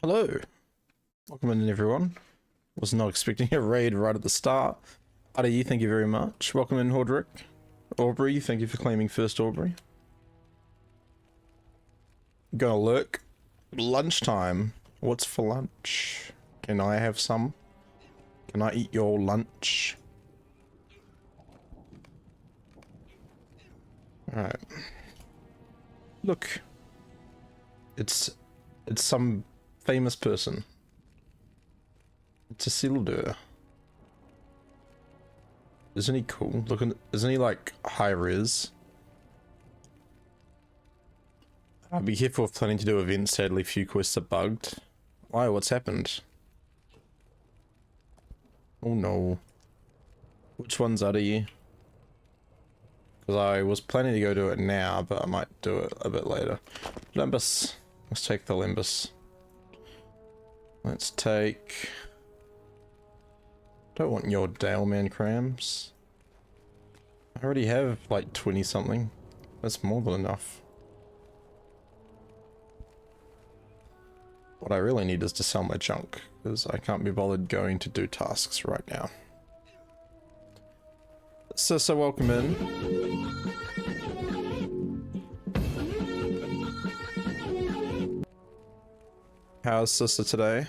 Hello, welcome in everyone. Was not expecting a raid right at the start. Adi, thank you very much. Welcome in Hordrick. Aubrey, thank you for claiming first Aubrey. Gonna lurk. Lunchtime. What's for lunch? Can I have some? Can I eat your lunch? Alright. Look. It's some famous person. It's a Isildur. Isn't he cool? Look, isn't he like high res? Be careful of planning to do events. Sadly, few quests are bugged. Why? What's happened? Oh no. Which one's out of you? Because I was planning to go do it now, but I might do it a bit later. Limbus. Let's take the Limbus. Let's take... Don't want your Daleman crams. I already have like 20 something. That's more than enough. What I really need is to sell my junk, because I can't be bothered going to do tasks right now. So welcome in. How's Sister today?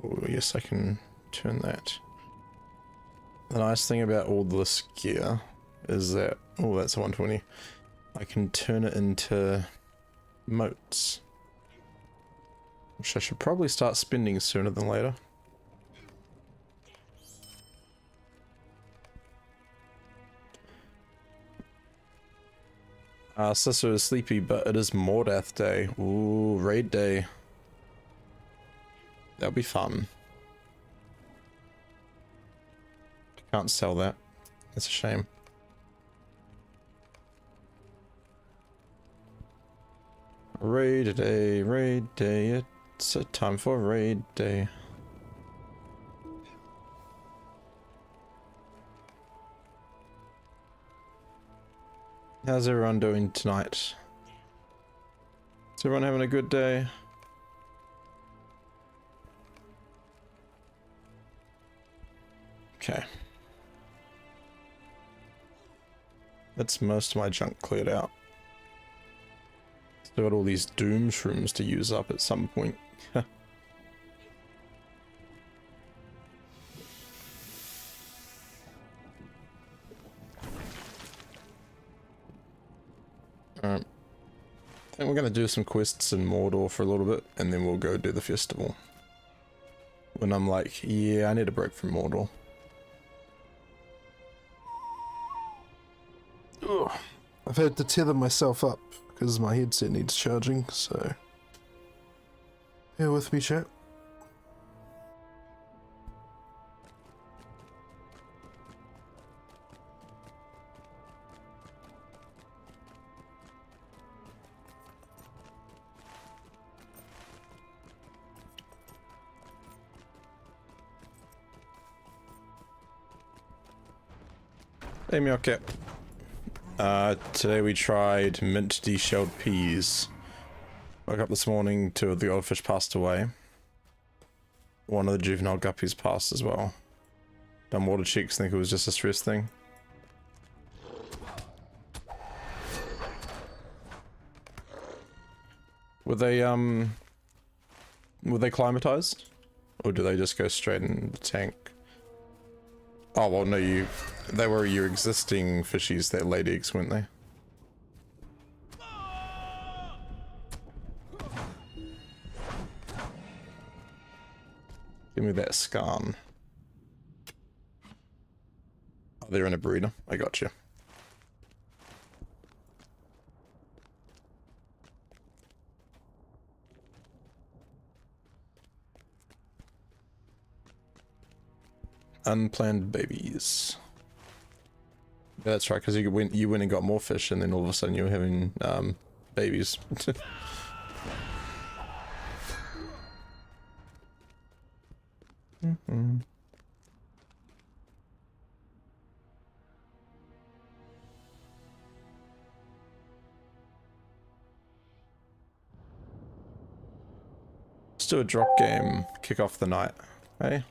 Oh, yes, I can turn that. The nice thing about all this gear is that, oh, that's a 120. I can turn it into motes, which I should probably start spending sooner than later. Sister is sleepy, but it is Mordath day. Ooh, raid day. That'll be fun. Can't sell that. That's a shame. Raid day, raid day. It's a time for raid day. How's everyone doing tonight? Is everyone having a good day? Okay. That's most of my junk cleared out. Still got all these doom shrooms to use up at some point. Alright. I think we're gonna do some quests in Mordor for a little bit, and then we'll go do the festival. When I'm like, yeah, I need a break from Mordor. Ugh. I've had to tether myself up because my headset needs charging, so bear with me, chat. Hey, Meowcat. Today we tried mint deshelled peas. Woke up this morning, two of the old fish passed away. One of the juvenile guppies passed as well. Done water checks, think it was just a stress thing. Were they climatized? Or do they just go straight in the tank? Oh, well, no, they were your existing fishies that laid eggs, weren't they? Give me that scan. Oh, they're in a breeder. I got you. Unplanned babies. Yeah, that's right, because you went and got more fish, and then all of a sudden you were having babies. Let's do a drop game. Kick off the night. Hey,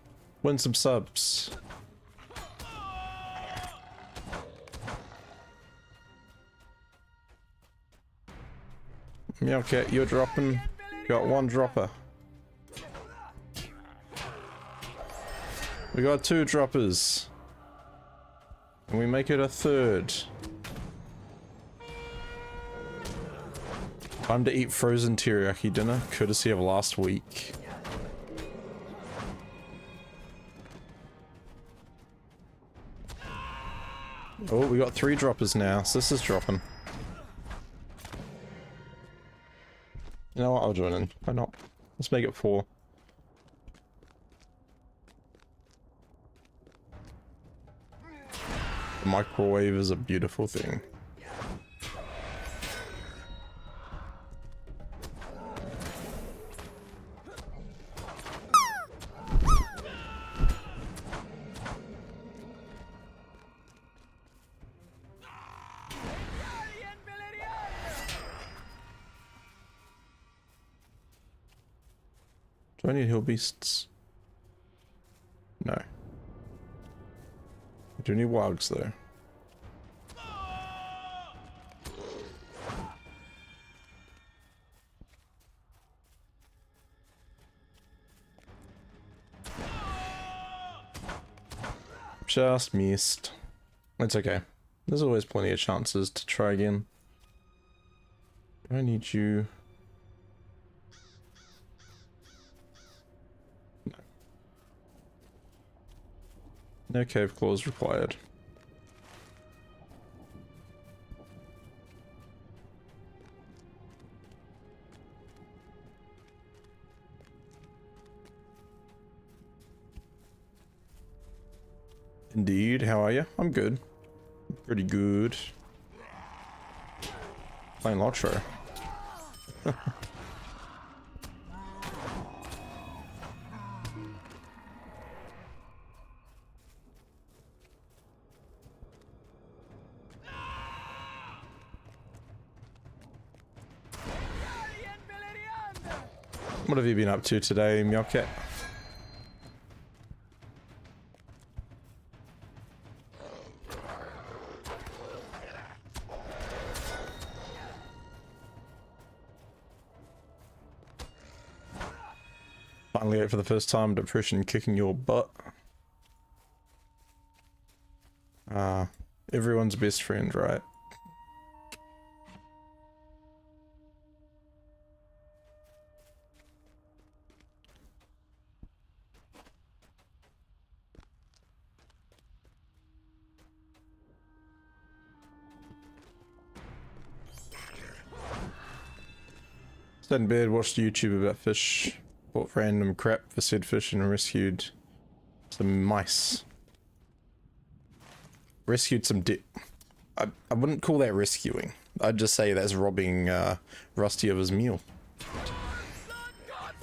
win some subs. Meowcat, you're dropping. Got one dropper. We got two droppers. And we make it a third. Time to eat frozen teriyaki dinner, courtesy of last week. Oh, we got three droppers now, so this is dropping. You know what, I'll join in. Why not? Let's make it 4. The microwave is a beautiful thing. Do I need hill beasts? No. I do need wogs though. Just missed. It's okay. There's always plenty of chances to try again. Do I need you? No cave claws required. Indeed, how are you? I'm good. Pretty good. Playing LOTRO. What have you been up to today, Meowcat? Finally out for the first time, depression kicking your butt. Everyone's best friend, right? Sat in bed, watched YouTube about fish, bought random crap for said fish and rescued some mice. Rescued some I wouldn't call that rescuing. I'd just say that's robbing Rusty of his meal.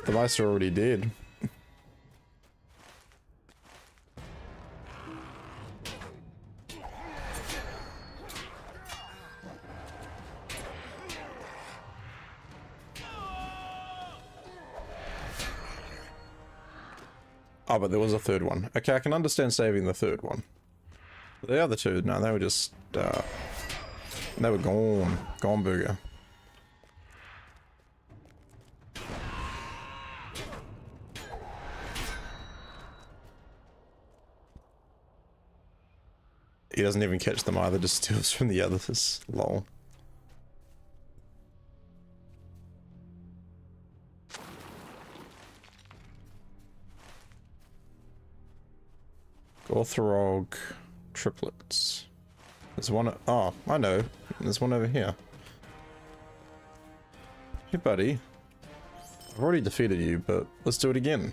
The mice are already dead. Oh, but there was a third one. Okay, I can understand saving the third one. The other two, no, they were just, they were gone. Gone burger. He doesn't even catch them either, just steals from the others. Lol. Gorthrog triplets. There's one. Oh, I know. There's one over here. Hey, buddy. I've already defeated you, but let's do it again.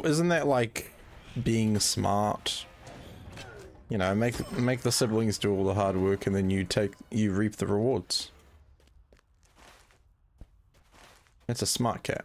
Isn't that like being smart? You know, make the siblings do all the hard work and then you reap the rewards. It's a smart cat.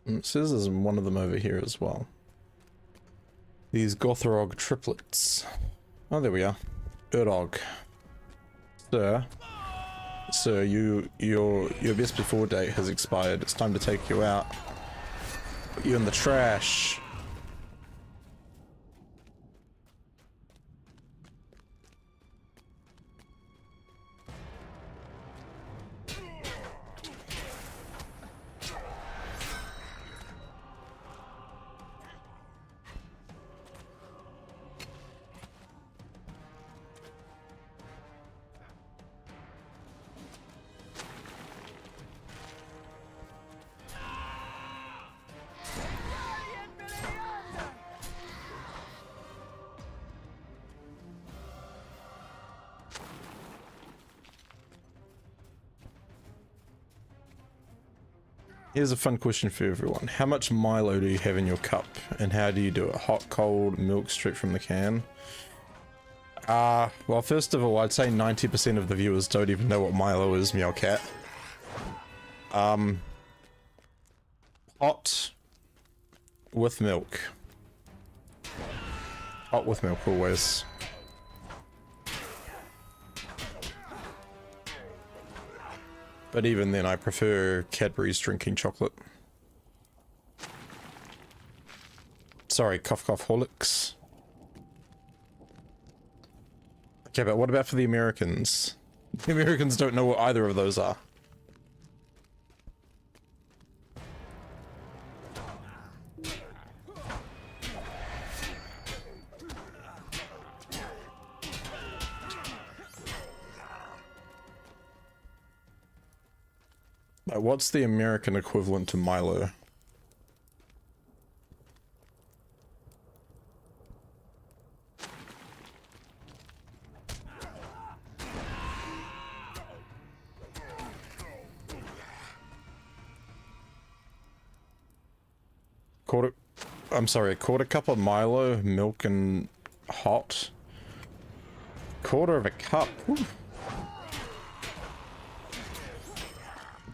It says there's one of them over here as well. These Gorthrog triplets. Oh, there we are. Urog. Sir, your best before date has expired. It's time to take you out. Put you in the trash. Here's a fun question for everyone. How much Milo do you have in your cup? And how do you do it? Hot, cold, milk straight from the can? Well, first of all, I'd say 90% of the viewers don't even know what Milo is, Meowcat. Hot with milk. Hot with milk, always. But even then, I prefer Cadbury's drinking chocolate. Sorry, cough cough Horlicks. Okay, but what about for the Americans? The Americans don't know what either of those are. What's the American equivalent to Milo? A quarter cup of Milo, milk and hot. Quarter of a cup. Whew.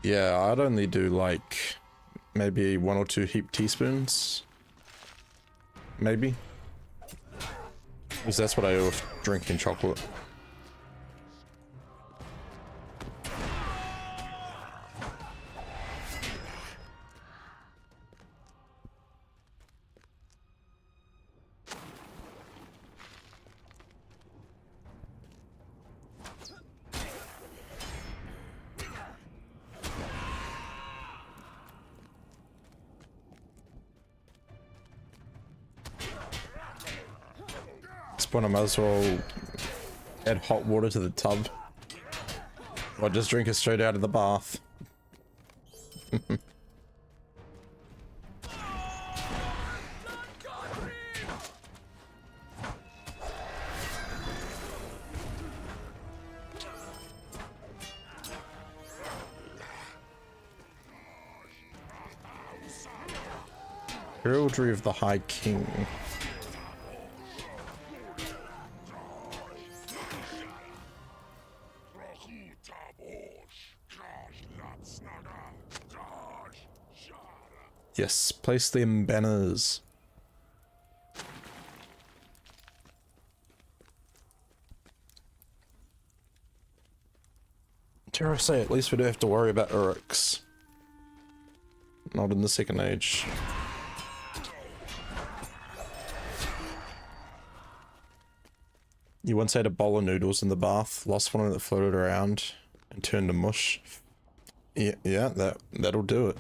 Yeah, I'd only do like maybe 1 or 2 heaped teaspoons. Maybe. Because that's what I do with drinking chocolate. point I might as well add hot water to the tub. Or just drink it straight out of the bath. Heraldry of the High King. Yes, place them banners. Dare I say, at least we don't have to worry about Uruks. Not in the Second Age. You once had a bowl of noodles in the bath, lost one that floated around, and turned to mush. Yeah, that'll do it.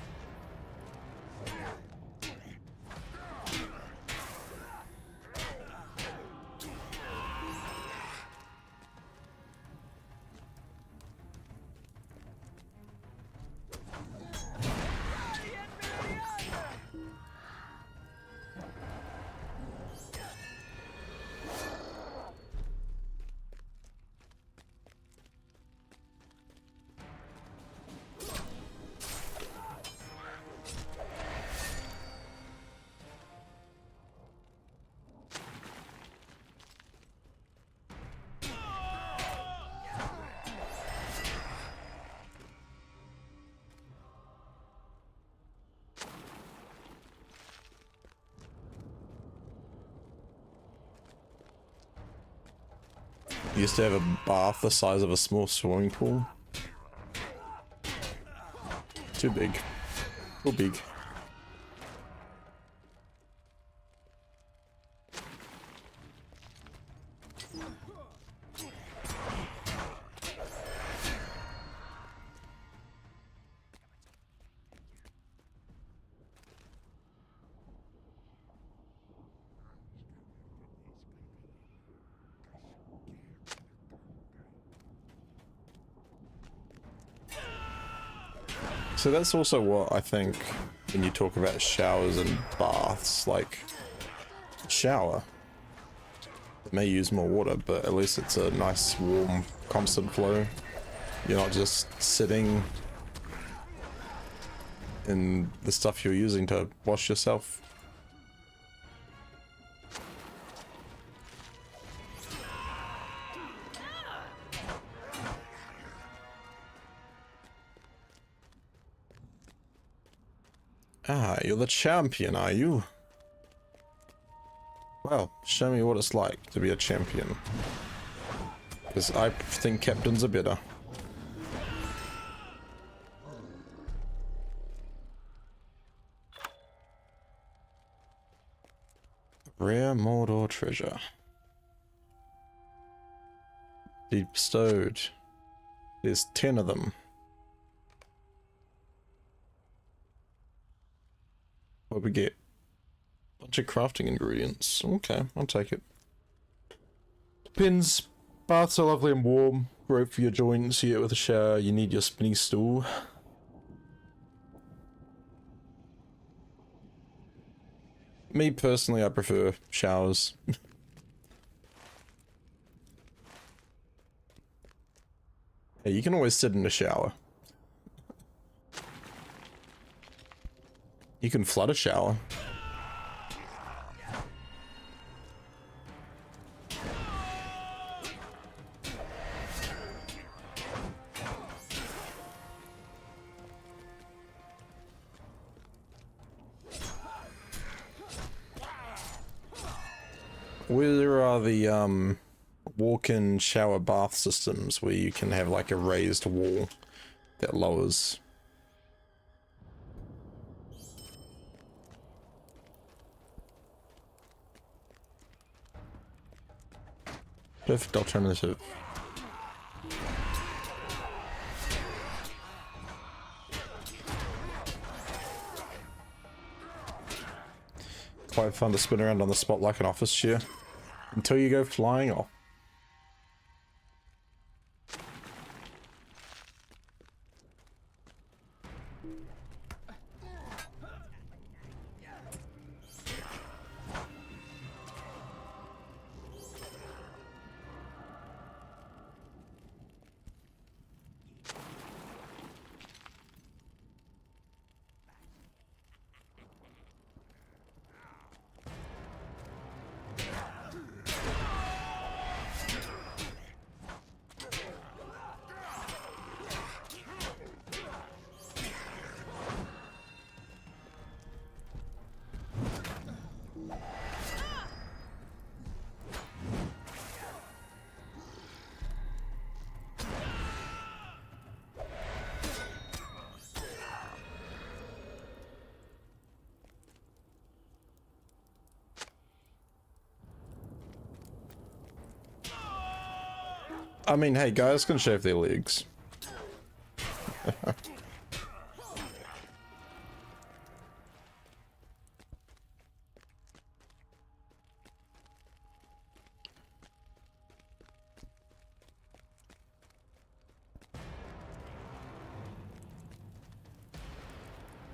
Used to have a bath the size of a small swimming pool. Too big. Too big. So that's also what I think when you talk about showers and baths, like, shower. It may use more water, but at least it's a nice, warm, constant flow. You're not just sitting in the stuff you're using to wash yourself. Ah, you're the champion, are you? Well, show me what it's like to be a champion. Because I think captains are better. Rare Mordor treasure. Be bestowed. There's 10 of them. What we get? Bunch of crafting ingredients. Okay, I'll take it. Depends. Baths are lovely and warm. Great for your joints. You get with a shower. You need your spinning stool. Me personally, I prefer showers. Hey, you can always sit in the shower. You can flood a shower. Where are the walk-in shower bath systems where you can have like a raised wall that lowers? Perfect alternative. Quite fun to spin around on the spot like an office chair. Until you go flying off. I mean, hey, guys can shave their legs. Oh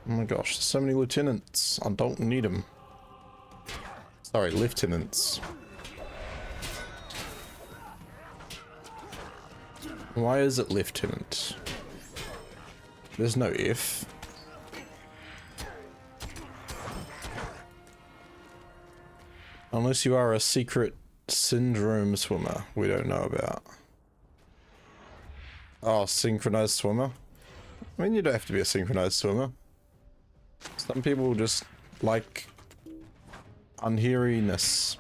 my gosh, so many lieutenants. I don't need them. Sorry, lieutenants. Why is it lieutenant? There's no F. Unless you are a secret syndrome swimmer we don't know about. Oh, synchronized swimmer? I mean, you don't have to be a synchronized swimmer. Some people just like unheariness.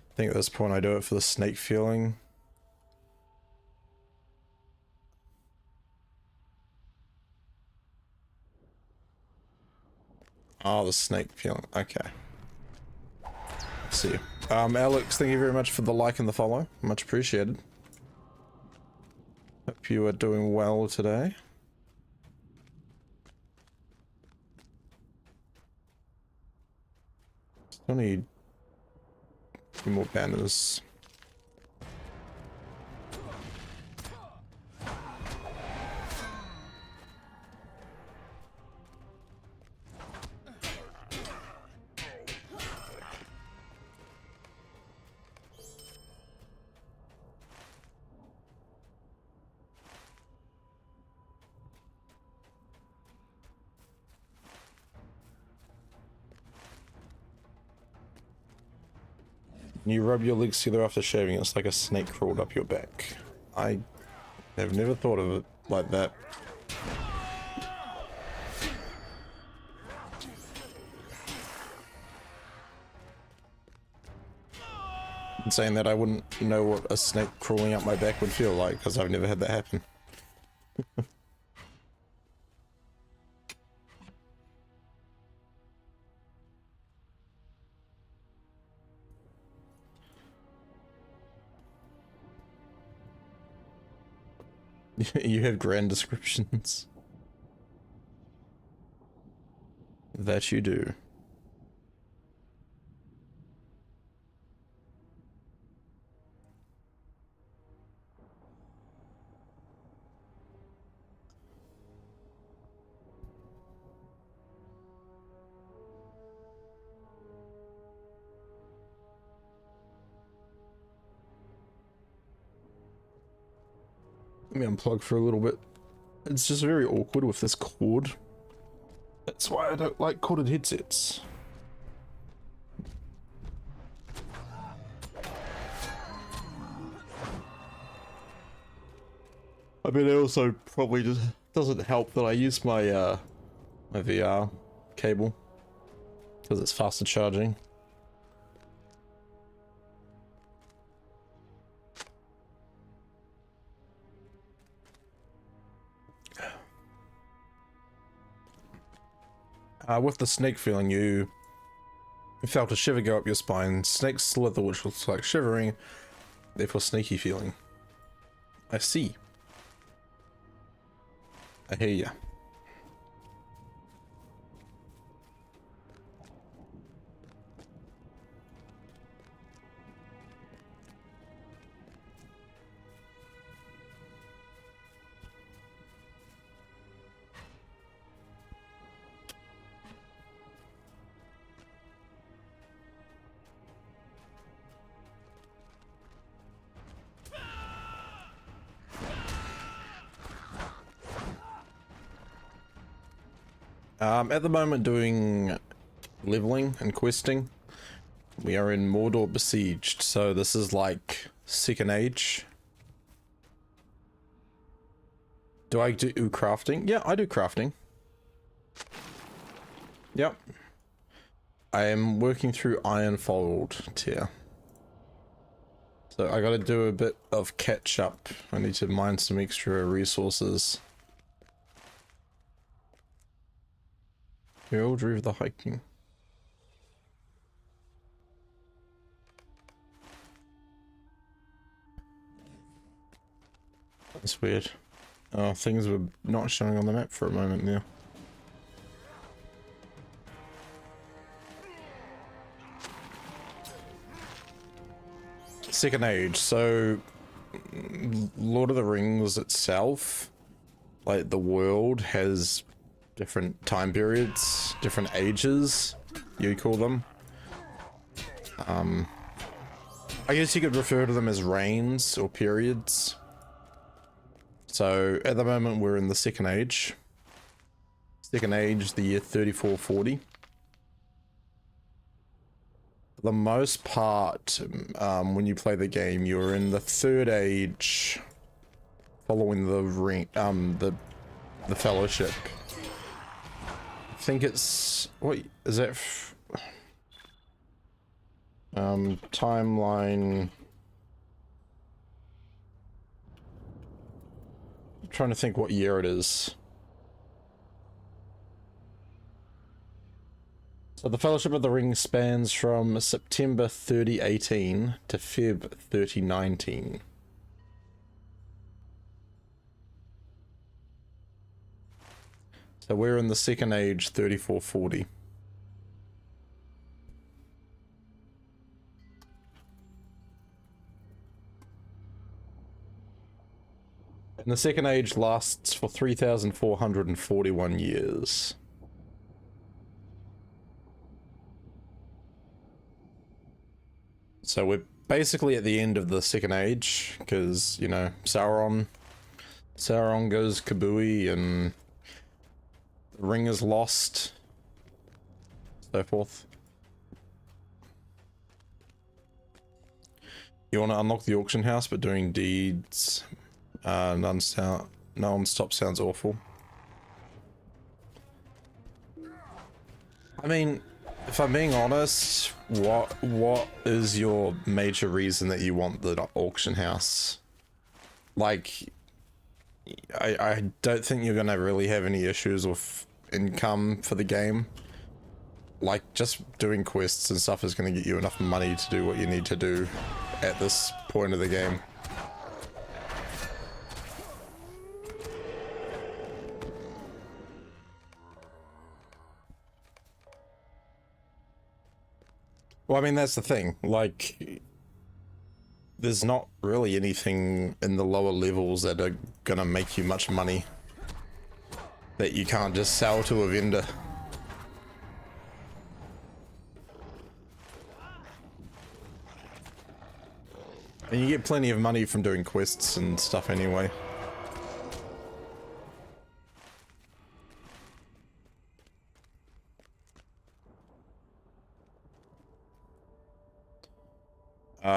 I think at this point I do it for the snake feeling. Oh, the snake feeling. Okay. See you. Alex, thank you very much for the like and the follow. Much appreciated. Hope you are doing well today. Still need a few more banners. You rub your legs together after shaving, it's like a snake crawled up your back. I have never thought of it like that. In saying that, I wouldn't know what a snake crawling up my back would feel like, because I've never had that happen. You have grand descriptions. That you do. Let me unplug for a little bit. It's just very awkward with this cord. That's why I don't like corded headsets. I mean, it also probably just doesn't help that I use my my VR cable because it's faster charging. With the snake feeling, you felt a shiver go up your spine. Snake slither, which looks like shivering, therefore sneaky feeling. I see. I hear ya. At the moment doing leveling and questing. We are in Mordor Besieged, so this is like second age. Do I do crafting? Yeah, I do crafting. Yep. I am working through Ironfold tier. So I gotta do a bit of catch up. I need to mine some extra resources. Heraldry of the hiking. That's weird. Oh, things were not showing on the map for a moment there. Second Age, so Lord of the Rings itself, like the world has different time periods, different ages, you call them. I guess you could refer to them as reigns or periods. So at the moment we're in the Second Age. Second Age, the year 3440. For the most part, when you play the game, you're in the Third Age, following the ring, the Fellowship. I think it's, what is that? Timeline. I'm trying to think what year it is. So the Fellowship of the Ring spans from September 3018 to Feb 3019. So we're in the Second Age 3440. And the Second Age lasts for 3,441 years. So we're basically at the end of the Second Age, because, you know, Sauron goes kabooey and the ring is lost, so forth. You want to unlock the auction house, but doing deeds non-stop sounds awful. I mean, if I'm being honest, what is your major reason that you want the auction house? Like, I don't think you're gonna really have any issues with income for the game. Like, just doing quests and stuff is gonna get you enough money to do what you need to do at this point of the game. Well, I mean, that's the thing, like, there's not really anything in the lower levels that are gonna make you much money that you can't just sell to a vendor. And you get plenty of money from doing quests and stuff anyway.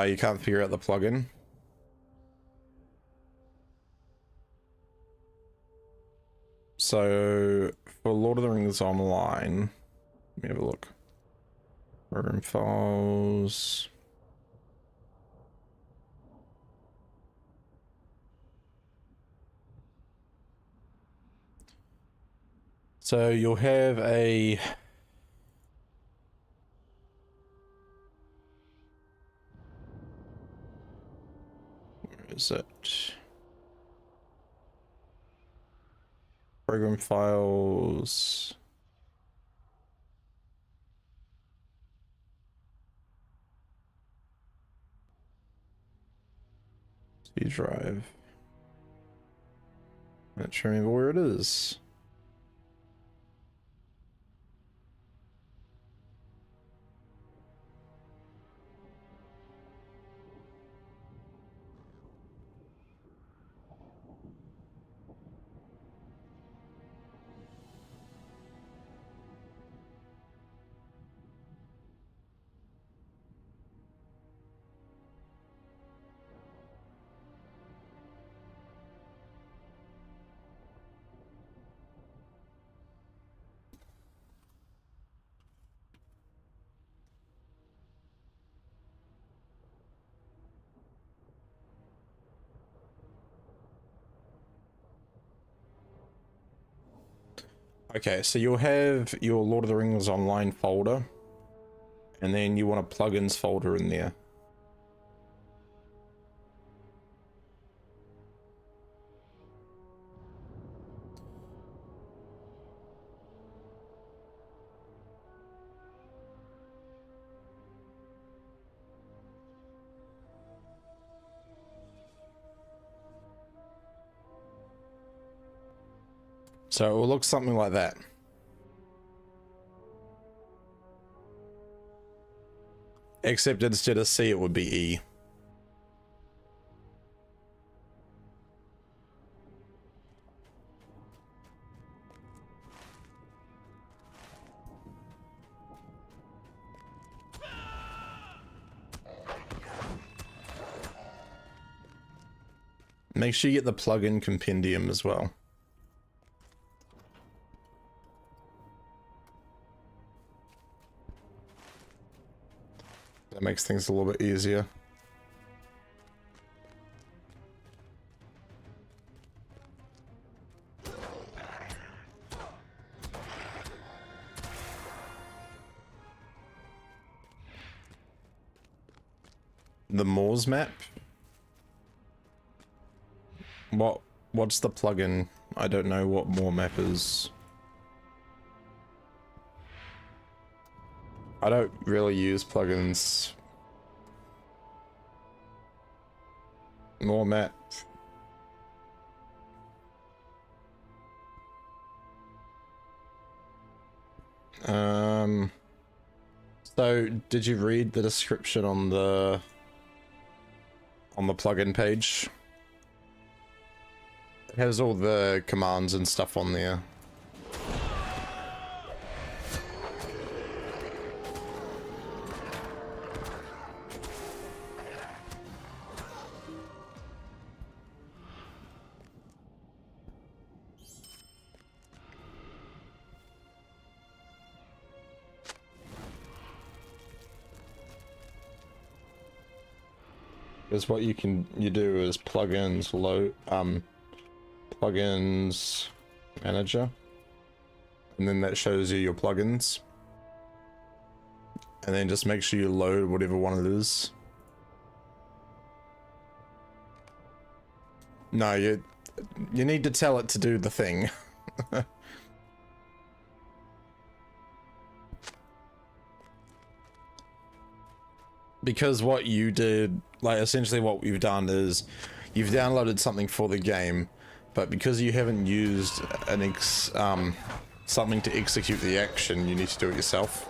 You can't figure out the plugin. So for Lord of the Rings Online, let me have a look. Program files. So you'll have a is it? Program files. C drive. Not sure remember where it is. Okay, so you'll have your Lord of the Rings Online folder, and then you want a plugins folder in there. So it will look something like that. Except instead of C, it would be E. Make sure you get the plugin compendium as well. That makes things a little bit easier. The Moors map? What's the plugin? I don't know what Moor map is. I don't really use plugins. Moor map. So did you read the description on the plugin page? It has all the commands and stuff on there. Because what you do is plugins plugins manager, and then that shows you your plugins, and then just make sure you load whatever one it is. No, you need to tell it to do the thing. Because what you did, like essentially what you've done is you've downloaded something for the game, but because you haven't used an something to execute the action, you need to do it yourself.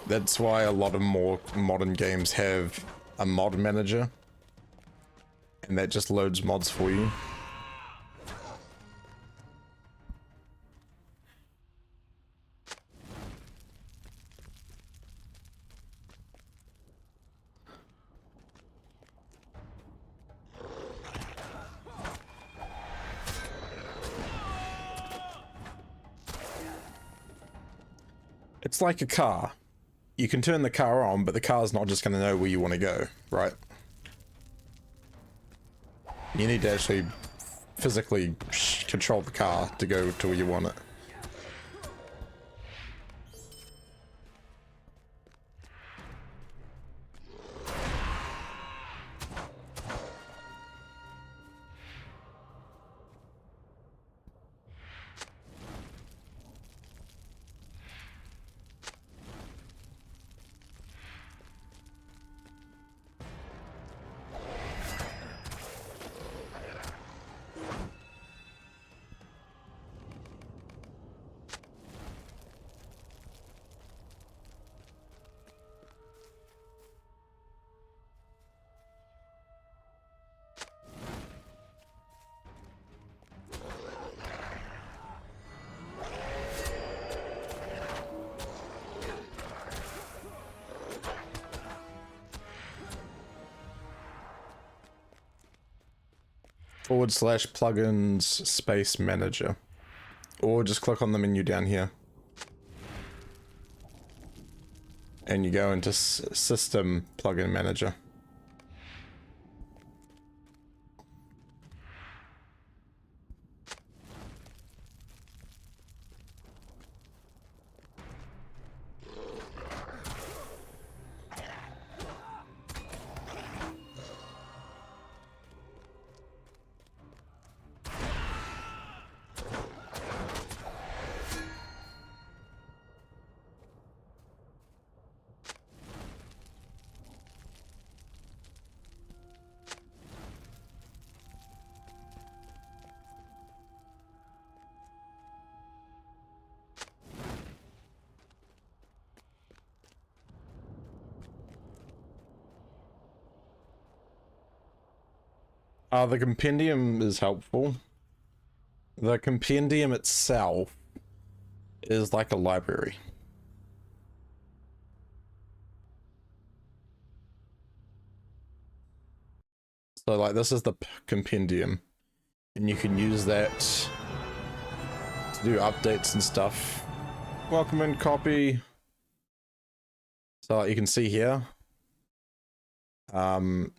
That's why a lot of more modern games have a mod manager, and that just loads mods for you. It's like a car. You can turn the car on, but the car's not just going to know where you want to go, right? You need to actually physically control the car to go to where you want it. /plugins space manager, or just click on the menu down here and you go into system plugin manager. The compendium is helpful. The compendium itself is like a library. So like this is the compendium, and you can use that to do updates and stuff. Welcome in, copy. So like you can see here,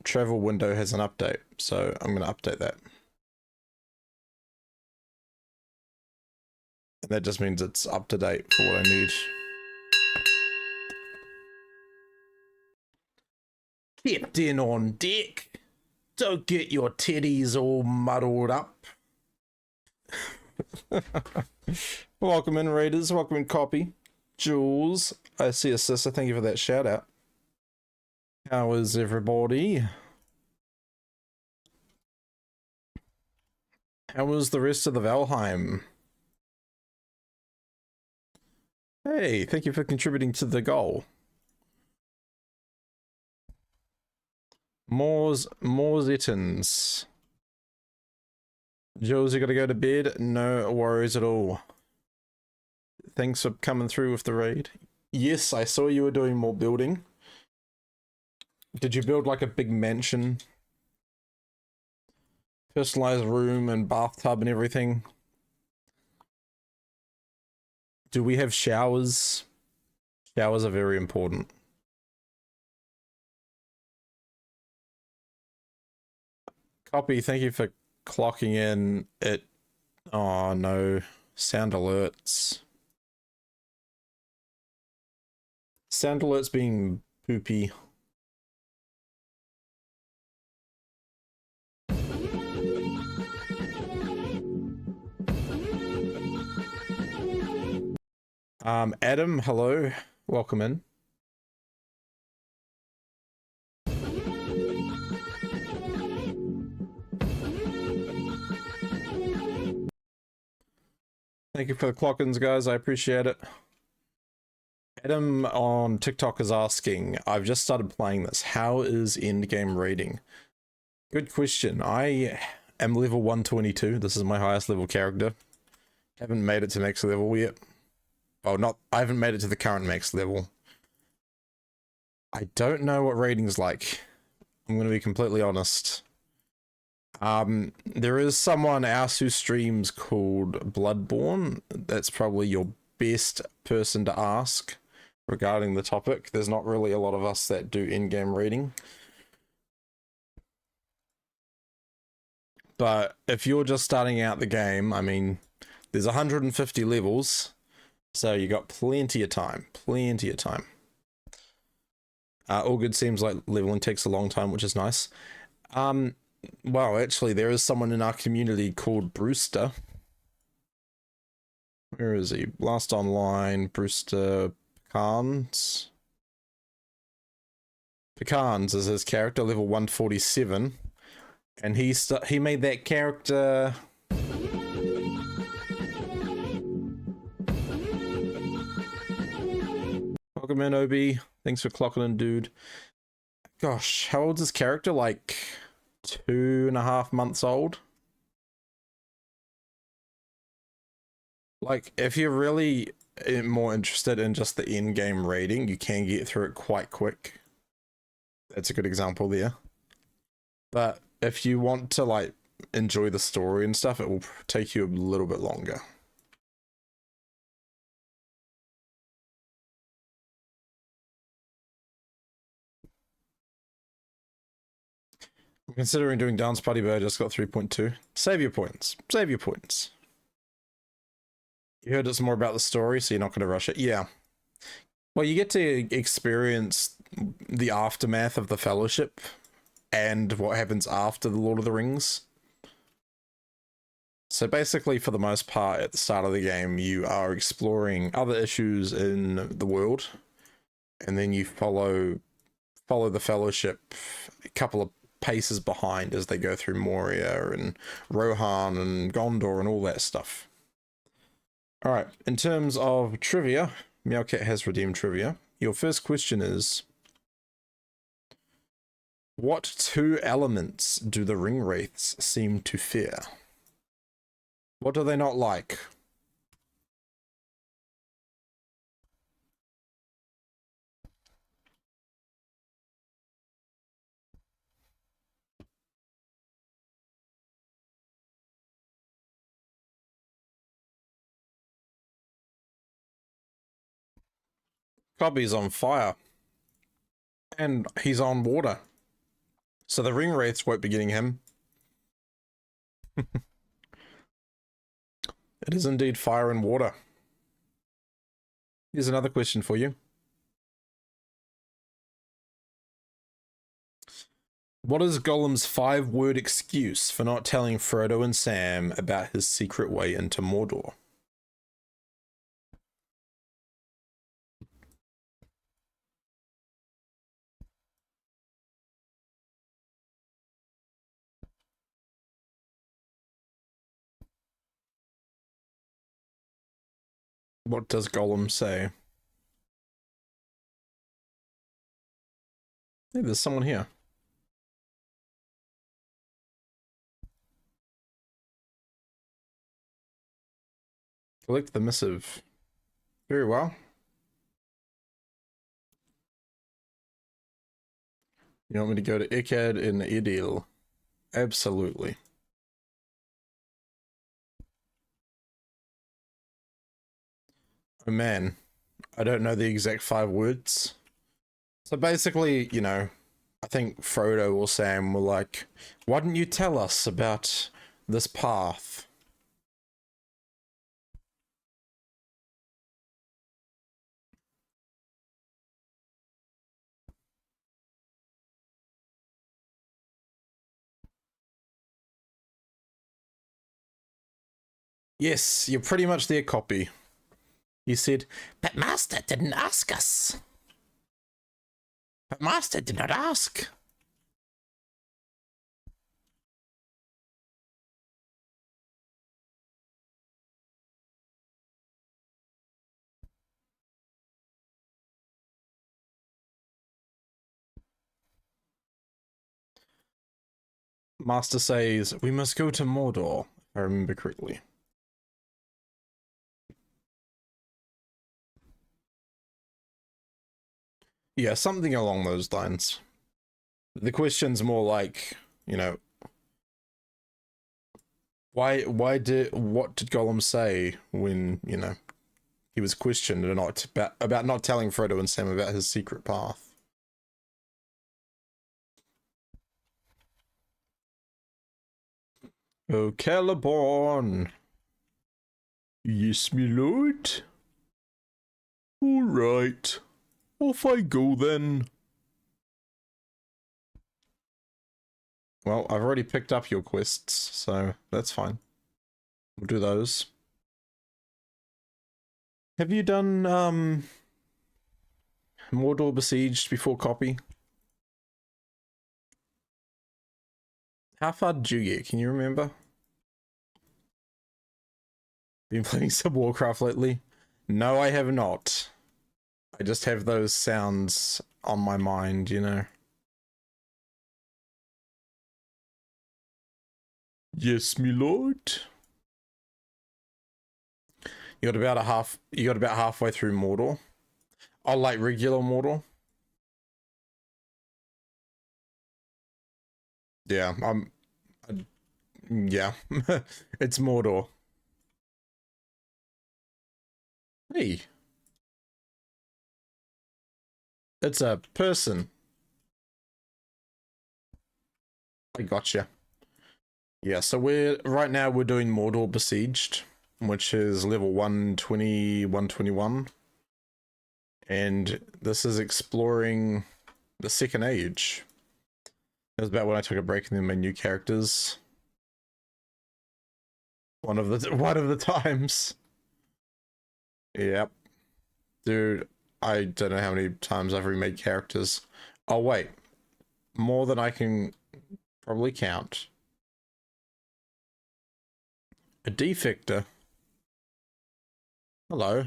travel window has an update, so I'm going to update that. And that just means it's up to date for what I need. Captain on deck. Don't get your teddies all muddled up. Welcome in, Raiders. Welcome in, copy. Jules, I see a sister. Thank you for that shout out. How is everybody? How was the rest of the Valheim? Hey, thank you for contributing to the goal. More Zittins. Jules, you gotta go to bed? No worries at all. Thanks for coming through with the raid. Yes, I saw you were doing more building. Did you build like a big mansion? Personalized room and bathtub and everything? Do we have showers? Showers are very important. Copy, thank you for clocking in. Oh no, sound alerts. Sound alerts being poopy. Adam, hello, welcome in. Thank you for the clock-ins, guys. I appreciate it. Adam on TikTok is asking, I've just started playing this. How is endgame rating? Good question. I am level 122. This is my highest level character. Haven't made it to max level yet. Oh, I haven't made it to the current max level. I don't know what rating's like. I'm going to be completely honest. There is someone else who streams called Bloodborne. That's probably your best person to ask regarding the topic. There's not really a lot of us that do in-game reading. But if you're just starting out the game, I mean, there's 150 levels, so you got plenty of time. Plenty of time. All good seems like leveling takes a long time, which is nice. Well, actually, there is someone in our community called Brewster. Where is he? Last online, Brewster Pecans. Pecans is his character, level 147. And he made that character... Welcome in, Obi. Thanks for clocking in, dude. Gosh, how old's his character? Like 2.5 months old? Like, if you're really more interested in just the in-game rating, you can get through it quite quick. That's a good example there. But if you want to, like, enjoy the story and stuff, it will take you a little bit longer. I'm considering doing Dance Party, but I just got 3.2. Save your points. Save your points. You heard it's more about the story, so you're not going to rush it. Yeah. Well, you get to experience the aftermath of the Fellowship and what happens after the Lord of the Rings. So basically, for the most part, at the start of the game, you are exploring other issues in the world, and then you follow the Fellowship a couple of paces behind as they go through Moria and Rohan and Gondor and all that stuff. All right, in terms of trivia, Meowcat has redeemed trivia. Your first question is, what two elements do the ring wraiths seem to fear? What do they not like? Cobby's on fire. And he's on water. So the ring wraiths won't be getting him. It is indeed fire and water. Here's another question for you. What is Gollum's 5-word excuse for not telling Frodo and Sam about his secret way into Mordor? What does Gollum say? Hey, there's someone here. Collect the missive. Very well. You want me to go to Ikad in Idil? Absolutely. Oh man, I don't know the exact 5 words. So basically, you know, I think Frodo or Sam were like, why didn't you tell us about this path? Yes, you're pretty much their copy. You said, but Master didn't ask us. But Master did not ask. Master says, we must go to Mordor, if I remember correctly. Yeah, something along those lines. The question's more like, you know, what did Gollum say when, you know, he was questioned about not telling Frodo and Sam about his secret path. Oh, Celeborn. Yes, my lord. All right. Off I go then. Well, I've already picked up your quests, so that's fine. We'll do those. Have you done, Mordor Besieged before copy? How far did you get? Can you remember? Been playing some Warcraft lately? No, I have not. I just have those sounds on my mind, you know. Yes, my lord. You got about halfway through Mordor. Oh, like regular Mordor? Yeah, yeah. It's Mordor. Hey. It's a person. I gotcha. Yeah, so right now we're doing Mordor Besieged, which is level 120, 121. And this is exploring the Second Age. That was about when I took a break and then made new characters. One of the times. Yep. Dude, I don't know how many times I've remade characters. Oh wait. More than I can probably count. A defector. Hello.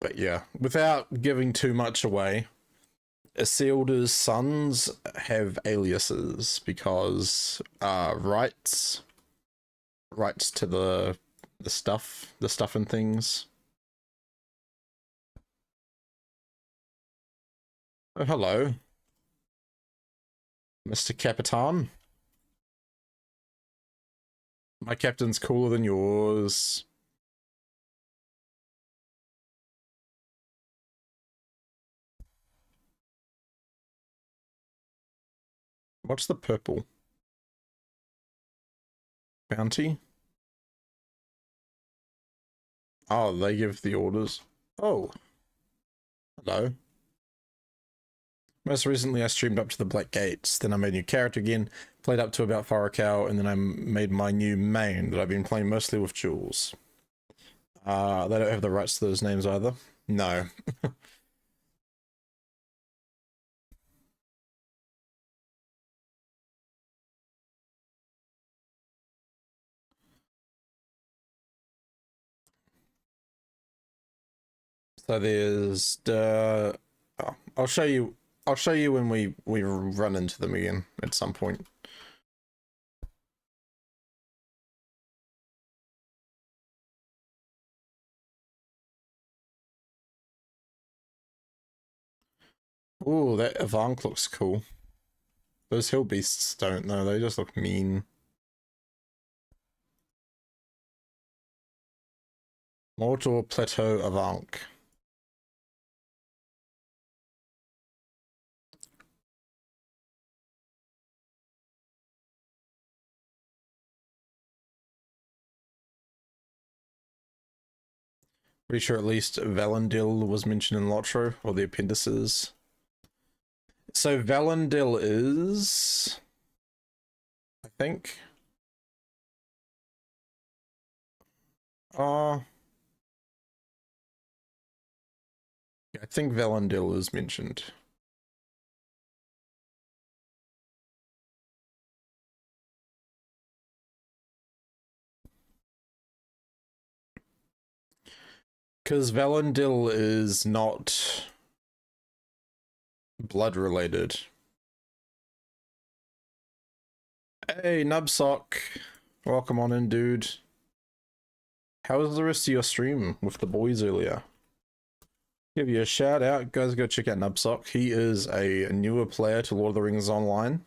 But yeah, without giving too much away, Isildur's sons have aliases because rights to the stuff and things. Oh, hello, Mr. Capitan. My captain's cooler than yours. What's the purple? Bounty? Oh, they give the orders. Oh. Hello. Most recently I streamed up to the Black Gates, then I made a new character again, played up to about Farakal, and then I made my new main that I've been playing mostly with Jules. They don't have the rights to those names either. No. So there's the... Oh, I'll show you when we run into them again at some point. Ooh, that Avank looks cool. Those hill beasts don't though, they just look mean. Mordor Plateau Avank. Pretty sure at least Valandil was mentioned in LOTRO, or the appendices. So Valandil is... I think... Yeah, I think Valandil is mentioned. Because Valandil is not blood related. Hey, Nubsock. Welcome on in, dude. How was the rest of your stream with the boys earlier? Give you a shout out. Guys, go check out Nubsock. He is a newer player to Lord of the Rings Online.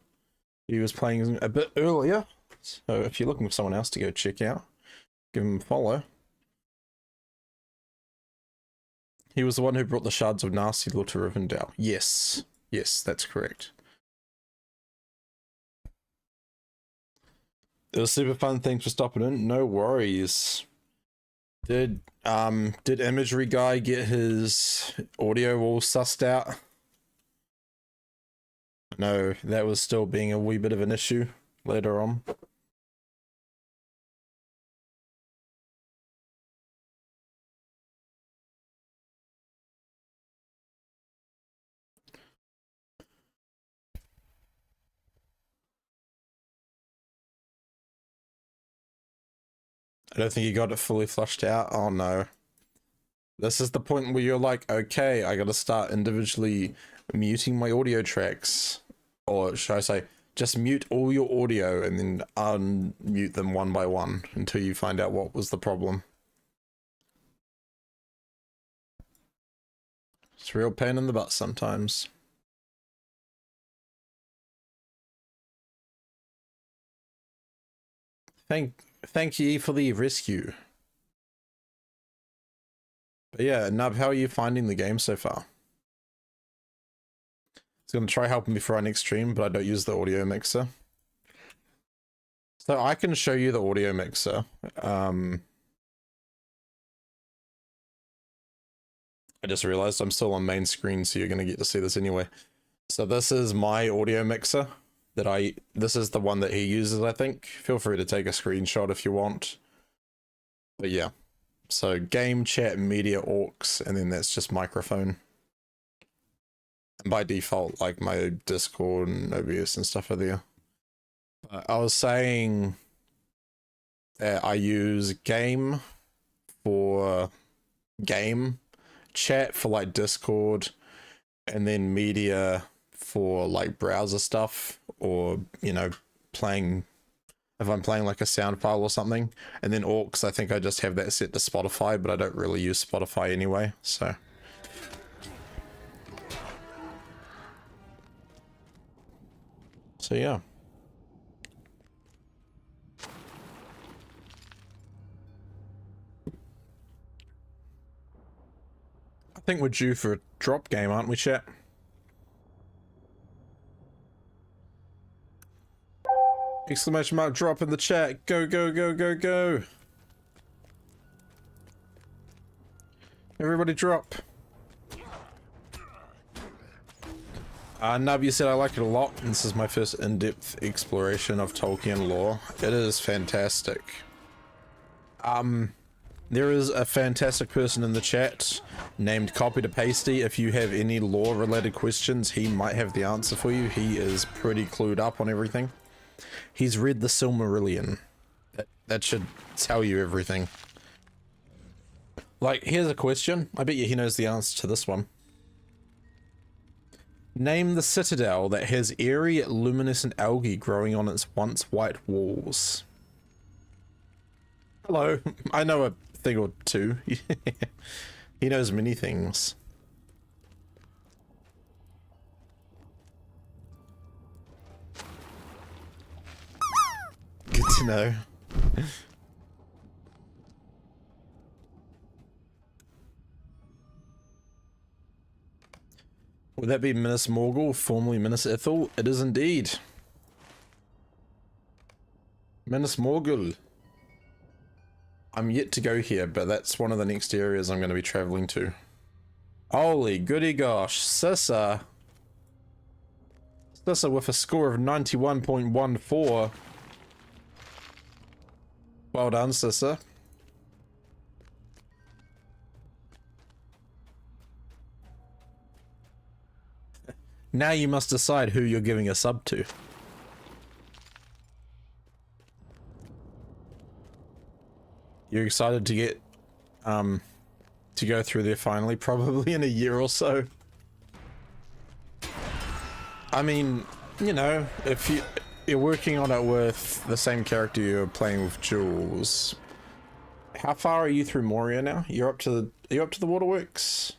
He was playing a bit earlier, so if you're looking for someone else to go check out, give him a follow. He was the one who brought the shards of nasty lore to Rivendell. Yes. Yes, that's correct. It was super fun. Thanks for stopping in. No worries. Did Imagery Guy get his audio all sussed out? No, that was still being a wee bit of an issue later on. I don't think you got it fully flushed out. Oh no. This is the point where you're like, okay, I gotta start individually muting my audio tracks. Or should I say, just mute all your audio and then unmute them one by one until you find out what was the problem. It's a real pain in the butt sometimes. Thank you for the rescue. But yeah, Nub, how are you finding the game so far? I was going to try helping before our next stream, but I don't use the audio mixer. So I can show you the audio mixer. I just realized I'm still on main screen, so you're going to get to see this anyway. So this is my audio mixer that this is the one that he uses, I think. Feel free to take a screenshot if you want. But yeah. So game, chat, media, aux, and then that's just microphone. And by default, like my Discord and OBS and stuff are there. I was saying that I use game for game, chat for like Discord, and then media for like browser stuff, or, you know, playing, if I'm playing like a sound file or something. And then aux, I think I just have that set to Spotify, but I don't really use Spotify anyway, so. So yeah. I think we're due for a drop game, aren't we, chat? Exclamation mark drop in the chat. Go, go, go, go, go. Everybody drop. Nub, you said I like it a lot. This is my first in-depth exploration of Tolkien lore. It is fantastic. There is a fantastic person in the chat named Copy to Pasty. If you have any lore related questions, he might have the answer for you. He is pretty clued up on everything. He's read the Silmarillion. That should tell you everything. Like, here's a question. I bet you he knows the answer to this one. Name the citadel that has airy, luminescent algae growing on its once white walls. Hello. I know a thing or two. He knows many things. Good to know. Would that be Minas Morgul, formerly Minas Ithil? It is indeed. Minas Morgul. I'm yet to go here, but that's one of the next areas I'm going to be traveling to. Holy goody gosh, Sissa. Sissa with a score of 91.14. Well done, Sissa. Now you must decide who you're giving a sub to. You're excited to get, to go through there finally, probably in a year or so. I mean, you know, if you're working on it with the same character you're playing with Jules. How far are you through Moria now? You're up to the waterworks?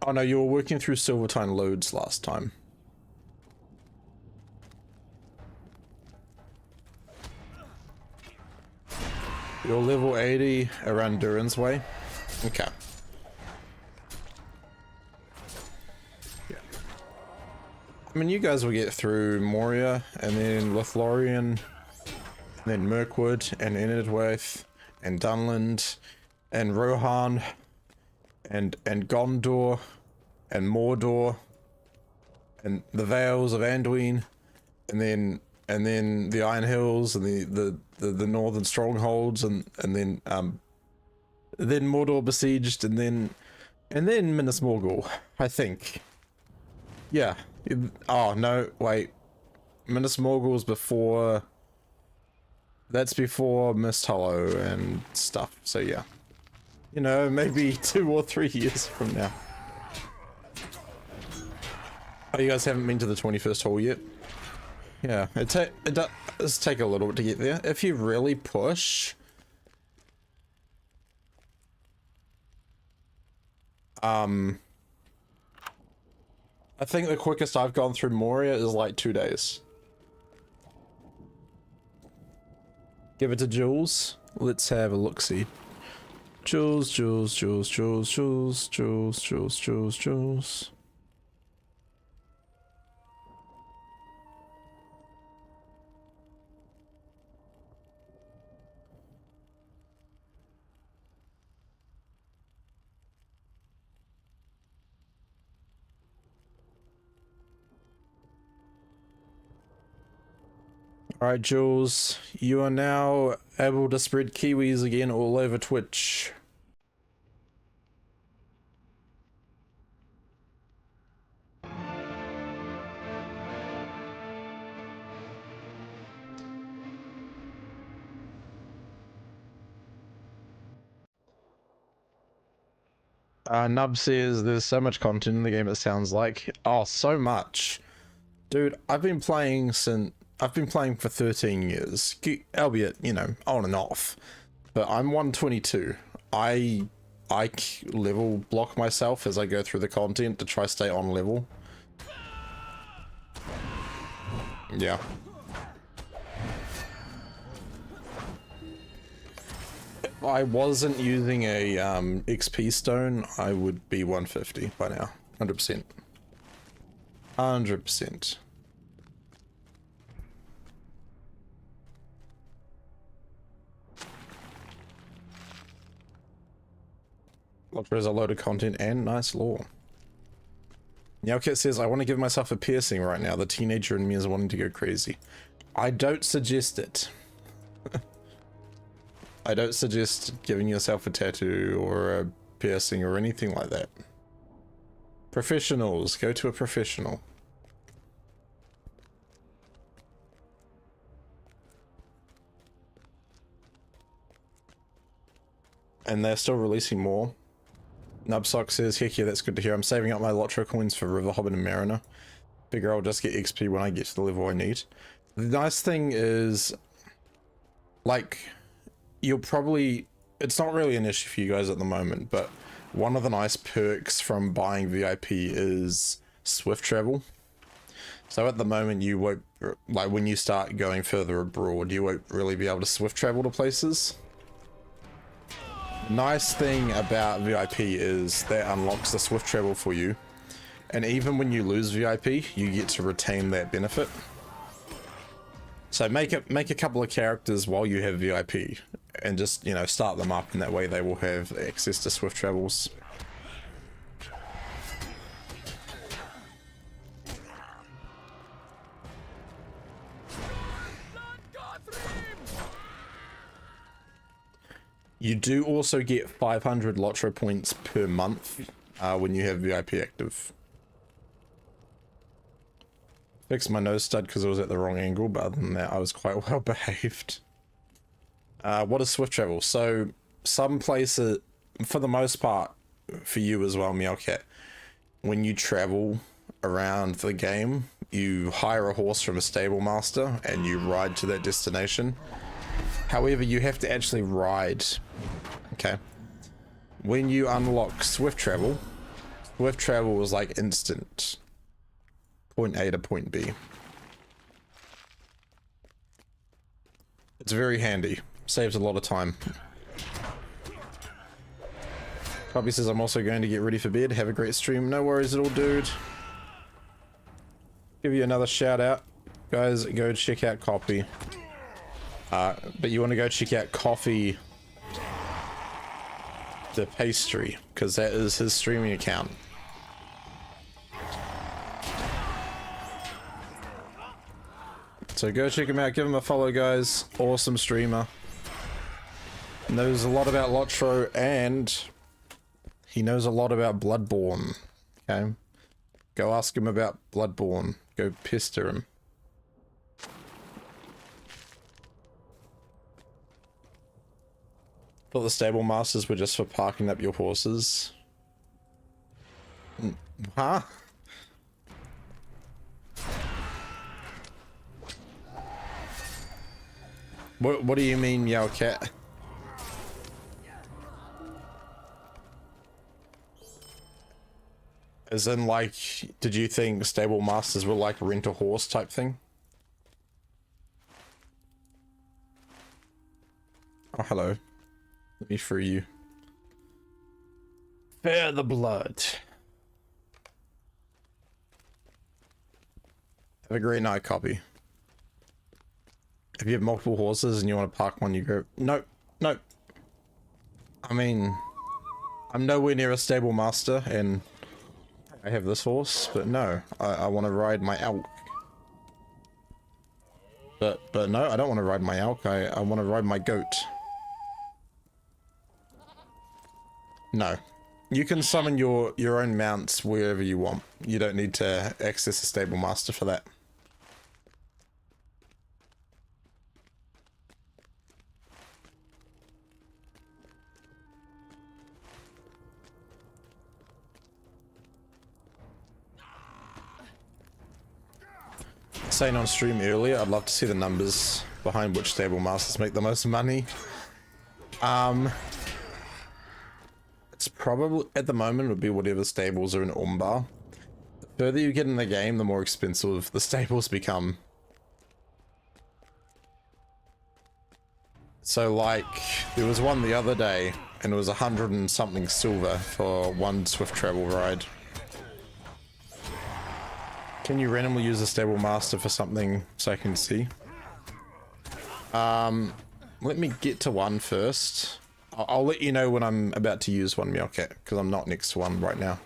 Oh no, you were working through Silvertine loads last time. You're level 80 around Durin's Way. Okay. Yeah. I mean, you guys will get through Moria, and then Lothlorien, and then Mirkwood, and Enidwaith, and Dunland, and Rohan, and Gondor, and Mordor, and the Vales of Anduin, and then the Iron Hills, and the northern strongholds, and then Mordor Besieged, and then Minas Morgul, I think. Yeah. Oh no, wait. Minas Morgul's before. That's before Mist Hollow and stuff. So yeah. You know, maybe 2 or 3 years from now. Oh, you guys haven't been to the 21st hall yet? Yeah, it does take a little bit to get there. If you really push... I think the quickest I've gone through Moria is like 2 days. Give it to Jules. Let's have a look-see. Jules. Alright, Jules, you are now able to spread kiwis again all over Twitch. Nub says there's so much content in the game, it sounds like. Oh, so much. Dude, I've been playing for 13 years, albeit, you know, on and off. But I'm 122. I level block myself as I go through the content to try stay on level. Yeah. If I wasn't using a XP stone, I would be 150 by now. 100%. 100%. LOTRO is a load of content and nice lore. Meowcat says, I want to give myself a piercing right now. The teenager in me is wanting to go crazy. I don't suggest it. I don't suggest giving yourself a tattoo or a piercing or anything like that. Professionals, go to a professional. And they're still releasing more. Nubsock says, heck yeah, that's good to hear. I'm saving up my LOTRO coins for River Hobbit and Mariner. Figure I'll just get XP when I get to the level I need. The nice thing is, like, you'll probably... It's not really an issue for you guys at the moment, but one of the nice perks from buying VIP is swift travel. So at the moment you won't, like when you start going further abroad, you won't really be able to swift travel to places. Nice thing about VIP is that unlocks the swift travel for you, and even when you lose VIP, you get to retain that benefit. So make a couple of characters while you have VIP, and just, you know, start them up, and that way they will have access to swift travels. You do also get 500 LOTRO points per month when you have VIP active. Fixed my nose stud because it was at the wrong angle, but other than that, I was quite well behaved. What is swift travel? So some places, for the most part, for you as well, Meowcat, when you travel around the game, you hire a horse from a stable master and you ride to that destination. However, you have to actually ride. Okay. When you unlock swift travel, Swift travel was like instant. Point A to point B. It's very handy. Saves a lot of time. Puppy says I'm also going to get ready for bed. Have a great stream. No worries at all, dude. Give you another shout out. Guys, go check out Copy. But you want to go check out Coffee the Pastry, because that is his streaming account. So go check him out, give him a follow, guys. Awesome streamer. Knows a lot about LOTRO, and he knows a lot about Bloodborne. Okay? Go ask him about Bloodborne. Go pester him. Thought the stable masters were just for parking up your horses. Huh? What do you mean, Meow Cat? As in, like, did you think stable masters were like rent a horse type thing? Oh, hello. Let me free you. Bear the blood. Have a great night, Copy. If you have multiple horses and you want to park one, you go, nope, nope. I mean, I'm nowhere near a stable master and I have this horse, but no, I want to ride my elk. But no, I don't want to ride my elk, I want to ride my goat. No. You can summon your own mounts wherever you want. You don't need to access a stable master for that. Saying on stream earlier, I'd love to see the numbers behind which stable masters make the most money. It's probably, at the moment, would be whatever stables are in Umbar. The further you get in the game, the more expensive the stables become. So, like, there was one the other day, and it was 100 and something silver for one swift travel ride. Can you randomly use a stable master for something so I can see? Let me get to one first. I'll let you know when I'm about to use one, Meowcat, because I'm not next to one right now.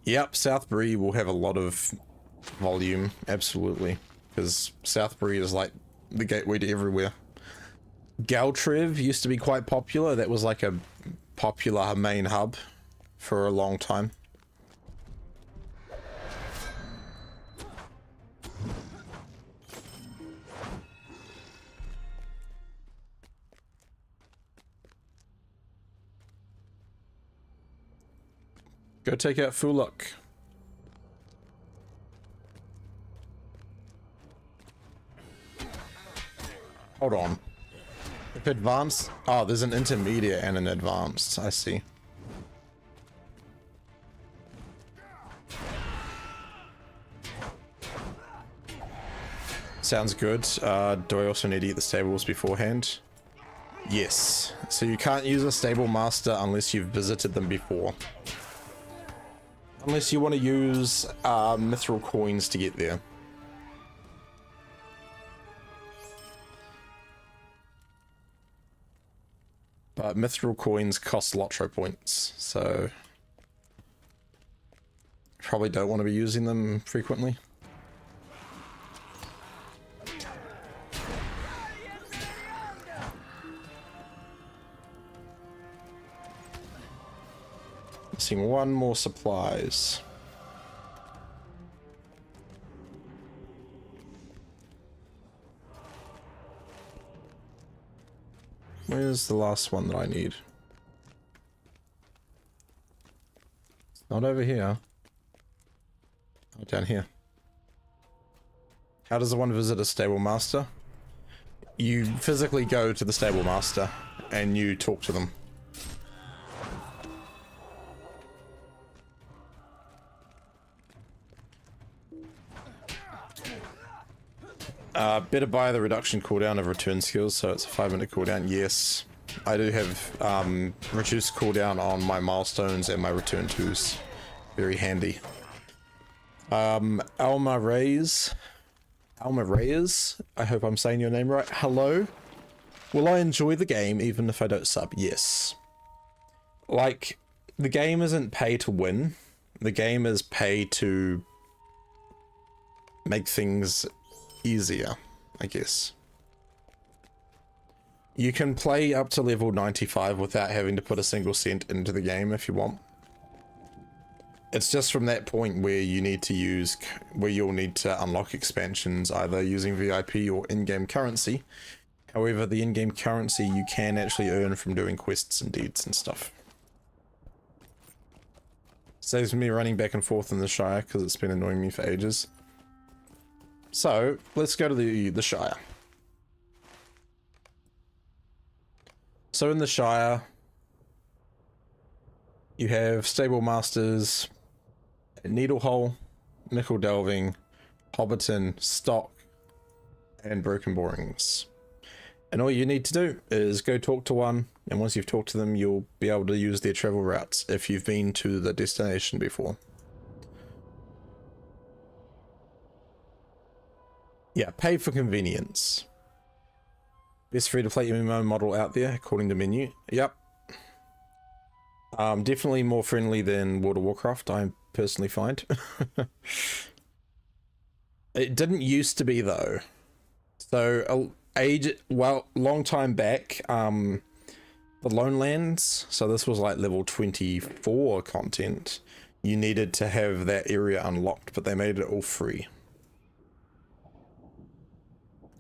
Yep, Southbury will have a lot of volume, absolutely, because Southbury is like the gateway to everywhere. Galtrev used to be quite popular. That was like a popular main hub for a long time. Go take out Fuluk. Hold on. If advanced... Oh, there's an intermediate and an advanced. I see. Sounds good. Do I also need to get the stables beforehand? Yes. So you can't use a stable master unless you've visited them before. Unless you want to use mithril coins to get there. But mithril coins cost LOTRO points, so probably don't want to be using them frequently. Missing one more supplies. Where's the last one that I need? It's not over here. Oh, down here. How does the one visit a stable master? You physically go to the stable master and you talk to them. Better buy the reduction cooldown of return skills, so it's a 5-minute cooldown. Yes, I do have reduced cooldown on my milestones and my return twos. Very handy. Alma Reyes, I hope I'm saying your name right. Hello. Will I enjoy the game even if I don't sub? Yes. Like, the game isn't pay to win. The game is pay to make things easier, I guess. You can play up to level 95 without having to put a single cent into the game if you want. It's just from that point where you need to use, where you'll need to unlock expansions either using VIP or in-game currency. However, the in-game currency you can actually earn from doing quests and deeds and stuff. Saves me running back and forth in the Shire because it's been annoying me for ages. So, let's go to the Shire. So in the Shire, you have Stable Masters, Needlehole, Nickel Delving, Hobbiton, Stock, and Broken Borings. And all you need to do is go talk to one, and once you've talked to them, you'll be able to use their travel routes if you've been to the destination before. Yeah, pay for convenience. Best free-to-play MMO model out there, according to menu. Yep. Definitely more friendly than World of Warcraft, I personally find. It didn't used to be, though. So, long time back, the Lone Lands, so this was like level 24 content, you needed to have that area unlocked, but they made it all free.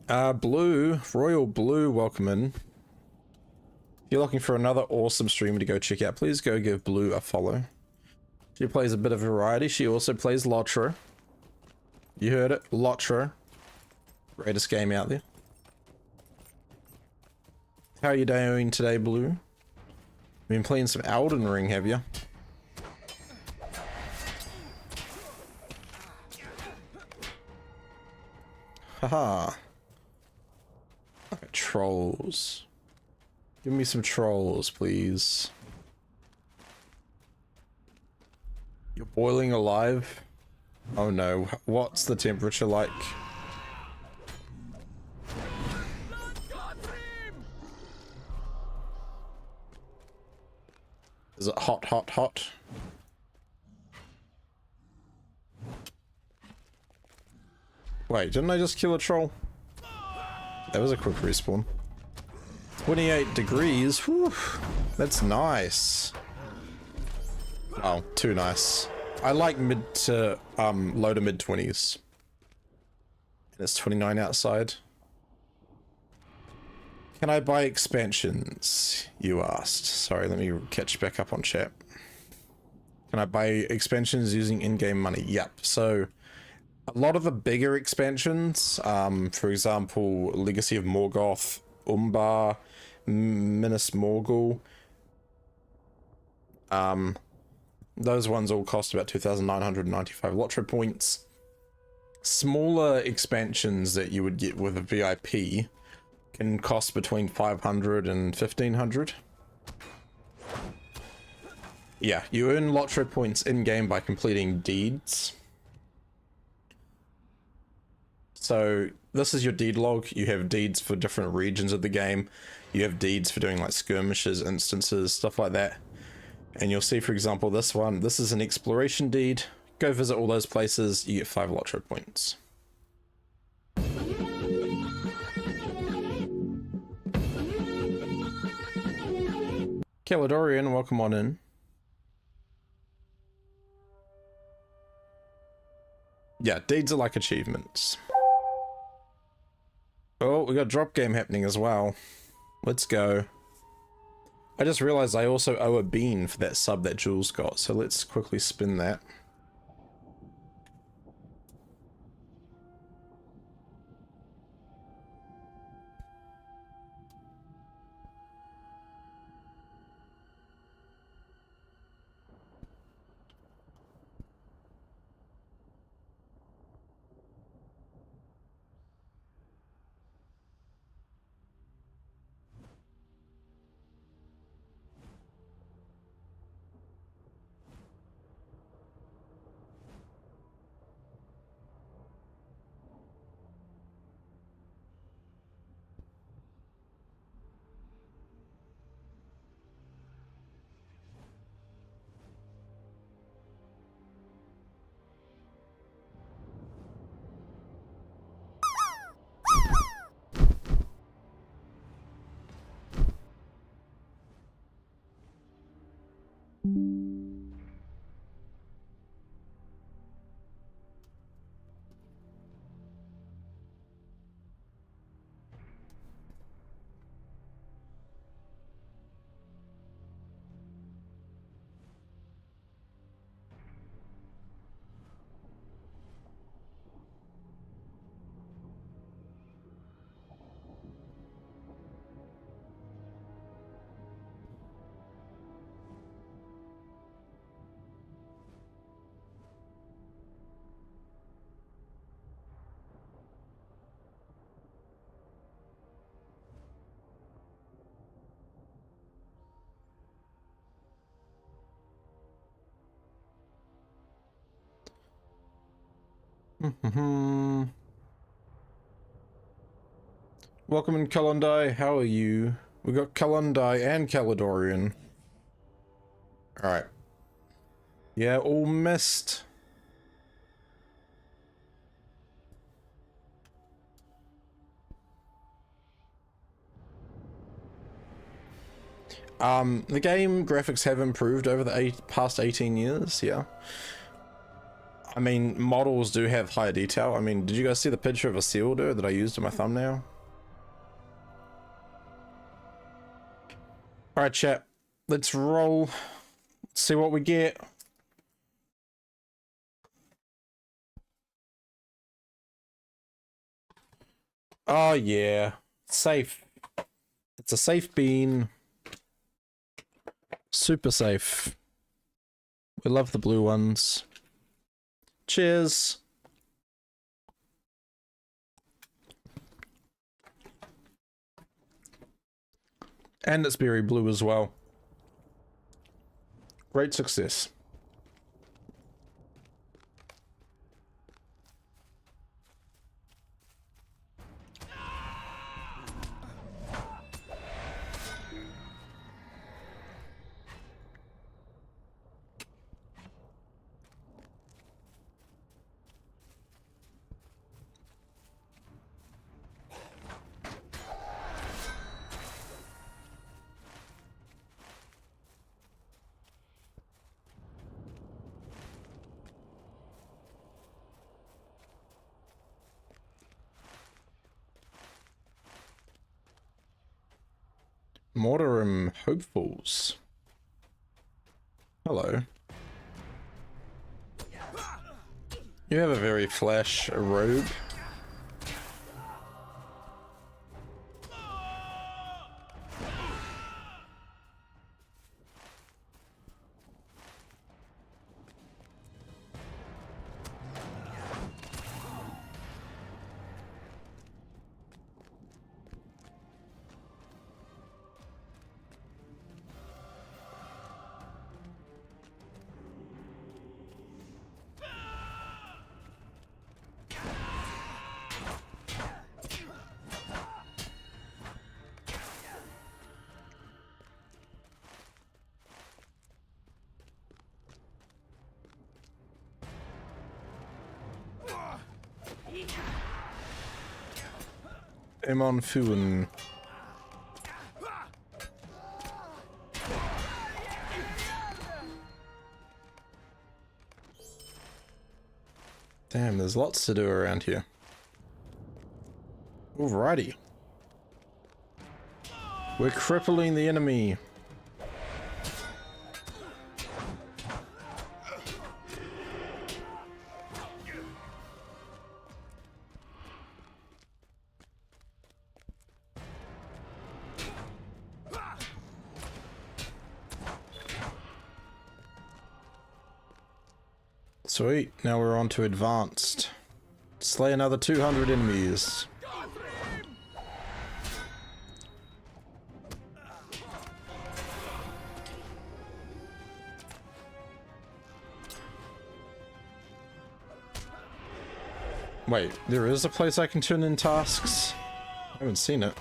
Blue, Royal Blue, welcome in. If you're looking for another awesome streamer to go check out, please go give Blue a follow. She plays a bit of variety. She also plays LOTRO. You heard it, LOTRO. Greatest game out there. How are you doing today, Blue? Been playing some Elden Ring, have you? Haha. Trolls. Give me some trolls, please. You're boiling alive? Oh no, what's the temperature like? Is it hot, hot, hot? Wait, didn't I just kill a troll? That was a quick respawn. 28 degrees. Whew, that's nice. Oh, too nice. I like mid to low to mid 20s. And it's 29 outside. Can I buy expansions? You asked. Sorry, let me catch back up on chat. Can I buy expansions using in-game money? Yep. So a lot of the bigger expansions, for example, Legacy of Morgoth, Umbar, Minas Morgul, those ones all cost about 2,995 LOTRO points. Smaller expansions that you would get with a VIP can cost between 500 and 1,500. Yeah, you earn LOTRO points in-game by completing deeds. So this is your deed log. You have deeds for different regions of the game. You have deeds for doing like skirmishes, instances, stuff like that. And you'll see, for example, this one, this is an exploration deed. Go visit all those places, you get 5 LOTRO points. Caledorian, welcome on in. Yeah, deeds are like achievements. Oh, we got a drop game happening as well. Let's go. I just realized I also owe a bean for that sub that Jules got, so let's quickly spin that. Welcome in Kalundai, how are you? We got Kalundai and Caledorian. Alright. Yeah, all missed. The game graphics have improved over the past 18 years, yeah. I mean, models do have higher detail. I mean, did you guys see the picture of a Isildur that I used in my thumbnail? Alright, chat. Let's roll. Let's see what we get. Oh, yeah. Safe. It's a safe bean. Super safe. We love the blue ones. Cheers. And it's berry blue as well. Great success. Mordor hopefuls. Hello. You have a very flash robe. Emon Fuin. Damn, there's lots to do around here. Alrighty. We're crippling the enemy. Sweet, now we're on to advanced. Slay another 200 enemies. Wait, there is a place I can turn in tasks? I haven't seen it.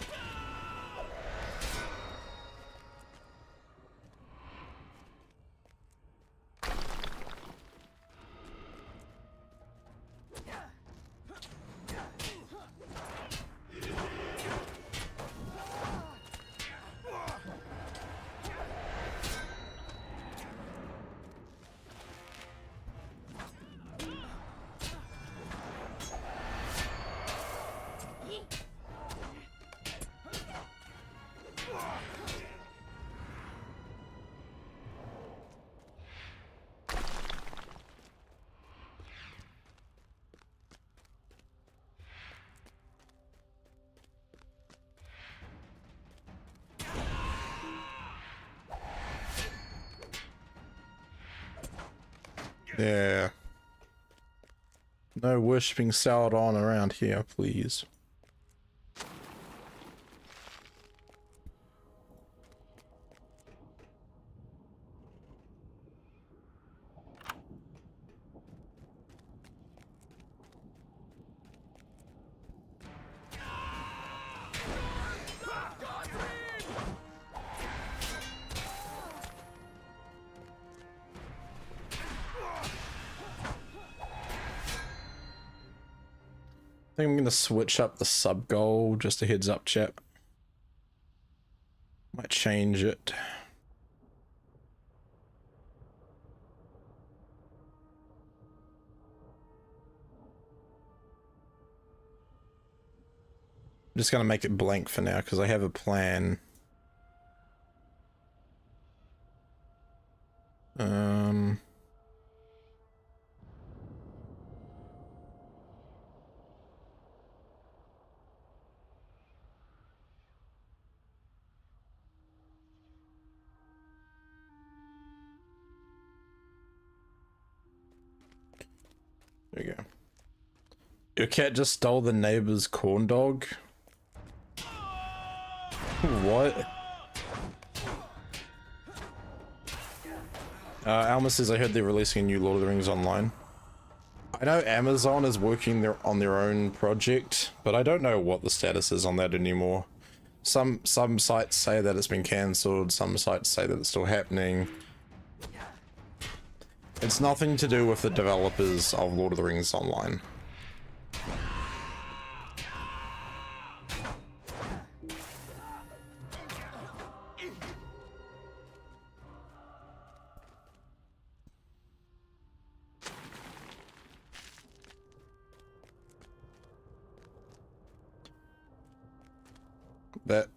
Yeah. No worshipping Sauron around here, please. think I'm gonna switch up the sub goal, just a heads up, chat. Might change it. I'm just gonna make it blank for now because I have a plan. There you go. Your cat just stole the neighbor's corn dog. What? Alma says, I heard they're releasing a new Lord of the Rings online. I know Amazon is working on their own project, but I don't know what the status is on that anymore. Some sites say that it's been cancelled, some sites say that it's still happening. It's nothing to do with the developers of Lord of the Rings Online.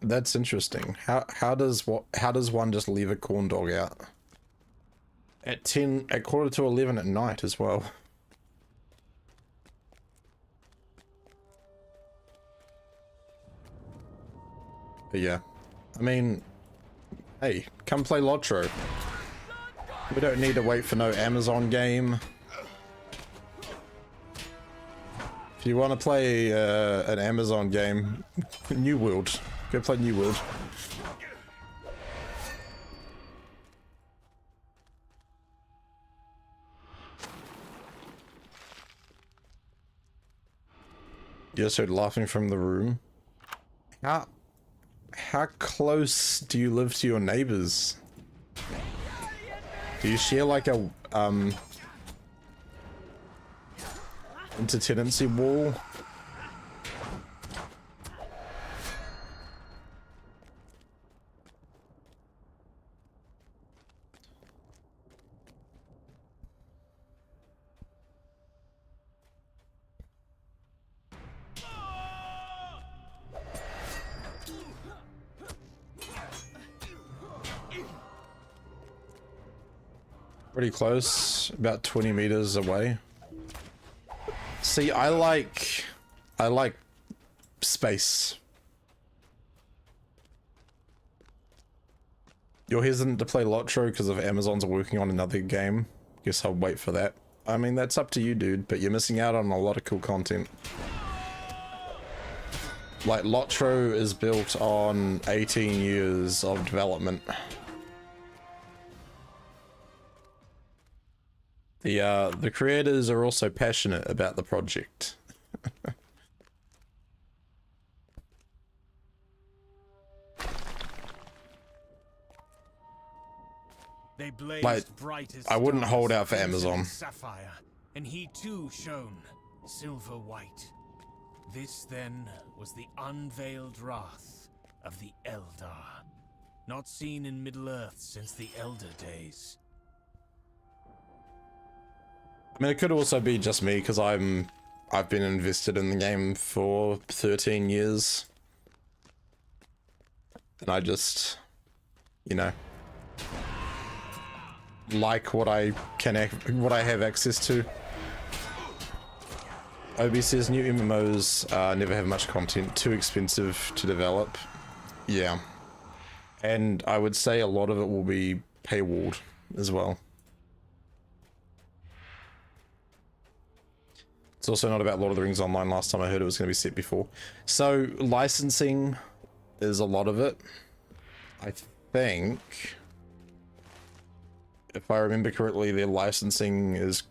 That's interesting. How does one just leave a corn dog out? At 11:45 at night as well. But yeah, I mean, hey, come play LOTRO. We don't need to wait for no Amazon game. If you want to play an Amazon game, New World, go play New World. You just heard laughing from the room. How close do you live to your neighbors? Do you share like a intertenancy wall? Pretty close, about 20 meters away. See, I like space. You're hesitant to play LOTRO because of Amazon's working on another game. Guess I'll wait for that. I mean, that's up to you, dude, but you're missing out on a lot of cool content. Like, LOTRO is built on 18 years of development. The creators are also passionate about the project. They blazed like, bright as I wouldn't stars, hold out for crimson Amazon. and sapphire, and he too shone silver white. This then was the unveiled wrath of the Eldar, not seen in Middle-earth since the Elder days. I mean, it could also be just me because I've been invested in the game for 13 years, and I just, you know, like what I have access to. Obi says new MMOs never have much content, too expensive to develop. Yeah, and I would say a lot of it will be paywalled as well. It's also not about Lord of the Rings Online. Last time I heard it was going to be set before. So licensing is a lot of it. I think, if I remember correctly, their licensing is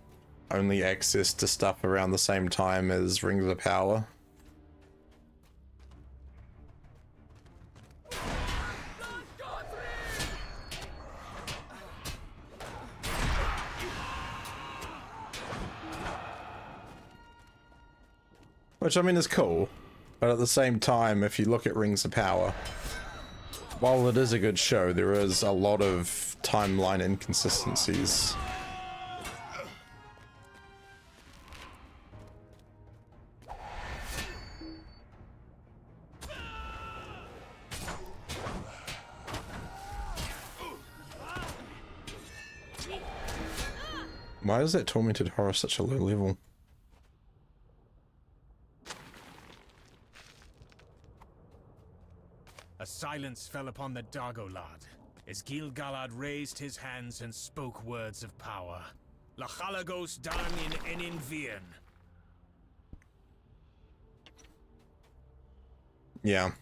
only access to stuff around the same time as Rings of Power. Which, I mean, is cool. But at the same time, if you look at Rings of Power, while it is a good show, there is a lot of timeline inconsistencies. Why is that Tormented Horror such a low level? A silence fell upon the Dargolad as Gil-galad raised his hands and spoke words of power. Lachalagos dan in enin vian. Yeah.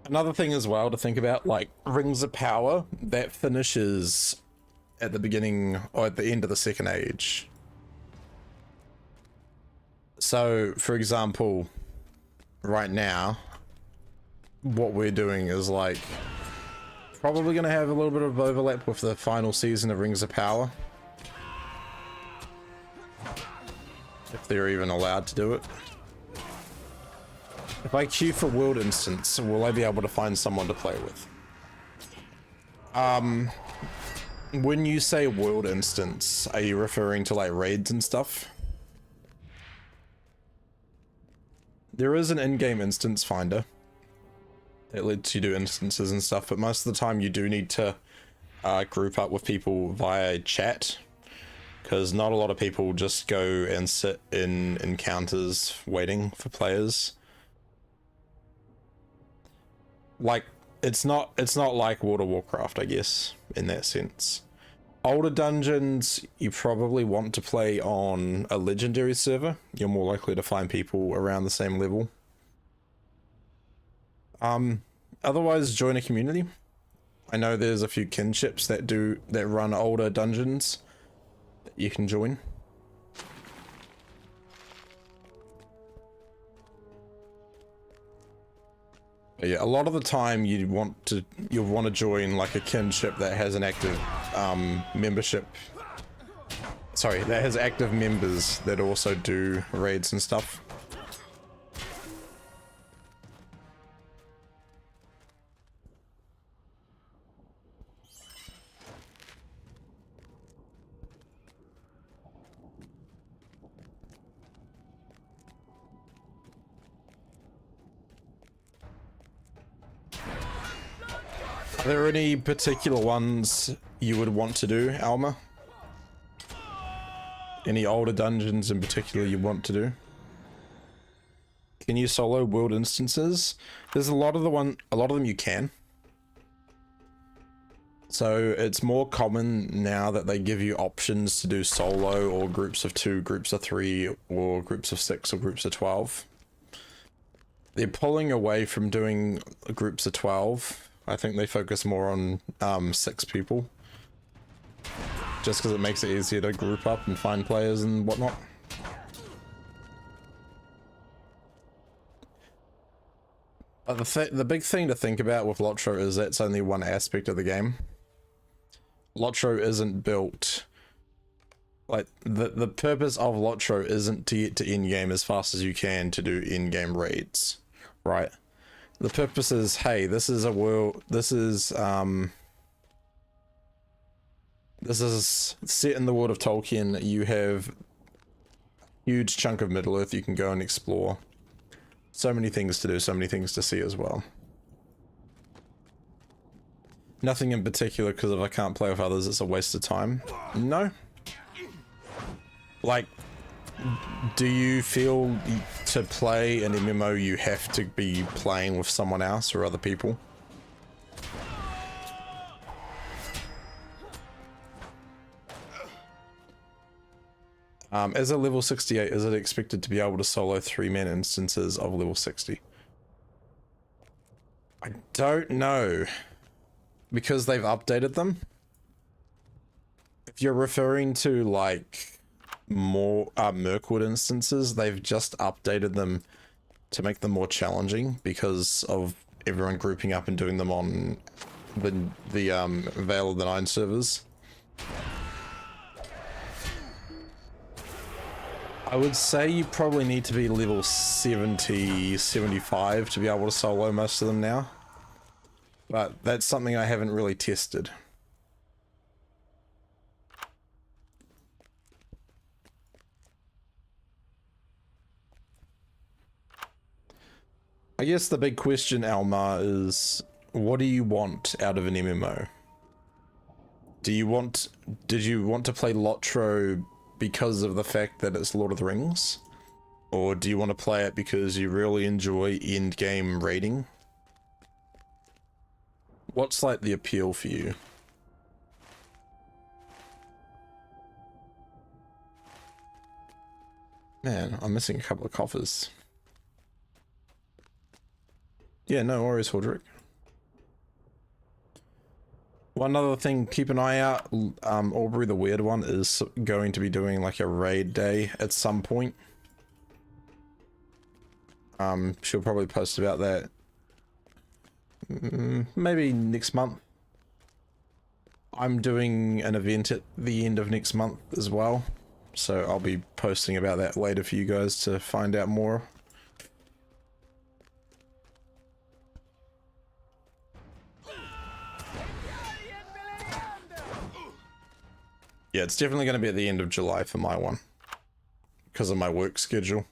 Another thing as well to think about, like Rings of Power, that finishes at the beginning or at the end of the Second Age. So, for example, right now, what we're doing is like probably going to have a little bit of overlap with the final season of Rings of Power. If they're even allowed to do it. If I queue for World Instance, will I be able to find someone to play with? When you say World Instance, are you referring to like raids and stuff? There is an in-game instance finder that lets you do instances and stuff, but most of the time you do need to group up with people via chat, because not a lot of people just go and sit in encounters waiting for players. Like, it's not like World of Warcraft, I guess, in that sense. Older dungeons, you probably want to play on a legendary server. You're more likely to find people around the same level. Otherwise, join a community. I know there's a few kinships that run older dungeons that you can join. But yeah, a lot of the time you'll want to join like a kinship that has an active membership. Sorry, that has active members that also do raids and stuff. Are there any particular ones you would want to do, Alma? Any older dungeons in particular you want to do? Can you solo world instances? There's a lot of them you can. So it's more common now that they give you options to do solo or groups of 2, groups of 3, or groups of 6 or groups of 12. They're pulling away from doing groups of 12. I think they focus more on 6 people. Just because it makes it easier to group up and find players and whatnot. But the big thing to think about with LOTRO is that's only one aspect of the game. LOTRO isn't built... Like, the purpose of LOTRO isn't to get to in-game as fast as you can to do in-game raids, right? The purpose is, hey, this is a world, this is set in the world of Tolkien. You have a huge chunk of Middle-earth you can go and explore. So many things to do, so many things to see as well. Nothing in particular, because if I can't play with others, it's a waste of time. No. Like, do you feel to play an MMO you have to be playing with someone else or other people? As a level 68, is it expected to be able to solo 3-man instances of level 60? I don't know, because they've updated them. If you're referring to like more Mirkwood instances, they've just updated them to make them more challenging because of everyone grouping up and doing them on the Veil of the Nine servers. I would say you probably need to be level 70, 75 to be able to solo most of them now. But that's something I haven't really tested. I guess the big question, Almar, is what do you want out of an MMO? Did you want to play LOTRO because of the fact that it's Lord of the Rings? Or do you want to play it because you really enjoy endgame raiding? What's like the appeal for you? Man, I'm missing a couple of coffers. Yeah, no worries, Hordrick. One other thing, keep an eye out, Aubrey the Weird One is going to be doing like a raid day at some point. She'll probably post about that maybe next month. I'm doing an event at the end of next month as well, so I'll be posting about that later for you guys to find out more. Yeah, it's definitely going to be at the end of July for my one, because of my work schedule.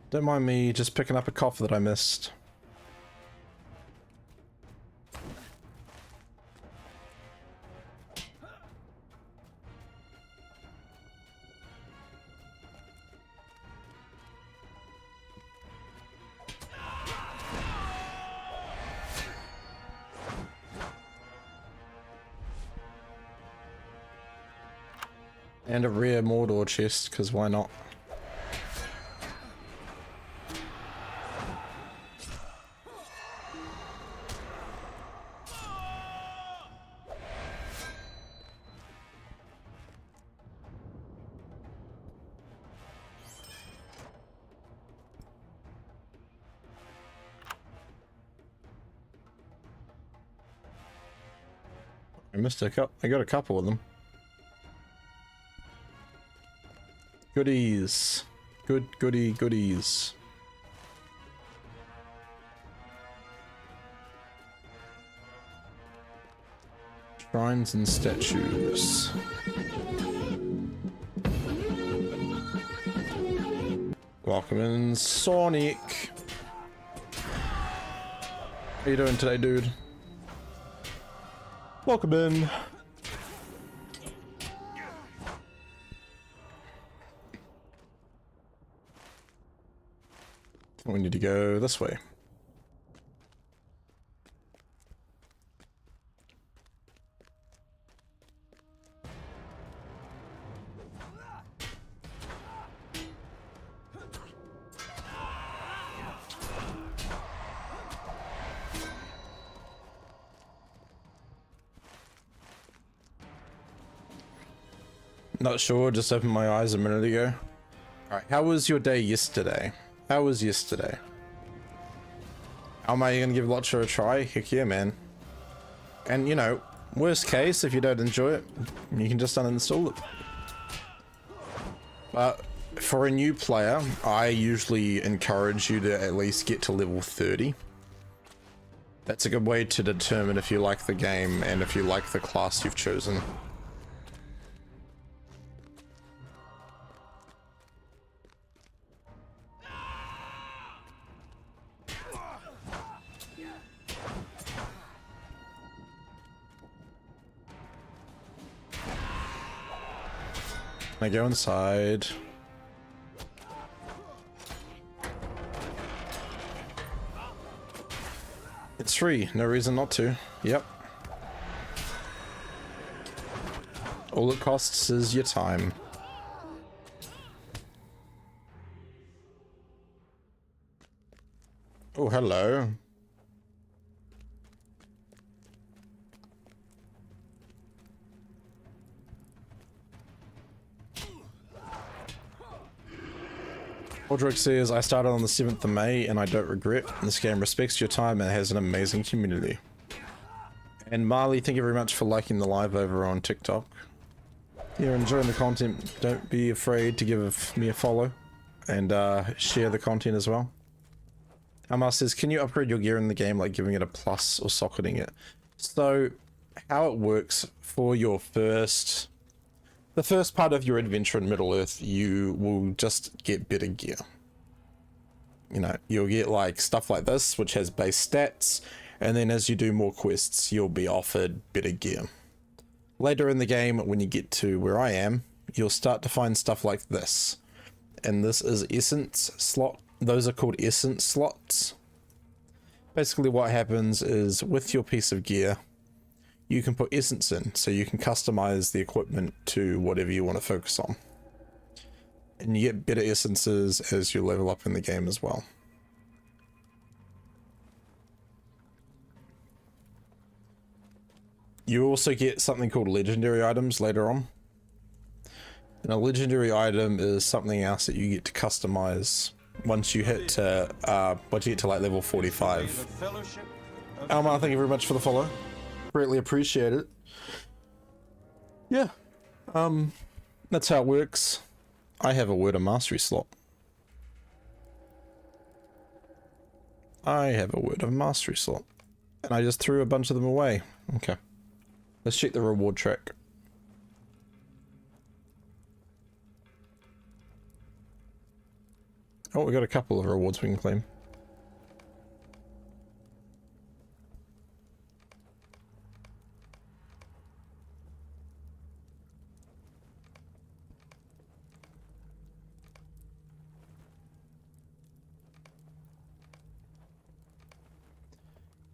Don't mind me just picking up a cough that I missed. And a rare Mordor chest, because why not? I missed a couple. I got a couple of them. Goodies. Goodies. Shrines and statues. Welcome in, Sonic. How you doing today, dude? Welcome in. We need to go this way. Not sure, just opened my eyes a minute ago. Alright, how was your day yesterday? How was yesterday? Am I gonna give LOTRO a try? Heck yeah, man. And you know, worst case, if you don't enjoy it, you can just uninstall it. But for a new player, I usually encourage you to at least get to level 30. That's a good way to determine if you like the game and if you like the class you've chosen. I go inside. It's free, no reason not to. Yep. All it costs is your time. Oh, hello. Aldrich says, I started on the 7th of May and I don't regret. This game respects your time and has an amazing community. And Marley, thank you very much for liking the live over on TikTok. If you're enjoying the content, don't be afraid to give me a follow and share the content as well. Amar says, can you upgrade your gear in the game, like giving it a plus or socketing it? So, how it works for your the first part of your adventure in Middle-earth, you will just get better gear. You know, you'll get like stuff like this, which has base stats, and then as you do more quests, you'll be offered better gear. Later in the game, when you get to where I am, you'll start to find stuff like this. And this is essence slot. Those are called essence slots. Basically what happens is with your piece of gear, you can put essence in, so you can customize the equipment to whatever you want to focus on. And you get better essences as you level up in the game as well. You also get something called legendary items later on. And a legendary item is something else that you get to customize once you hit to like level 45. Almar, thank you very much for the follow. Greatly appreciate it. Yeah. That's how it works. I have a word of mastery slot. I have a word of mastery slot. And I just threw a bunch of them away. Okay. Let's check the reward track. Oh, we got a couple of rewards we can claim.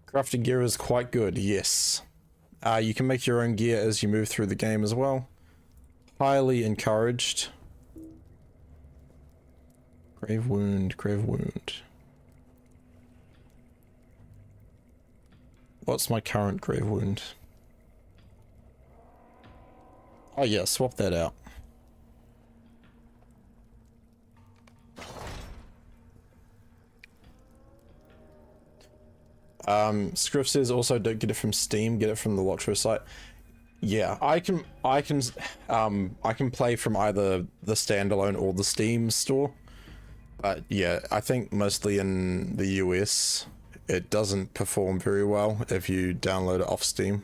Crafting gear is quite good, yes. You can make your own gear as you move through the game as well. Highly encouraged. Grave wound, grave wound. What's my current grave wound? Oh yeah, swap that out. Scriff says also don't get it from Steam, get it from the LOTRO site. Yeah, I can play from either the standalone or the Steam store. But yeah, I think mostly in the US, it doesn't perform very well if you download it off Steam.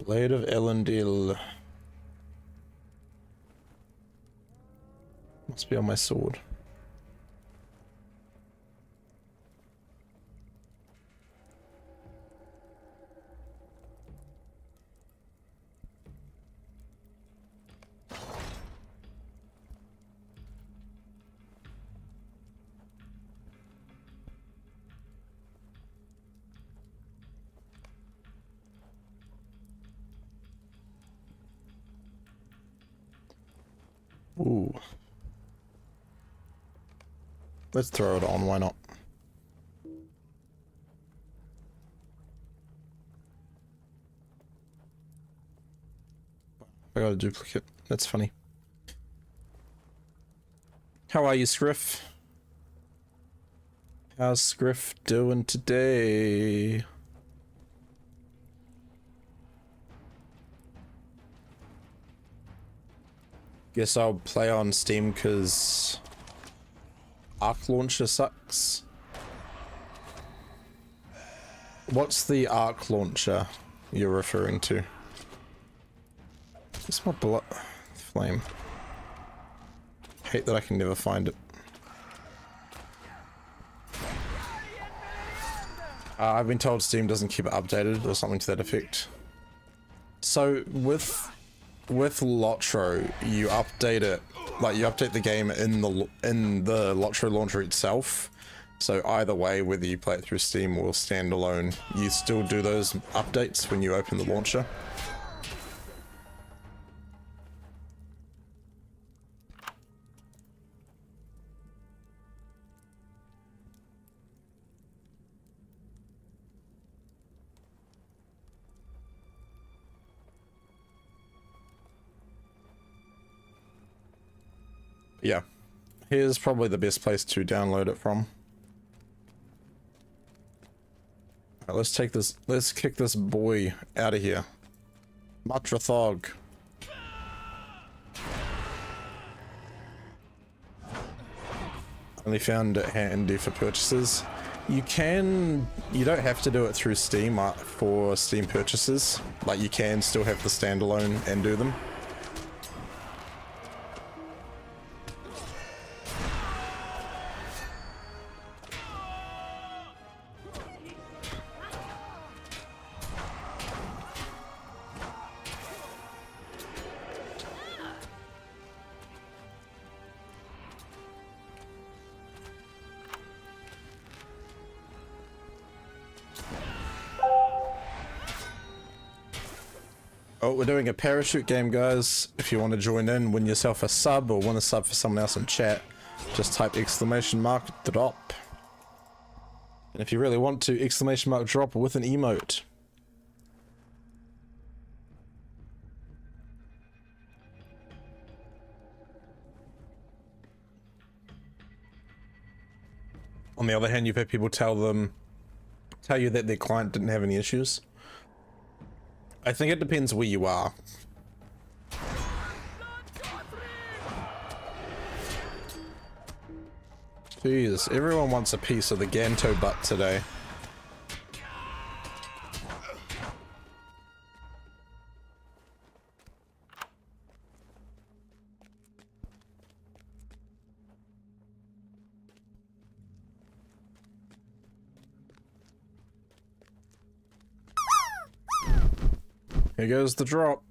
Blade of Elendil. Must be on my sword. Ooh. Let's throw it on, why not? I got a duplicate. That's funny. How are you, Scriff? How's Scriff doing today? Guess I'll play on Steam because Arc Launcher sucks. What's the Arc Launcher you're referring to? It's my blood flame. Hate that I can never find it. I've been told Steam doesn't keep it updated or something to that effect. So with LOTRO, you update it, like you update the game in the LOTRO launcher itself. So either way, whether you play it through Steam or standalone, you still do those updates when you open the launcher. Yeah, here's probably the best place to download it from. Alright, let's kick this boy out of here. Matrathog. Only found it handy for purchases. You don't have to do it through Steam for Steam purchases. Like, you can still have the standalone and do them. Oh, we're doing a parachute game, guys. If you want to join in, win yourself a sub, or win a sub for someone else in chat, just type !drop. And if you really want to, !drop with an emote. On the other hand, you've had people tell you that their client didn't have any issues. I think it depends where you are. Jeez, everyone wants a piece of the Ganto butt today. Here goes the drop.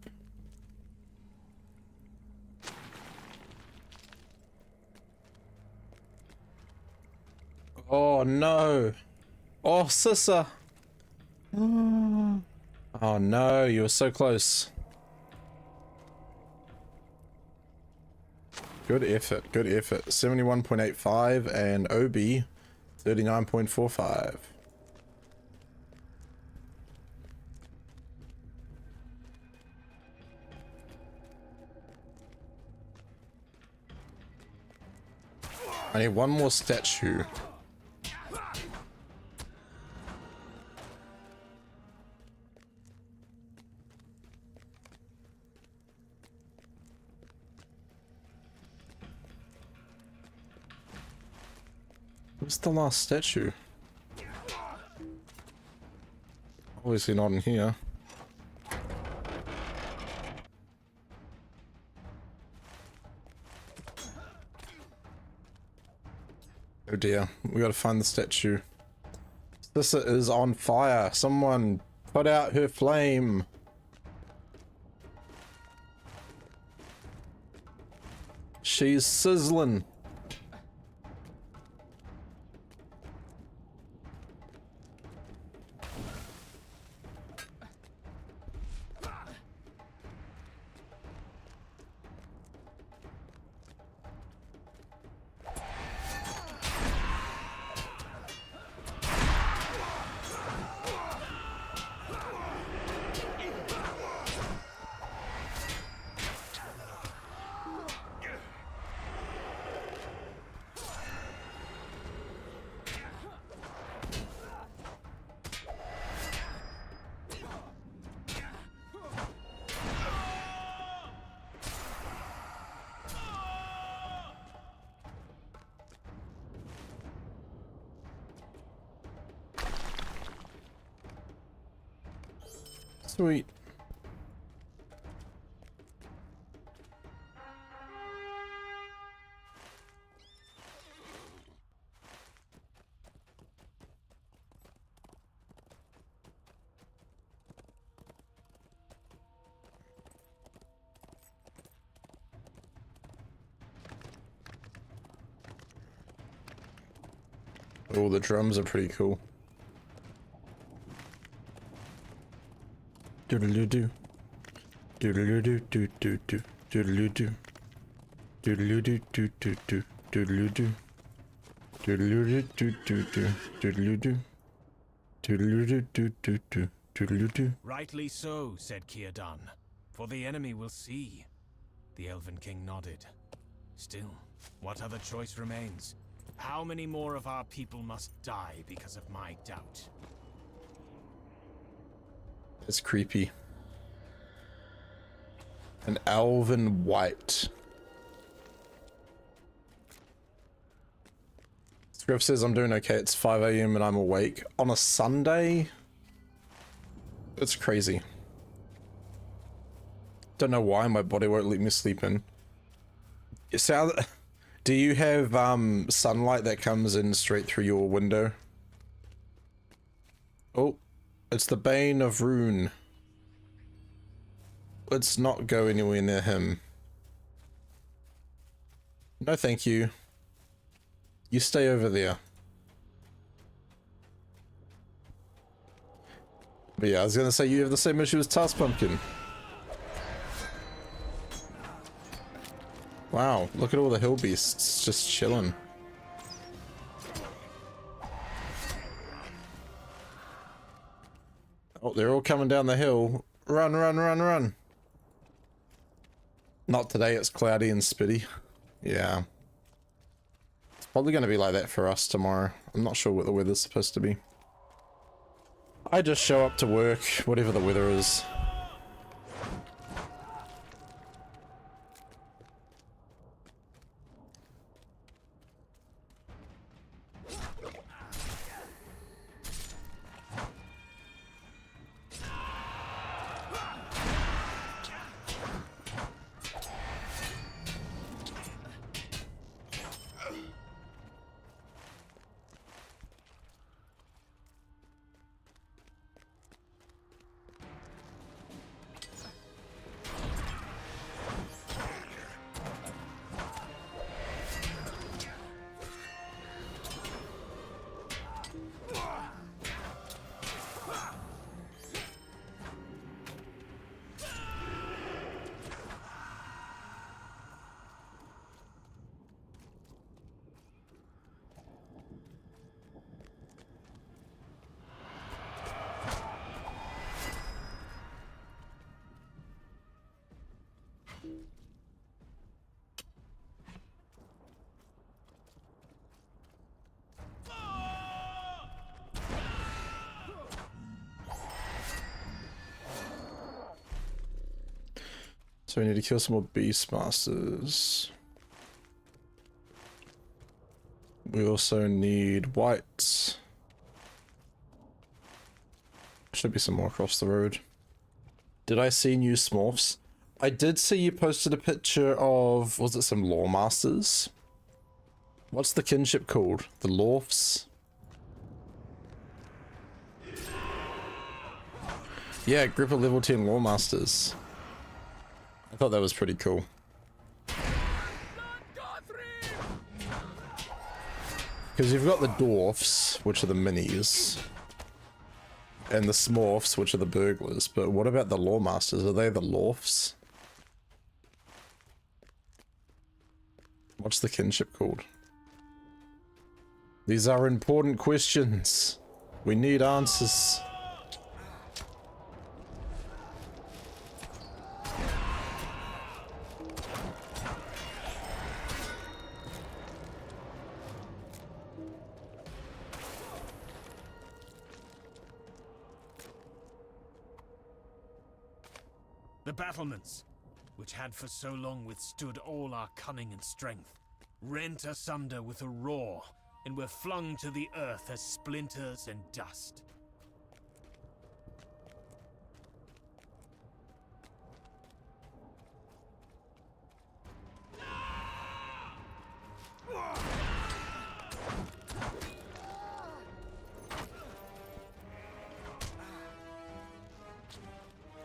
Oh no. Oh, Sissa. Oh no, you were so close. Good effort, good effort. 71.85 and OB 39.45. I need one more statue. Where's the last statue? Obviously not in here. Oh dear, we gotta find the statue. Sissa is on fire. Someone put out her flame. She's sizzling. Sweet. Oh, the drums are pretty cool. Doodle-doo-doo. Doodle-doo-doo-doo-doo. Doodle-doo-doo. Doodle-doo-doo-doo-doo. Doodle-doo. Doodle-doo-doo-doo-doo. Doodle-doo. Doodle-doo-doo-doo-doo. Doodle-doo. Rightly so, said Círdan, for the enemy will see. The Elven King nodded. Still, What other choice remains? How many more of our people must die because of my doubt? It's creepy. An elven white. Script says I'm doing okay. It's 5 AM and I'm awake. On a Sunday? It's crazy. Don't know why my body won't let me sleep in. Do you have sunlight that comes in straight through your window? Oh, it's the Bane of Rune. Let's not go anywhere near him. No, thank you. You stay over there. But yeah, I was gonna say you have the same issue as Task Pumpkin. Wow, look at all the hill beasts just chilling. Oh, they're all coming down the hill. Run, run, run, run. Not today, it's cloudy and spitty. Yeah. It's probably going to be like that for us tomorrow. I'm not sure what the weather's supposed to be. I just show up to work, whatever the weather is. So we need to kill some more Beastmasters. We also need whites. Should be some more across the road. Did I see new Smurfs? I did see you posted a picture of, was it some Lawmasters? What's the kinship called? The Lorfs? Yeah, group of level 10 Lawmasters. I thought that was pretty cool. Because you've got the dwarfs, which are the minis, and the smurfs, which are the burglars, but what about the lawmasters? Are they the lorfs? What's the kinship called? These are important questions. We need answers. The battlements, which had for so long withstood all our cunning and strength, rent asunder with a roar, and were flung to the earth as splinters and dust.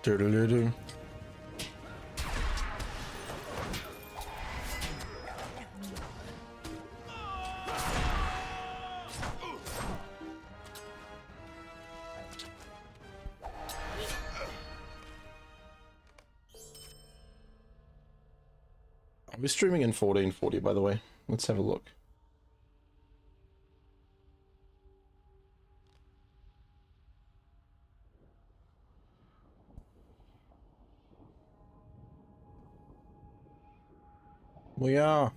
Doodle-doo-doo. We're streaming in 1440, by the way. Let's have a look. We are.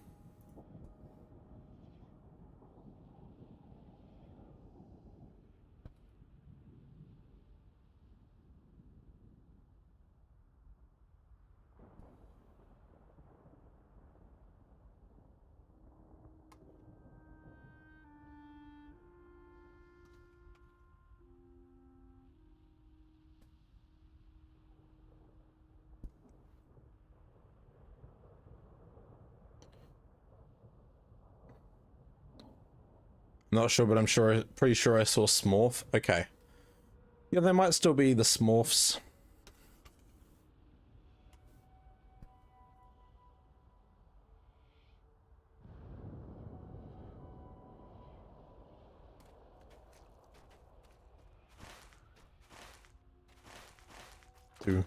Not sure, but I'm sure, pretty sure I saw Smorf. Okay. Yeah, there might still be the Smorfs. Do.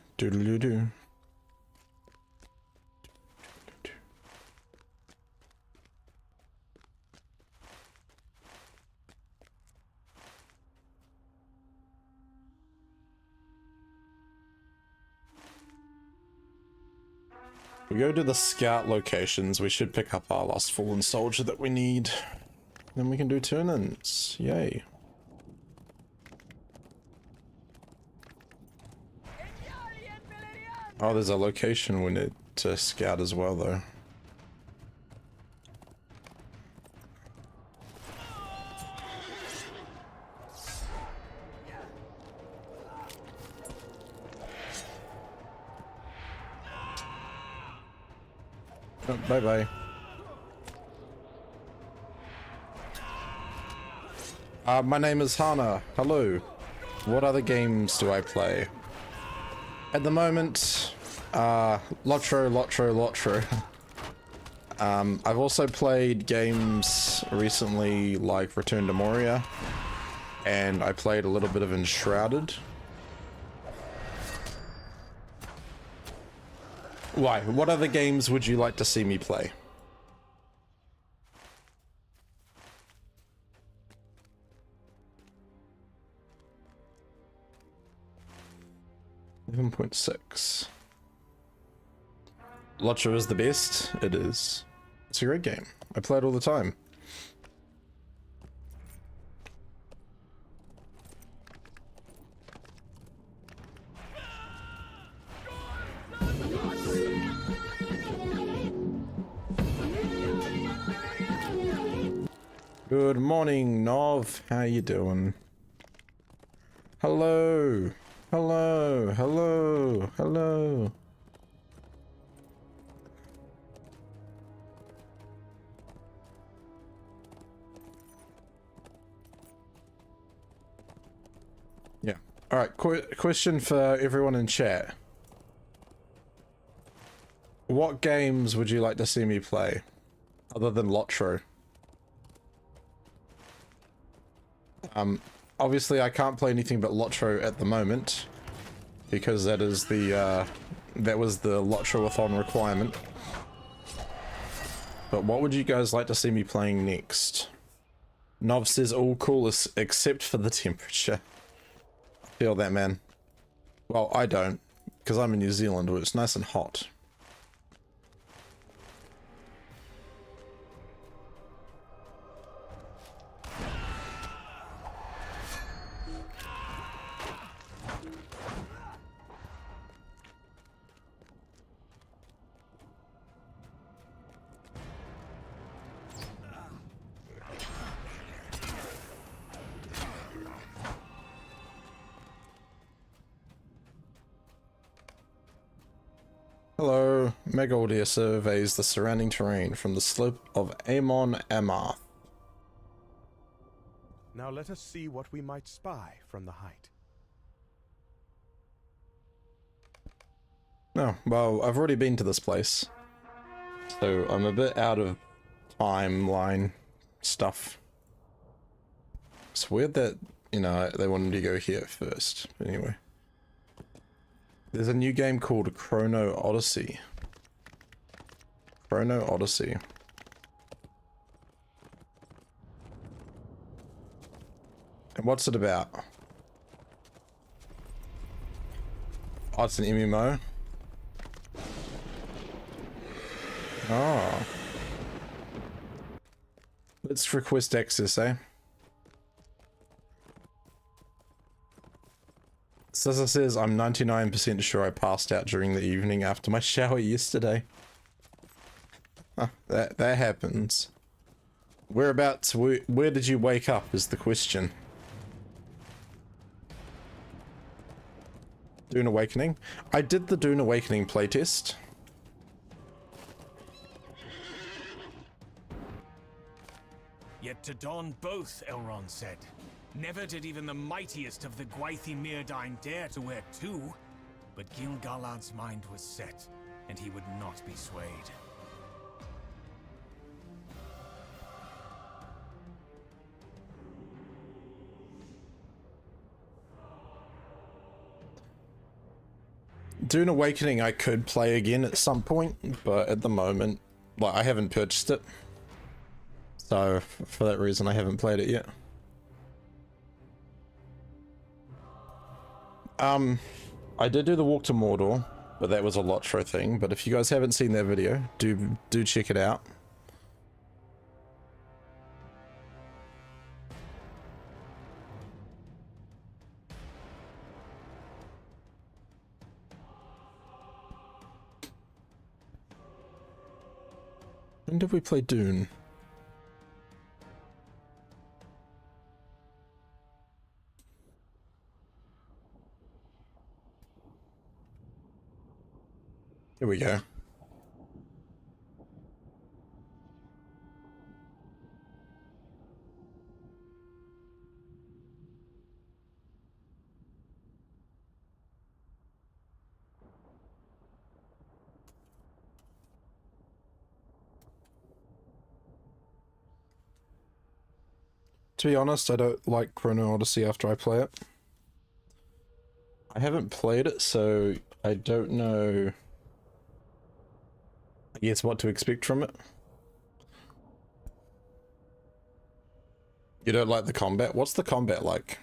We go to the scout locations. We should pick up our last fallen soldier that we need. Then we can do turn-ins. Yay. Oh, there's a location we need to scout as well, though. Oh, bye-bye. My name is Hana. Hello. What other games do I play? At the moment, LOTRO. I've also played games recently like Return to Moria, and I played a little bit of Enshrouded. Why? What other games would you like to see me play? .6. LOTRO is the best. It is. It's a great game. I play it all the time. Good morning, Nov. How you doing? Hello. Hello. Yeah. All right. Question for everyone in chat. What games would you like to see me play, other than LOTRO? Obviously I can't play anything but LOTRO at the moment, because that is the, that was the LOTRO-a-thon requirement. But what would you guys like to see me playing next? Nov says all cool except for the temperature. I feel that, man. Well, I don't, because I'm in New Zealand where it's nice and hot. Hello, Megoldia surveys the surrounding terrain from the slope of Amon Amarth. Now let us see what we might spy from the height. Oh, well, I've already been to this place, so I'm a bit out of timeline stuff. It's weird that, you know, they wanted to go here first, but anyway. There's a new game called Chrono Odyssey. Chrono Odyssey. And what's it about? Oh, it's an MMO. Oh. Let's request access, eh? Sissa says, I'm 99% sure I passed out during the evening after my shower yesterday. Huh, that happens. Whereabouts, where did you wake up is the question. Dune Awakening? I did the Dune Awakening playtest. Yet to dawn both, Elrond said. Never did even the mightiest of the Gwaithie Myrdain dare to wear two. But Gil-galad's mind was set, and he would not be swayed. Dune Awakening I could play again at some point, but at the moment, like, I haven't purchased it. So, for that reason, I haven't played it yet. I did do the walk to Mordor, but that was a LOTRO thing. But if you guys haven't seen that video, do check it out. When did we play Dune? Here we go. To be honest, I don't like Chrono Odyssey after I play it. I haven't played it, so I don't know, I guess, what to expect from it. You don't like the combat? What's the combat like?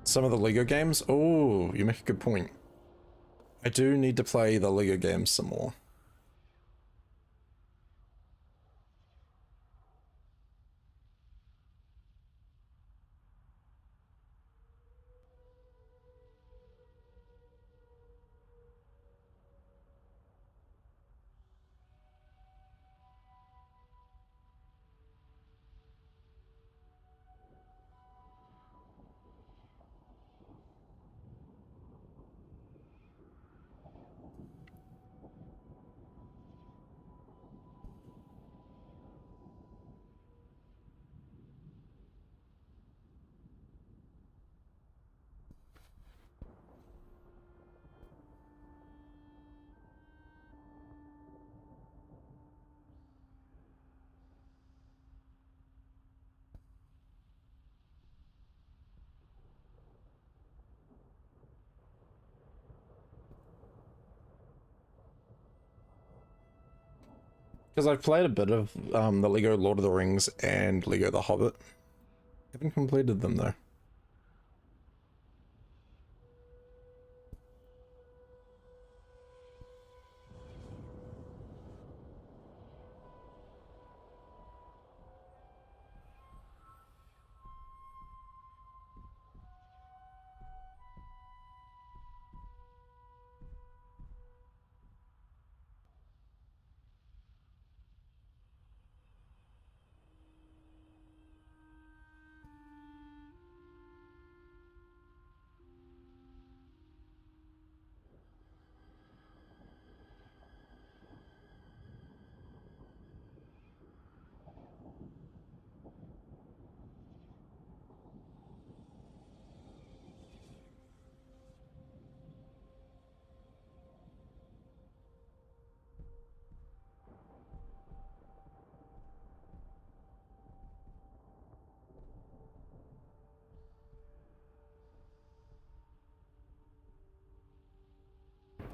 Some of the Lego games? Oh, you make a good point. I do need to play the Lego games some more. Because I've played a bit of the Lego Lord of the Rings and Lego The Hobbit. Haven't completed them though.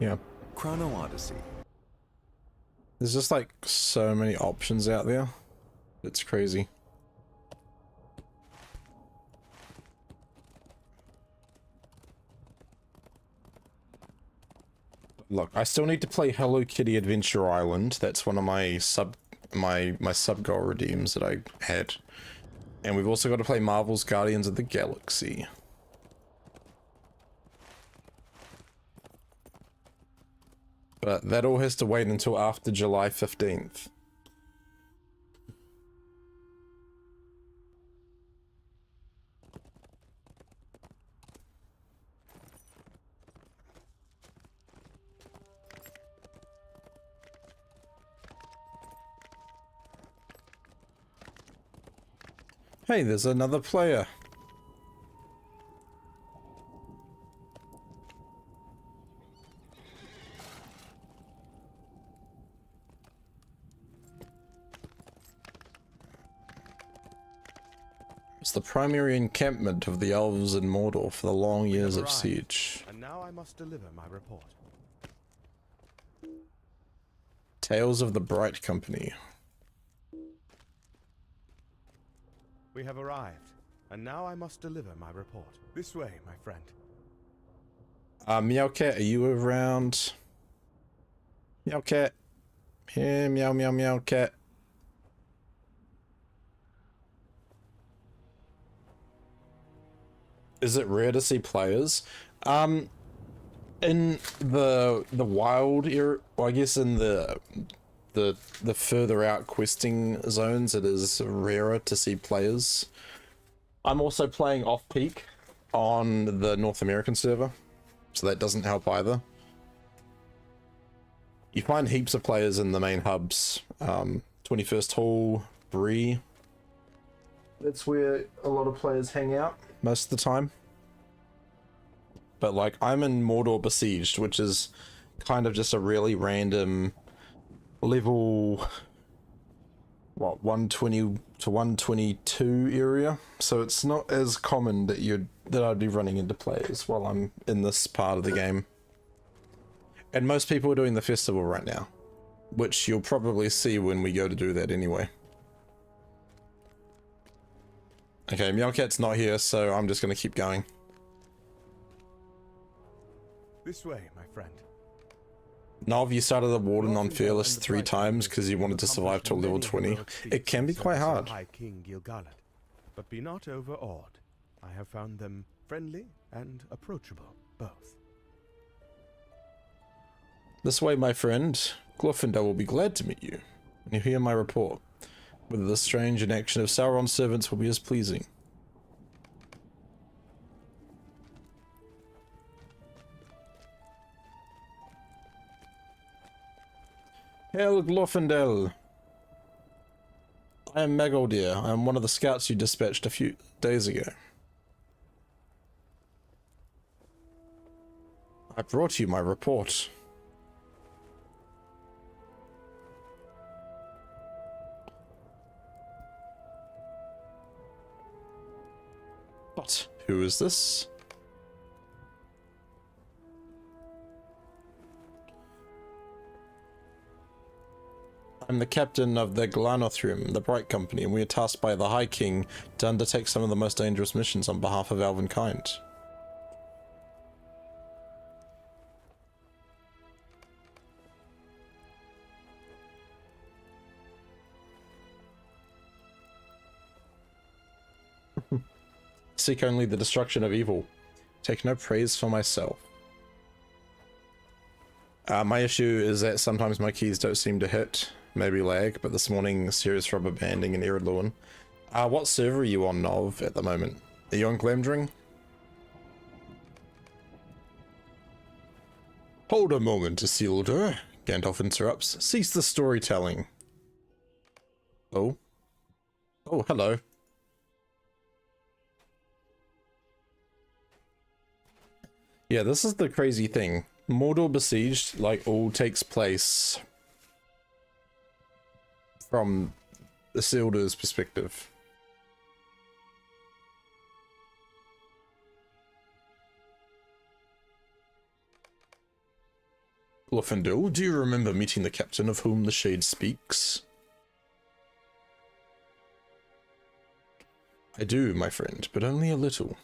Yeah. Chrono Odyssey. There's just like so many options out there. It's crazy. Look, I still need to play Hello Kitty Adventure Island. That's one of my sub goal redeems that I had. And we've also got to play Marvel's Guardians of the Galaxy. But that all has to wait until after July 15th. Hey, there's another player. It's the primary encampment of the elves in Mordor for the long years of siege. And now I must deliver my report. Tales of the Bright Company. We have arrived, and now I must deliver my report. This way, my friend. Meowcat, are you around? Meowcat. Yeah, meow, meow, meow, cat. Is it rare to see players? In the wild area, well, I guess in the further out questing zones, it is rarer to see players. I'm also playing off-peak on the North American server, so that doesn't help either. You find heaps of players in the main hubs. 21st Hall, Bree. That's where a lot of players hang out most of the time. But like, I'm in Mordor Besieged, which is kind of just a really random level, what, 120 to 122 area. So it's not as common that I'd be running into players while I'm in this part of the game. And most people are doing the festival right now, which you'll probably see when we go to do that anyway. Okay, Meowcat's not here, so I'm just going to keep going. This way, my friend. Nov, you started the Warden on Fearless 3 times because you wanted to survive till level 20. It can be quite hard. High King Gil-galad, but be not overawed. I have found them friendly and approachable, both. This way, my friend. Glorfindel will be glad to meet you when you hear my report. Whether the strange inaction of Sauron's servants will be as pleasing. Hail Glorfindel! I am Magoldir. I am one of the scouts you dispatched a few days ago. I brought you my report. But who is this? I'm the captain of the Glanothrim, the Bright Company, and we are tasked by the High King to undertake some of the most dangerous missions on behalf of Elvenkind. Seek only the destruction of evil. Take no praise for myself. My issue is that sometimes my keys don't seem to hit. Maybe lag, but this morning serious rubber banding in Eredluin. What server are you on, Nov, at the moment? Are you on Glamdring? Hold a moment, Isildur. Gandalf interrupts. Cease the storytelling. Oh? Oh, hello. Yeah, this is the crazy thing. Mordor Besieged, like, all takes place from Isildur's perspective. Glorfindel, do you remember meeting the captain of whom the shade speaks? I do, my friend, but only a little.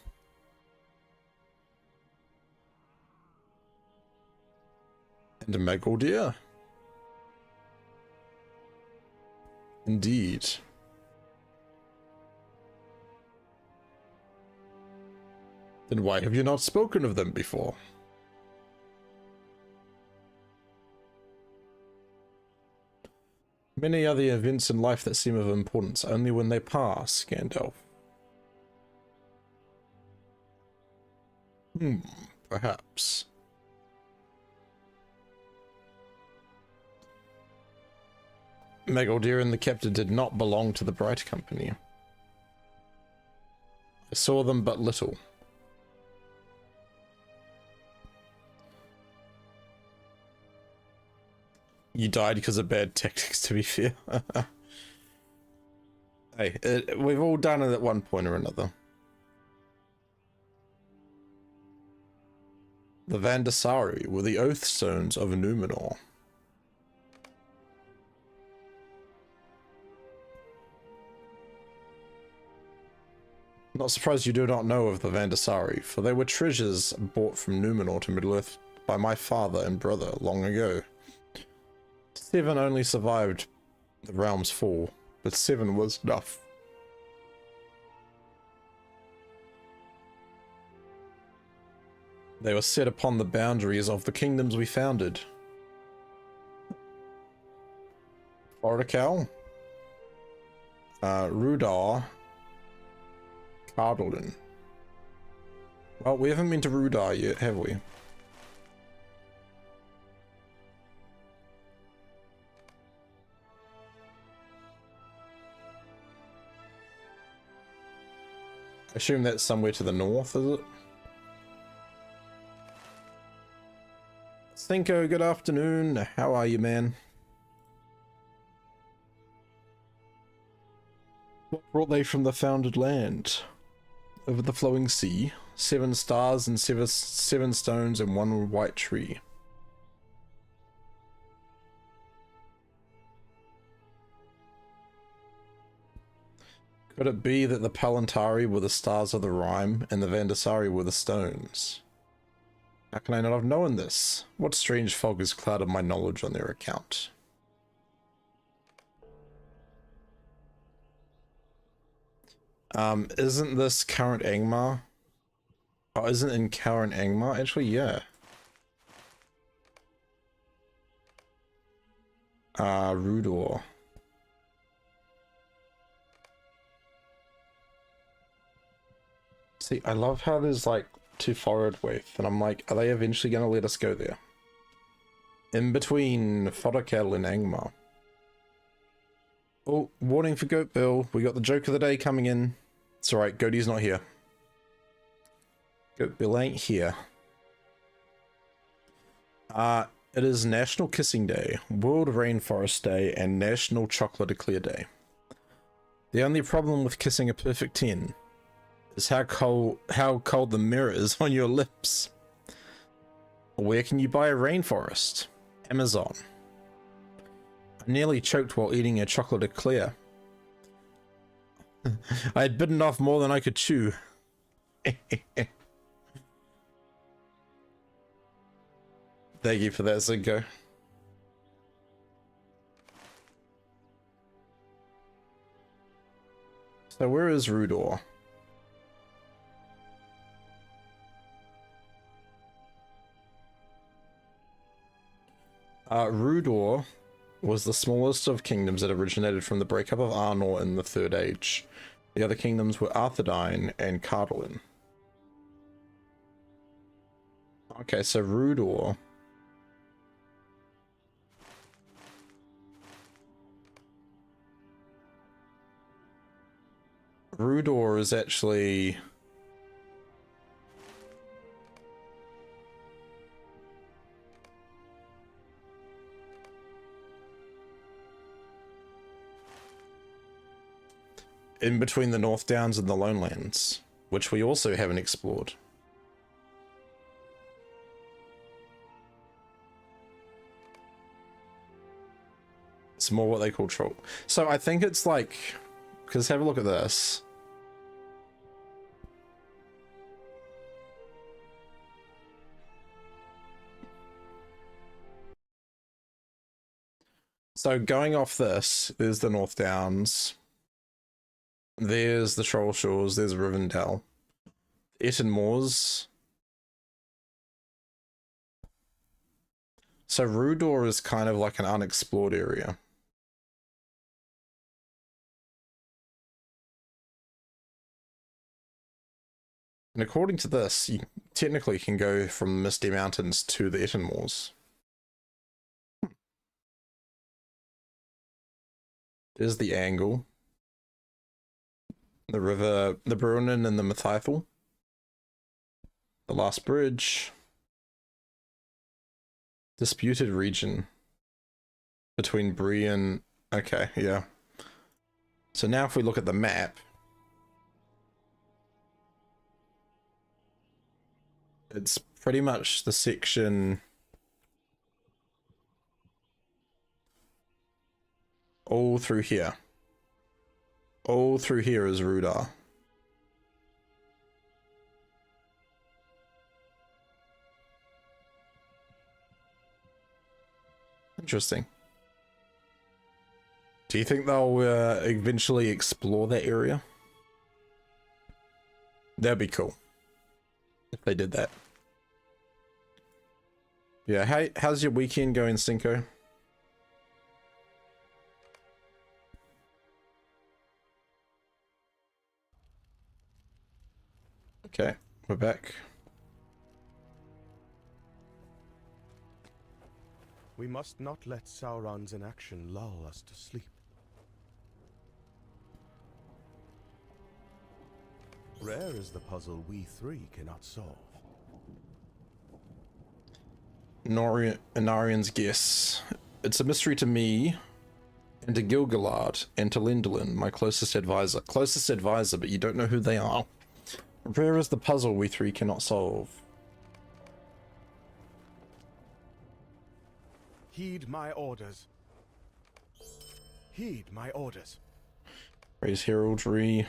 And a Magoldir? Indeed. Then why have you not spoken of them before? Many are the events in life that seem of importance only when they pass, Gandalf. Perhaps. Magoldir and the captain did not belong to the Bright Company. I saw them but little. You died because of bad tactics, to be fair. Hey, we've all done it at one point or another. The Vandasari were the oath stones of Numenor. Not surprised you do not know of the Vandasari, for they were treasures brought from Numenor to Middle-earth by my father and brother long ago. 7 only survived the realm's fall, but 7 was enough. They were set upon the boundaries of the kingdoms we founded. Orikal, Rudar, Cardolin. Well, we haven't been to Rudar yet, have we? I assume that's somewhere to the north, is it? Cinco, good afternoon. How are you, man? What brought they from the founded land? Over the flowing sea, 7 stars and 7 stones and 1 white tree. Could it be that the Palantari were the stars of the rhyme and the Vandasari were the stones? How can I not have known this? What strange fog has clouded my knowledge on their account? Isn't this current Angmar? Oh, isn't in current Angmar? Actually, yeah. Rudor. See, I love how there's like 2 forward width, and I'm like, are they eventually going to let us go there? In between Fodderkel and Angmar. Oh, warning for Goat Bill. We got the joke of the day coming in. It's alright, Goaty's not here. Goat Bill ain't here. It is National Kissing Day, World Rainforest Day, and National Chocolate Eclair Day. The only problem with kissing a perfect 10 is how cold the mirror is on your lips. Where can you buy a rainforest? Amazon. I nearly choked while eating a chocolate eclair. I had bitten off more than I could chew. Thank you for that, Zinko. So where is Rudor? Rudor was the smallest of kingdoms that originated from the breakup of Arnor in the Third Age. The other kingdoms were Arthedain and Cardolin. Okay, so Rudor. Rudor is actually... in between the North Downs and the Lonelands, which we also haven't explored. It's more what they call troll. So I think it's like, because have a look at this. So going off this, there's the North Downs. There's the Troll Shores, there's Rivendell. Eton Moors. So Rudor is kind of like an unexplored area. And according to this, you technically can go from the Misty Mountains to the Eton Moors. There's the angle. The river, the Brunnen and the Mathithel. The last bridge. Disputed region. Between Bree and... Okay, yeah. So now if we look at the map... It's pretty much the section... all through here. All through here is Rudar. Interesting. Do you think they'll eventually explore that area? That'd be cool if they did that. Yeah, how's your weekend going, Cinco? Okay, we're back. We must not let Sauron's inaction lull us to sleep. Rare is the puzzle we three cannot solve. Anarian's guess. It's a mystery to me, and to Gilgalad, and to Lindolin, my closest advisor. Closest advisor, but you don't know who they are. Rare is the puzzle we three cannot solve. Heed my orders. Heed my orders. Raise heraldry.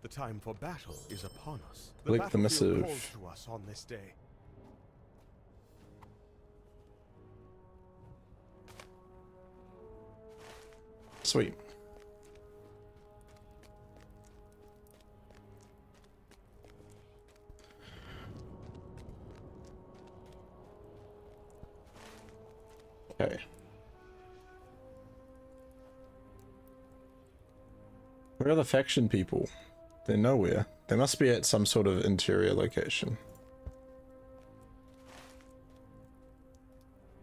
The time for battle is upon us. Click the missive. Calls to us on this day. Sweet. Okay. Where are the faction people? They're nowhere. They must be at some sort of interior location.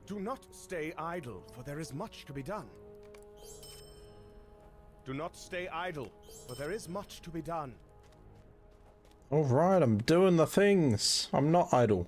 Do not stay idle, for there is much to be done. Do not stay idle, for there is much to be done. Alright, I'm doing the things. I'm not idle.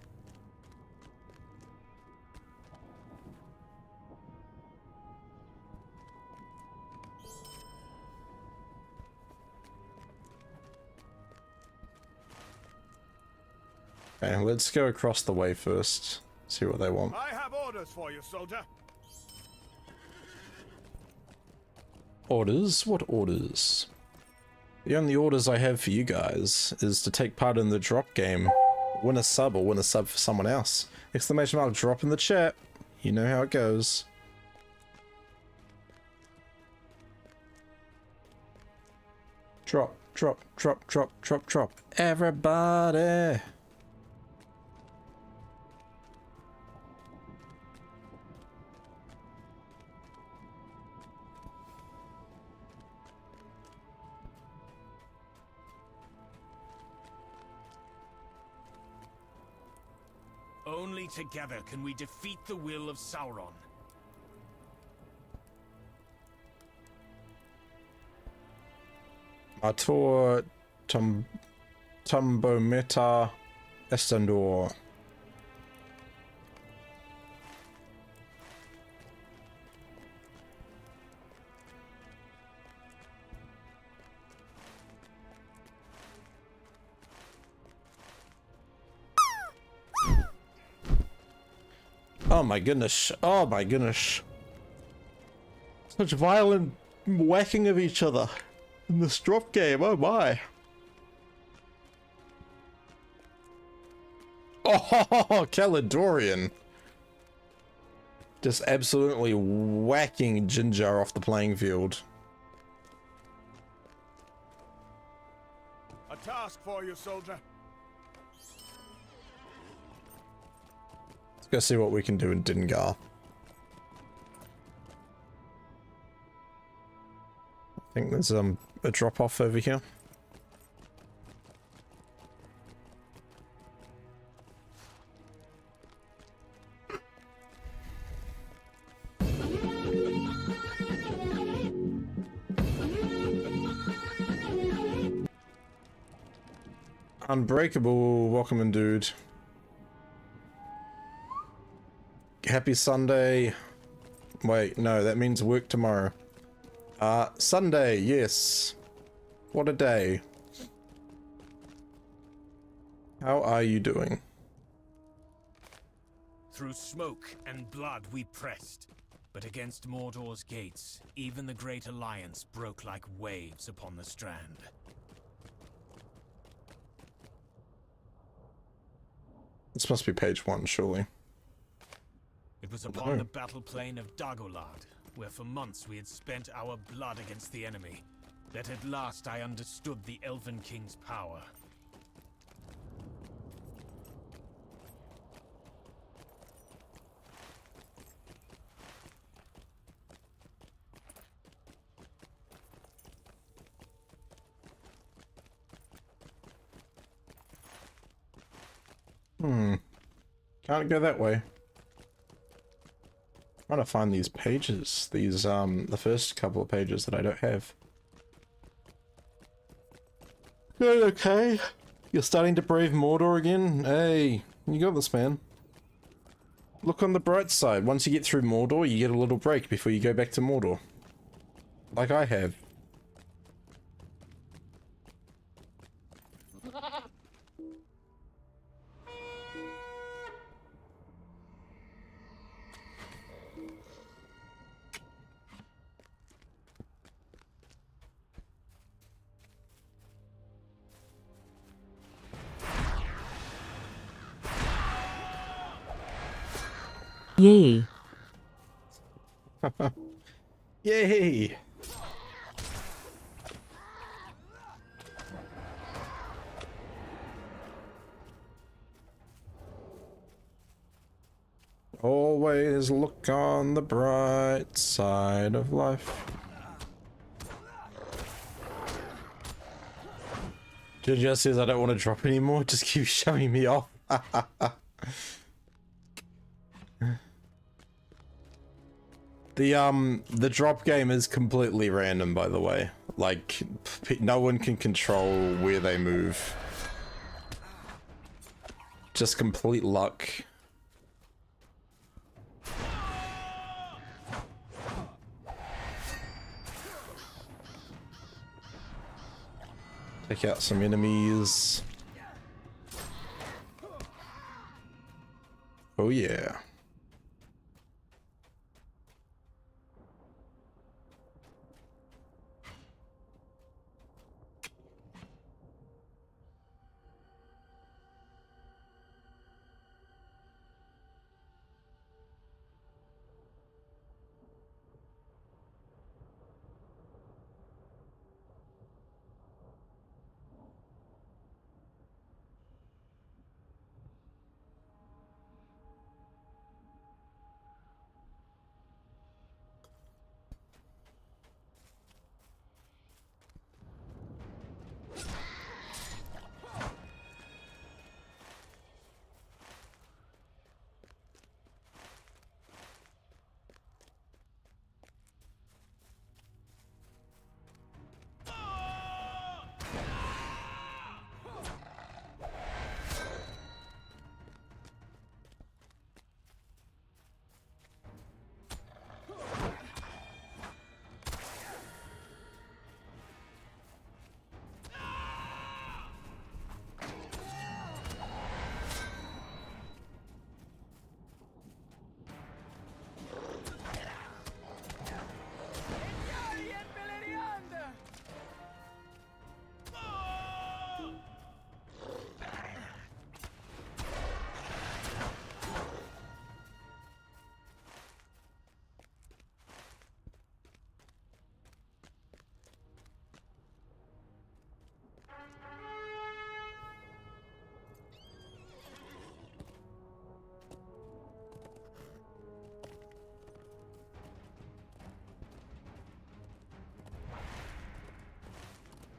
Okay, let's go across the way first. See what they want. I have orders for you, soldier. Orders? What orders? The only orders I have for you guys is to take part in the drop game. Win a sub or win a sub for someone else. Exclamation mark drop in the chat. You know how it goes. Drop, drop, drop, drop, drop, drop. Everybody! Only together can we defeat the will of Sauron. Mator Tumbometa Estandor. Oh my goodness. Oh my goodness. Such violent whacking of each other in this drop game. Oh my. Oh, Caledorian. Just absolutely whacking Ginger off the playing field. A task for you, soldier. Let's go see what we can do in Dingar. I think there's a drop off over here. Unbreakable, welcome in, dude. Happy Sunday. Wait, no, that means work tomorrow. Sunday, yes. What a day. How are you doing? Through smoke and blood we pressed, but against Mordor's gates, even the Great Alliance broke like waves upon the strand. This must be page 1, surely. It was upon the battle plain of Dagolad, where for months we had spent our blood against the enemy, that at last I understood the Elven King's power. Can't go that way. I'm trying to find these pages. These, the first couple of pages that I don't have. Good, okay. You're starting to brave Mordor again? Hey, you got this, man. Look on the bright side. Once you get through Mordor, you get a little break before you go back to Mordor. Like I have. Yay. Yay! Always look on the bright side of life. Ginger says I don't want to drop anymore, just keep shoving me off. The drop game is completely random, by the way. Like, no one can control where they move. Just complete luck. Take out some enemies. Oh yeah.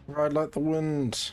Ride like the wind.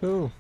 Cool.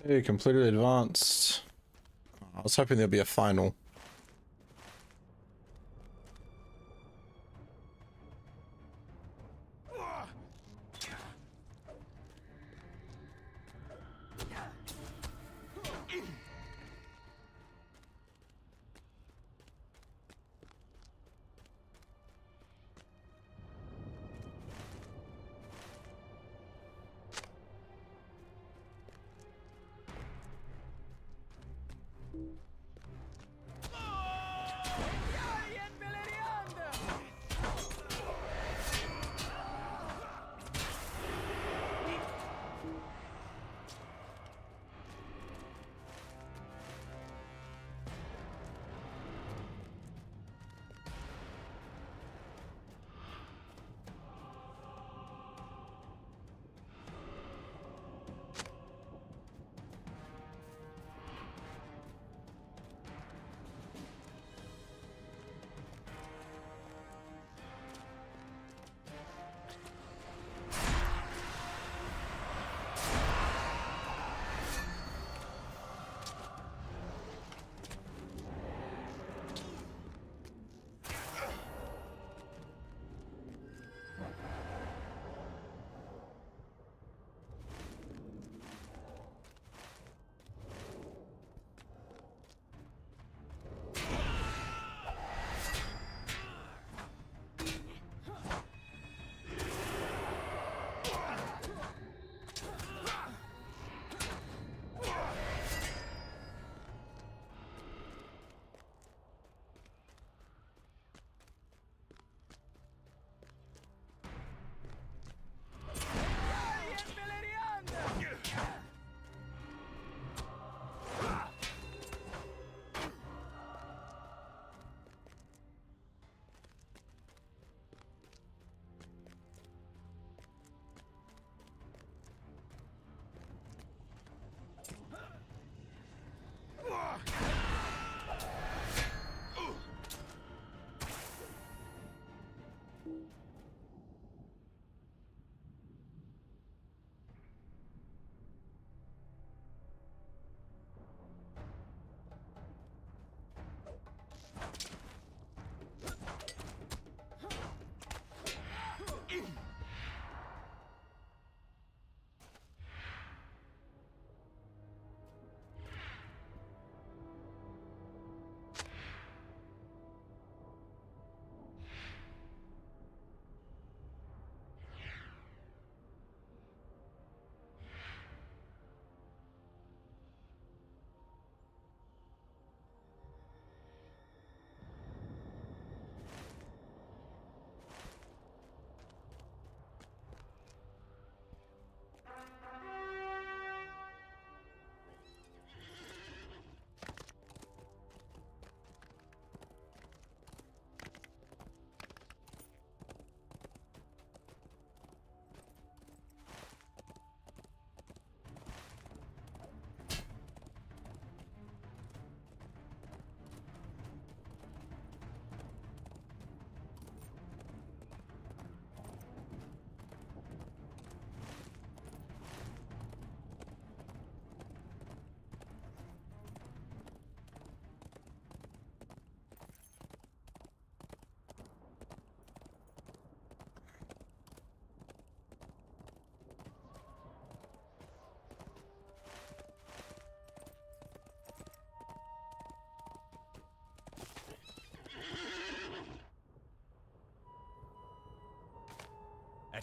Hey, completed advanced. I was hoping there'd be a final.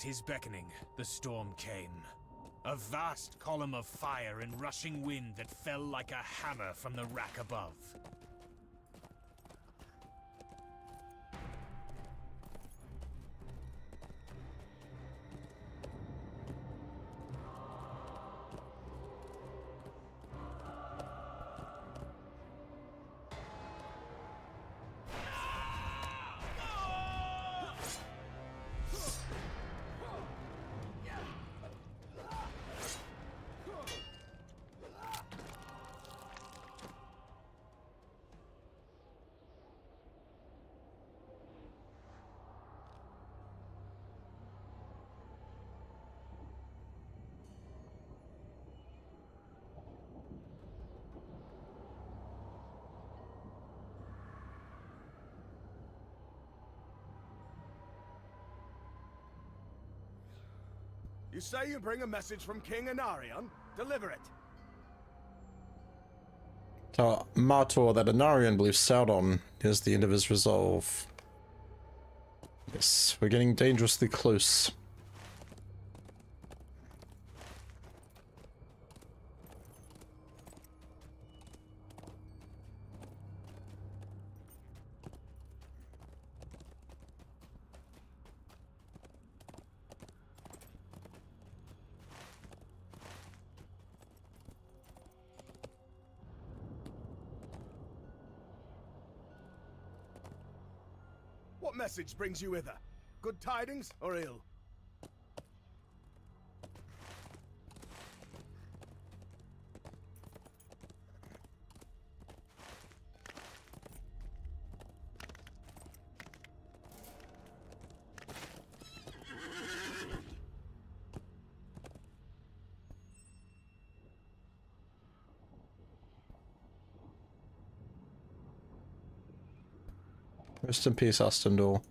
his beckoning, the storm came. A vast column of fire and rushing wind that fell like a hammer from the rack above. You say you bring a message from King Anarion? Deliver it. So, Mordor that Anarion believes sailed on is the end of his resolve. Yes, we're getting dangerously close. What message brings you hither? Good tidings or ill? Rest in peace, Astindor.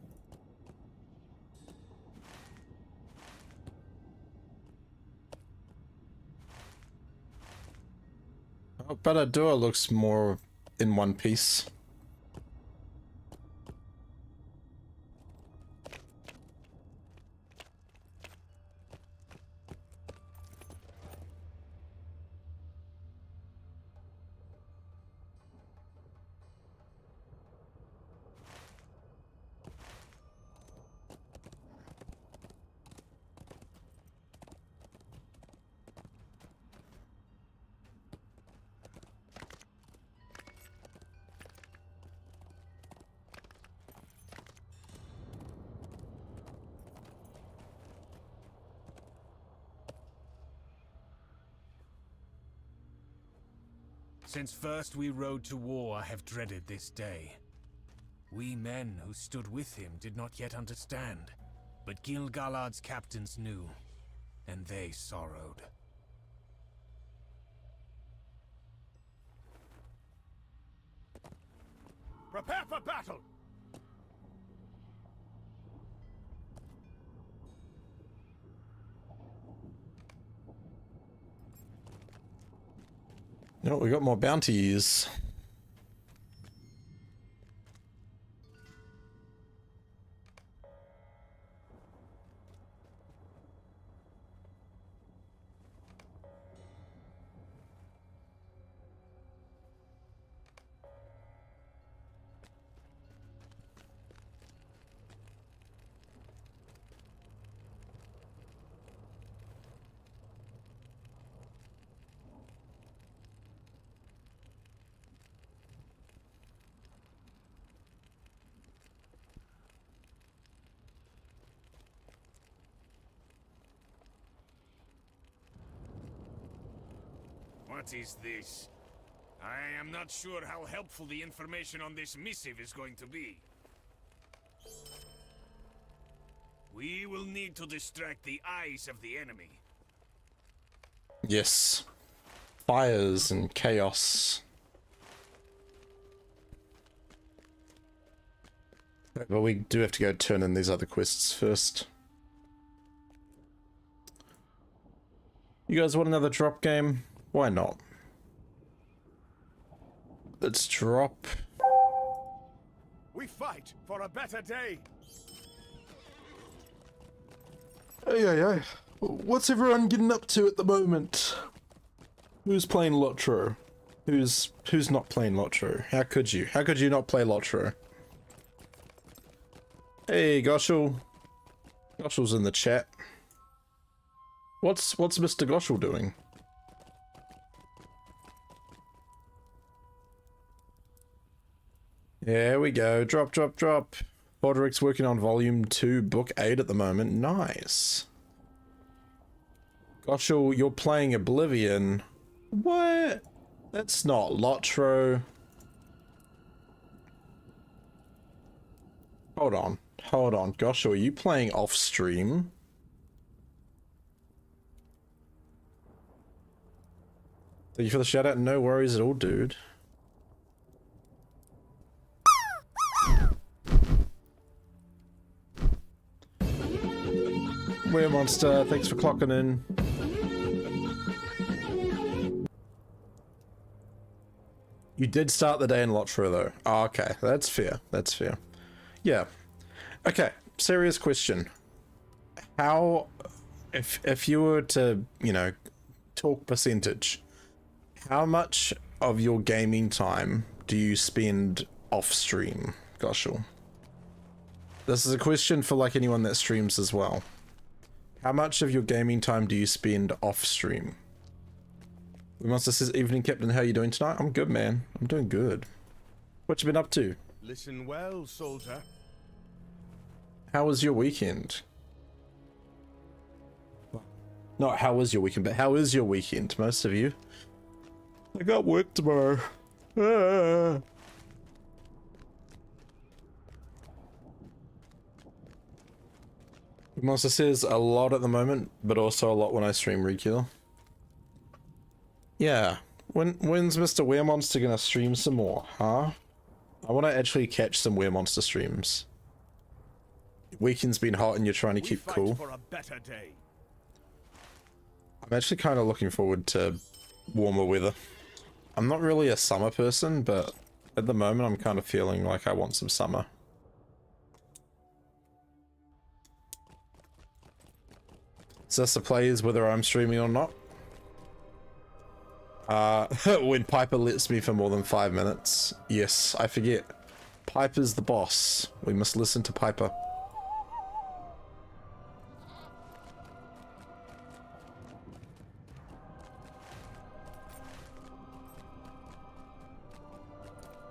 Oh, Baladur looks more in one piece. Since first we rode to war, I have dreaded this day. We men who stood with him did not yet understand, but Gil-galad's captains knew, and they sorrowed. Prepare for battle! Oh, we got more bounties. What is this? I am not sure how helpful the information on this missive is going to be. We will need to distract the eyes of the enemy. Yes. Fires and chaos. But we do have to go turn in these other quests first. You guys want another drop game? Why not? Let's drop. We fight for a better day! Hey. What's everyone getting up to at the moment? Who's playing LOTRO? Who's not playing LOTRO? How could you? How could you not play LOTRO? Hey, Goshel. Goshel's in the chat. What's Mr. Goshel doing? There we go. Drop. Broderick's working on volume 2, book 8 at the moment. Nice. Goshel, you're playing Oblivion. What? That's not LOTRO. Hold on. Goshel, are you playing off stream? Thank you for the shout out. No worries at all, dude. We're Monster, thanks for clocking in. You did start the day in LOTRO though. Oh, okay, that's fair. Yeah. Okay, serious question. How, if you were to, you know, talk percentage, how much of your gaming time do you spend off stream, Goshel? This is a question for like anyone that streams as well. How much of your gaming time do you spend off stream? Monster says, evening captain, how you doing tonight? I'm good, man. I'm doing good. What you been up to? Listen well, soldier. How was your weekend? Not how was your weekend, but how is your weekend, most of you? I got work tomorrow. Monster says a lot at the moment, but also a lot when I stream regular. Yeah. When's Mr. Weremonster gonna stream some more, huh? I want to actually catch some Weremonster streams. Weekend's been hot and you're trying to keep cool. For a better day. I'm actually kind of looking forward to warmer weather. I'm not really a summer person, but at the moment I'm kind of feeling like I want some summer. Is this the plays whether I'm streaming or not? When Piper lets me for more than 5 minutes. Yes, I forget. Piper's the boss. We must listen to Piper.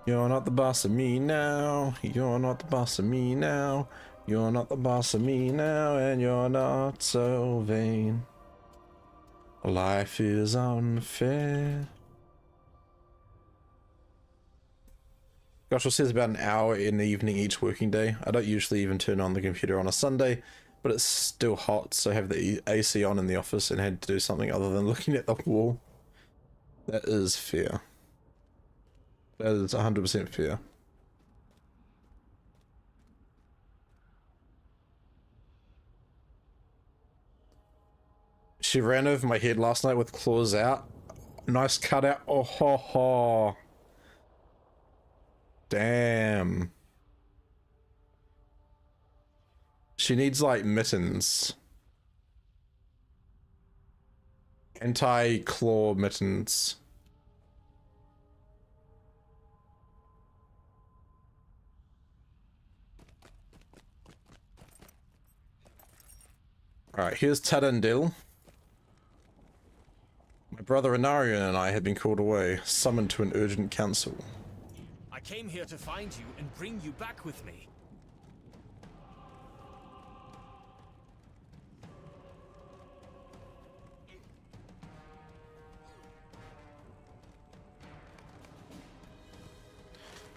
You're not the boss of me now. You're not the boss of me now. You're not the boss of me now, and you're not so vain. Life is unfair. Goshel says about an hour in the evening each working day. I don't usually even turn on the computer on a Sunday, but it's still hot, so I have the AC on in the office and had to do something other than looking at the wall. That is fair. That is 100% fair. She ran over my head last night with claws out. Nice cutout. Oh ho ho. Damn. She needs like mittens. Anti-claw mittens. Alright, here's Tadandil. My brother Anarion and I had been called away, summoned to an urgent council. I came here to find you and bring you back with me.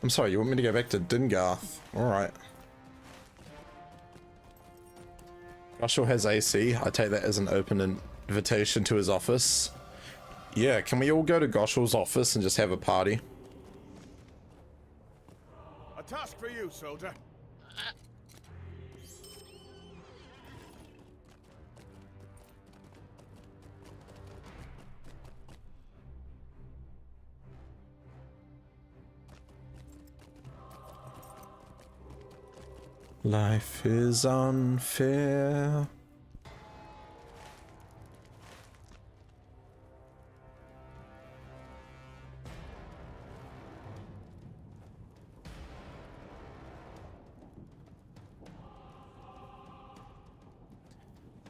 I'm sorry, you want me to go back to Dingarth? Alright. Goshel has AC. I take that as an open invitation to his office. Yeah, can we all go to Goshel's office and just have a party? A task for you, soldier. Life is unfair.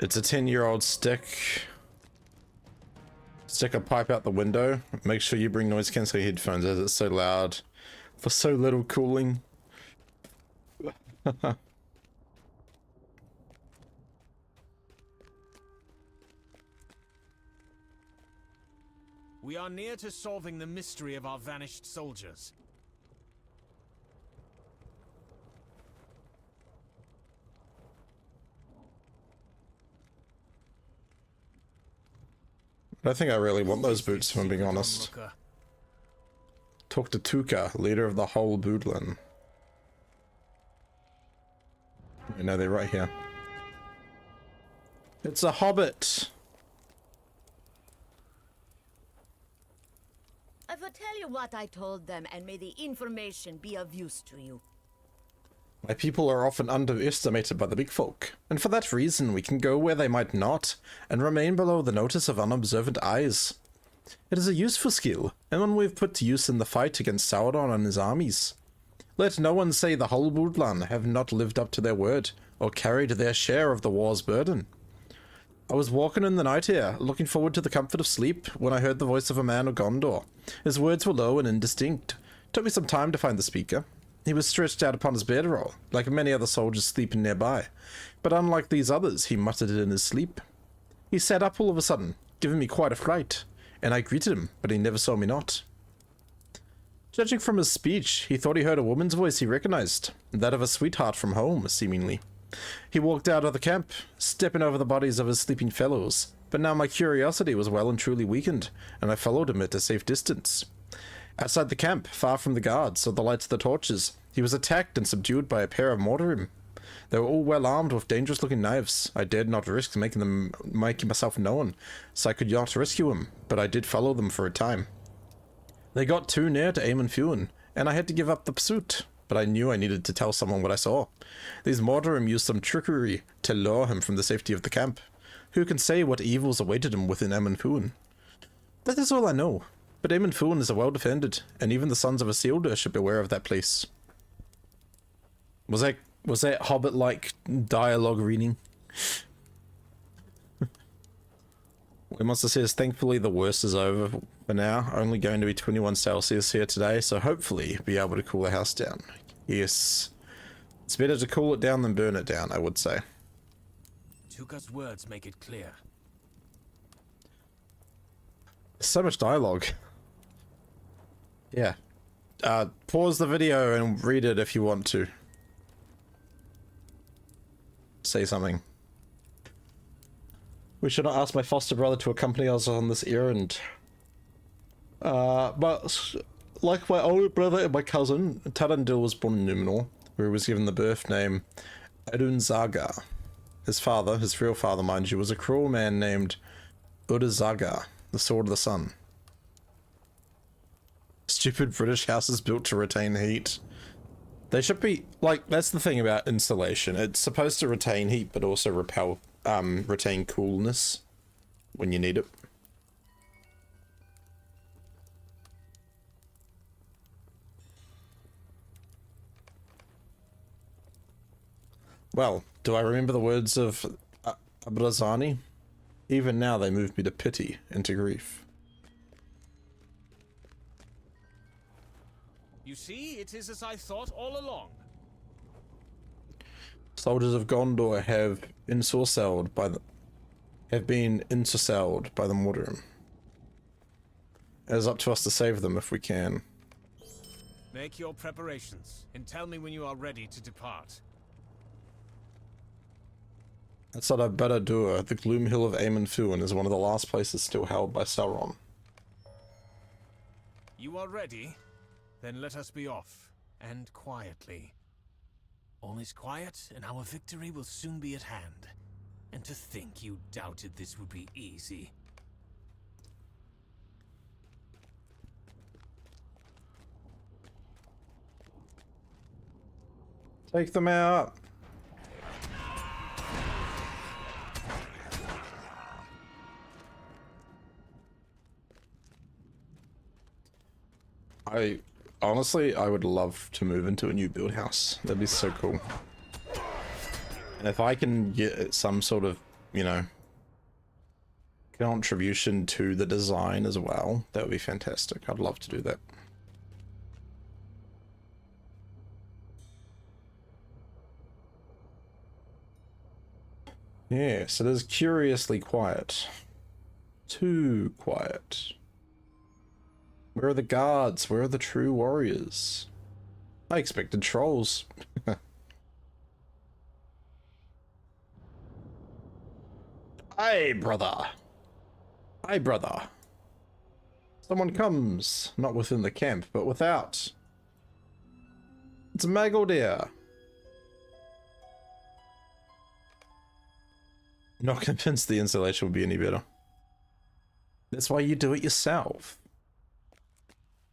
It's a 10-year-old stick. Stick a pipe out the window. Make sure you bring noise cancelling headphones as it's so loud. For so little cooling. We are near to solving the mystery of our vanished soldiers. I don't think I really want those boots, if I'm being honest. Talk to Tuka, leader of the whole Boodlin. No, they're right here. It's a hobbit! I will tell you what I told them, and may the information be of use to you. My people are often underestimated by the big folk, and for that reason we can go where they might not, and remain below the notice of unobservant eyes. It is a useful skill, and one we've put to use in the fight against Sauron and his armies. Let no one say the whole Boodlan have not lived up to their word, or carried their share of the war's burden. I was walking in the night here, looking forward to the comfort of sleep, when I heard the voice of a man of Gondor. His words were low and indistinct. Took me some time to find the speaker. He was stretched out upon his bedroll, like many other soldiers sleeping nearby, but unlike these others, he muttered it in his sleep. He sat up all of a sudden, giving me quite a fright, and I greeted him, but he never saw me not. Judging from his speech, he thought he heard a woman's voice he recognized, that of a sweetheart from home, seemingly. He walked out of the camp, stepping over the bodies of his sleeping fellows, but now my curiosity was well and truly weakened, and I followed him at a safe distance. Outside the camp, far from the guards or the lights of the torches, he was attacked and subdued by a pair of Mordorim. They were all well armed with dangerous-looking knives. I dared not risk making myself known, so I could not rescue him, but I did follow them for a time. They got too near to Eamon Fuin, and I had to give up the pursuit, but I knew I needed to tell someone what I saw. These Mordorim used some trickery to lure him from the safety of the camp. Who can say what evils awaited him within Eamon Fuin? That is all I know. But Eamon Fuin is well defended, and even the sons of Isildur should beware of that place. Was that Hobbit-like dialogue reading? Monster says, thankfully the worst is over for now. Only going to be 21 Celsius here today, so hopefully be able to cool the house down. Yes. It's better to cool it down than burn it down, I would say. Tuka's words make it clear. So much dialogue. Yeah. Pause the video and read it if you want to. Say something. We should not ask my foster brother to accompany us on this errand. But like my older brother and my cousin, Tarandil was born in Numenor, where he was given the birth name Adunzaga. His father, his real father mind you, was a cruel man named Udazaga, the Sword of the Sun. Stupid British houses built to retain heat. They should be, like, that's the thing about insulation. It's supposed to retain heat, but also retain coolness when you need it. Well, do I remember the words of Abrazani? Even now they move me to pity and to grief. You see, it is as I thought all along. Soldiers of Gondor have been ensorcelled by the Mordorim. It is up to us to save them if we can. Make your preparations, and tell me when you are ready to depart. Outside of Barad-dûr, the Gloom Hill of Eamon Fuin is one of the last places still held by Sauron. You are ready? Then let us be off, and quietly. All is quiet, and our victory will soon be at hand. And to think you doubted this would be easy. Take them out! Honestly, I would love to move into a new build house. That'd be so cool. And if I can get some sort of you know, contribution to the design as well, that would be fantastic. I'd love to do that. Yes, it is curiously quiet. Too quiet. Where are the guards? Where are the true warriors? I expected trolls. Aye, brother. Aye, brother. Someone comes, not within the camp, but without. It's Magoldir. Not convinced the insulation would be any better. That's why you do it yourself.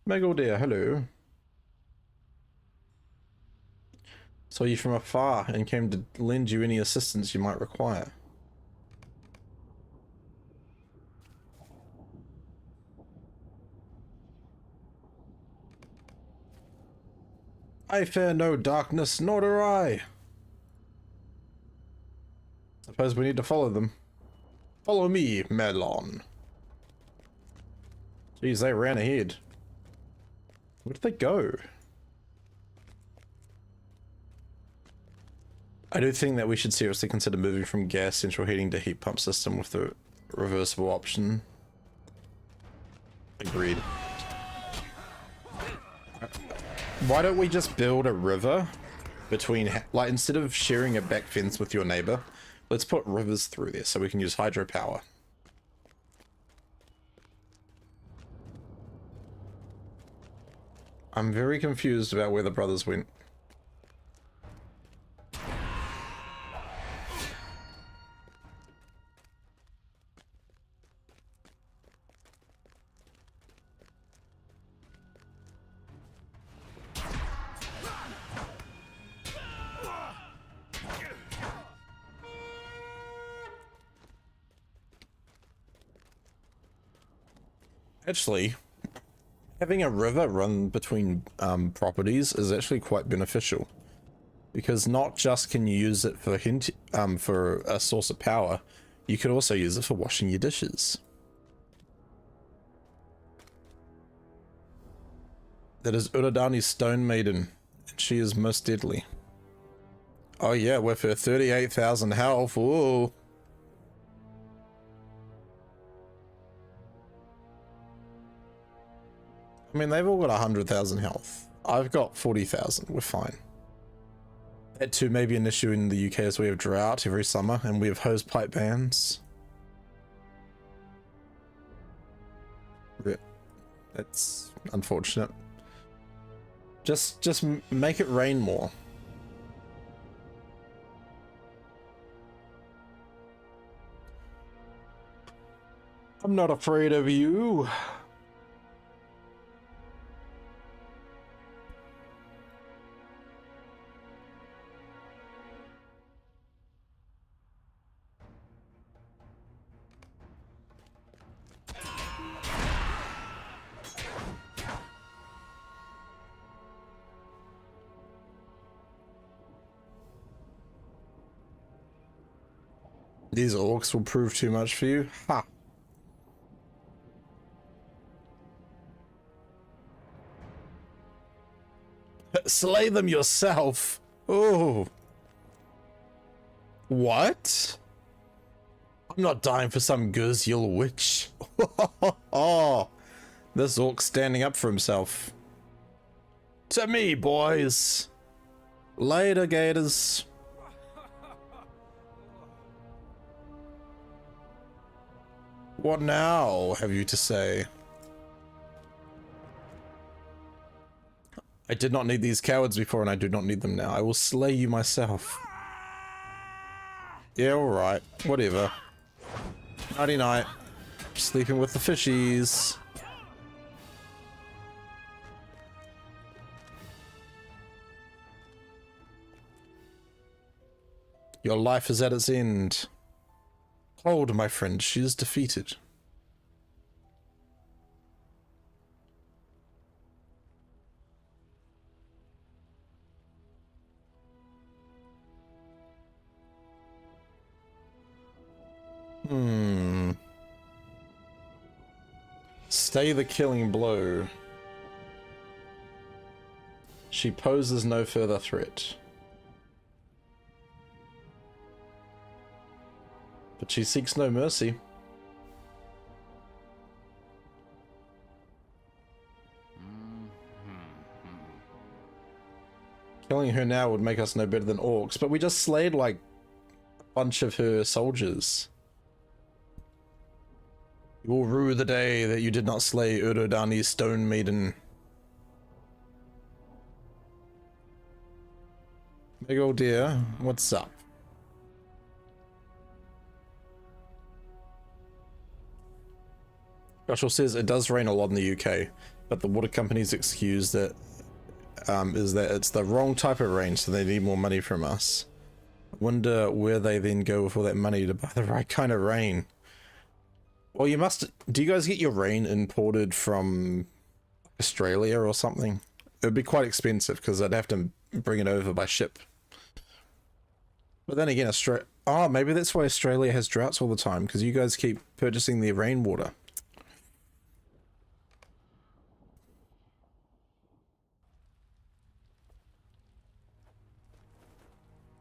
Magoldir, hello. Saw you from afar and came to lend you any assistance you might require. I fear no darkness, nor do I. Suppose we need to follow them. Follow me, Melon. Jeez, they ran ahead. Where did they go? I do think that we should seriously consider moving from gas central heating to heat pump system with the reversible option. Agreed. Why don't we just build a river between, like, instead of sharing a back fence with your neighbor, let's put rivers through there so we can use hydropower. I'm very confused about where the brothers went. Actually, having a river run between properties is actually quite beneficial, because not just can you use it for for a source of power, you could also use it for washing your dishes. That is Uradani's Stone Maiden, and she is most deadly. Oh yeah, with her 38,000 health, whoa. I mean, they've all got 100,000 health. I've got 40,000. We're fine. That too may be an issue in the UK as we have drought every summer and we have hose pipe bans. That's unfortunate. Just make it rain more. I'm not afraid of you. These orcs will prove too much for you. Ha! Slay them yourself! Oh! What? I'm not dying for some Gurzyl witch. Oh! This orc's standing up for himself. To me, boys! Later, gators. What now have you to say? I did not need these cowards before and I do not need them now. I will slay you myself. Yeah, alright. Whatever. Nighty night. Sleeping with the fishies. Your life is at its end. Hold, my friend, she is defeated. Stay the killing blow. She poses no further threat. But she seeks no mercy. Killing her now would make us no better than orcs, but we just slayed like a bunch of her soldiers. You will rue the day that you did not slay Urodani's stone maiden. Big old dear, what's up? Joshua says it does rain a lot in the UK, but the water company's excuse that is that it's the wrong type of rain, so they need more money from us. I wonder where they then go with all that money to buy the right kind of rain. Well, you must... Do you guys get your rain imported from Australia or something? It would be quite expensive because I'd have to bring it over by ship. But then again, Australia... Oh, maybe that's why Australia has droughts all the time, because you guys keep purchasing their rainwater.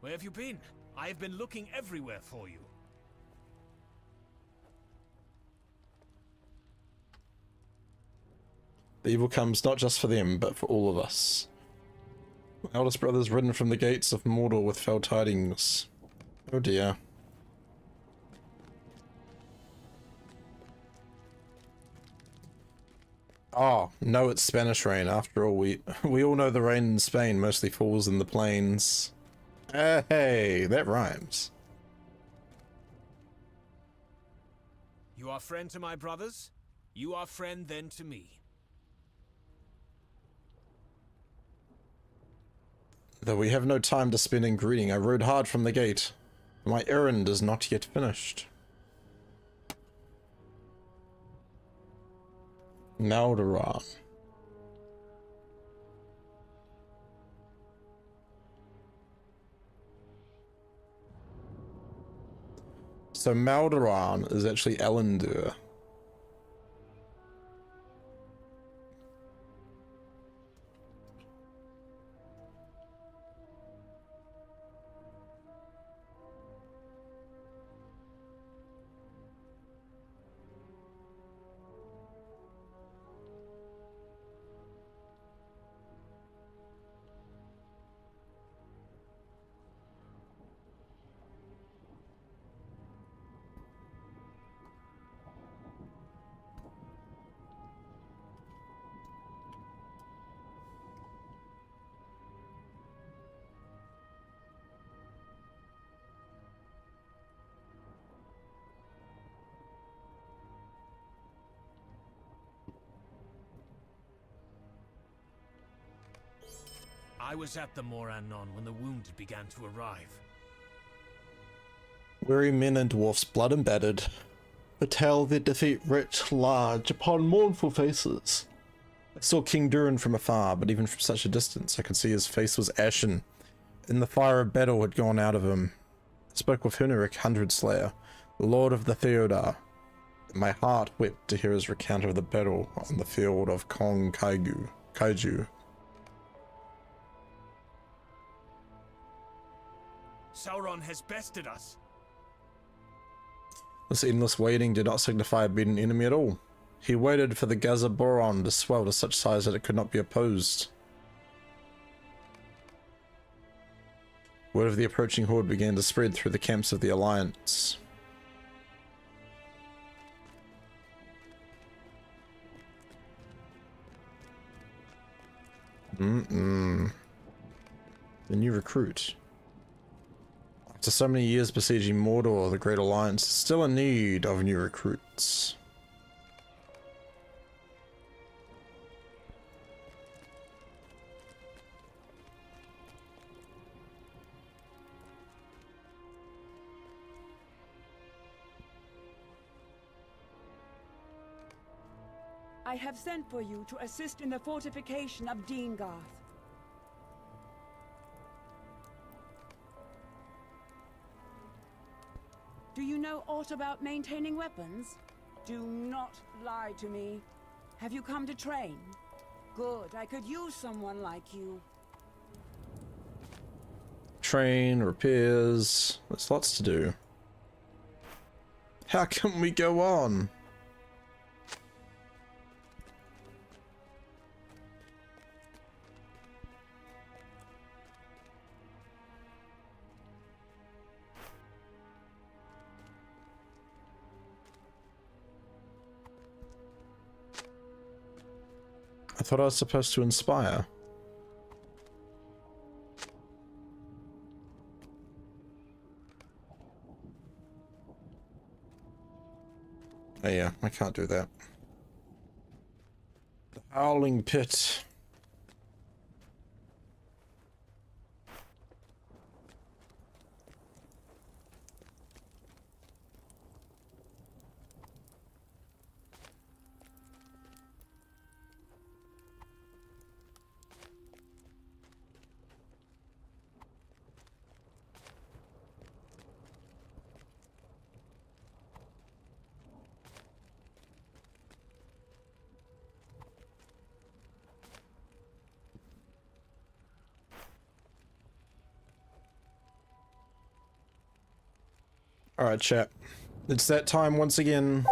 Where have you been? I have been looking everywhere for you. The evil comes not just for them, but for all of us. My eldest brother's ridden from the gates of Mordor with foul tidings. Oh dear. Oh, no, it's Spanish rain. After all, we all know the rain in Spain mostly falls in the plains. Hey, that rhymes. You are friend to my brothers? You are friend then to me. Though we have no time to spend in greeting, I rode hard from the gate. My errand is not yet finished. Mordor. So Mordor is actually Elendor. I was at the Morannon when the wounded began to arrive. Weary men and dwarfs, blood and battered, foretell their defeat writ large upon mournful faces. I saw King Durin from afar, but even from such a distance I could see his face was ashen, and the fire of battle had gone out of him. I spoke with Huneric, Hundred Slayer, the lord of the Theodar, and my heart wept to hear his recount of the battle on the field of Kaiju. Sauron has bested us. This endless waiting did not signify a beaten enemy at all. He waited for the Gazaboron to swell to such size that it could not be opposed. Word of the approaching horde began to spread through the camps of the Alliance. The new recruit. After so many years besieging Mordor, the Great Alliance is still in need of new recruits. I have sent for you to assist in the fortification of Deengarth. Do you know aught about maintaining weapons? Do not lie to me. Have you come to train? Good, I could use someone like you. Train, repairs. There's lots to do. How can we go on? I thought I was supposed to inspire. Oh yeah, I can't do that. The Howling Pit. Alright, chat. It's that time once again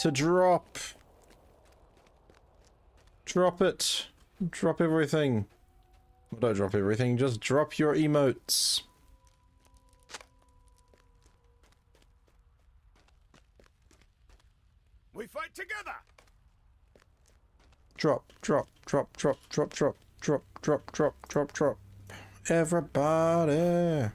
to drop. Drop it. Drop everything. Well, don't drop everything, just drop your emotes. We fight together! Drop, drop, drop, drop, drop, drop, drop, drop, drop, drop, drop. Everybody.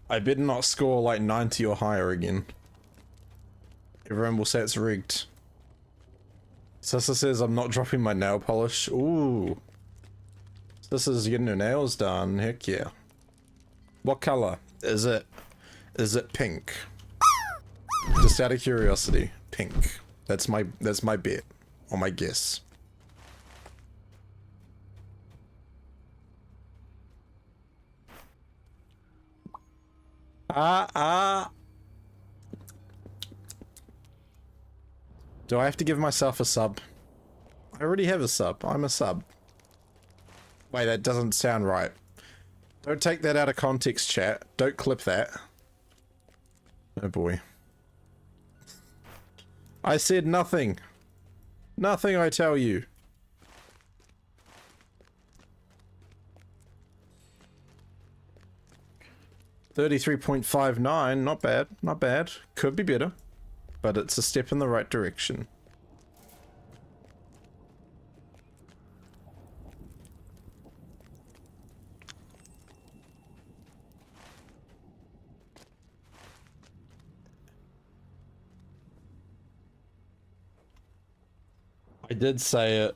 I better not score like 90 or higher again. Everyone will say it's rigged. Sissa says I'm not dropping my nail polish. Ooh. Sissa's getting her nails done. Heck yeah. What color? Is it pink? Just out of curiosity. Pink. That's my bet. Or my guess. Do I have to give myself a sub? I already have a sub. I'm a sub. Wait, that doesn't sound right. Don't take that out of context, chat. Don't clip that. Oh boy. I said nothing. Nothing, I tell you. $33.59, not bad, not bad. Could be better, but it's a step in the right direction. I did say it.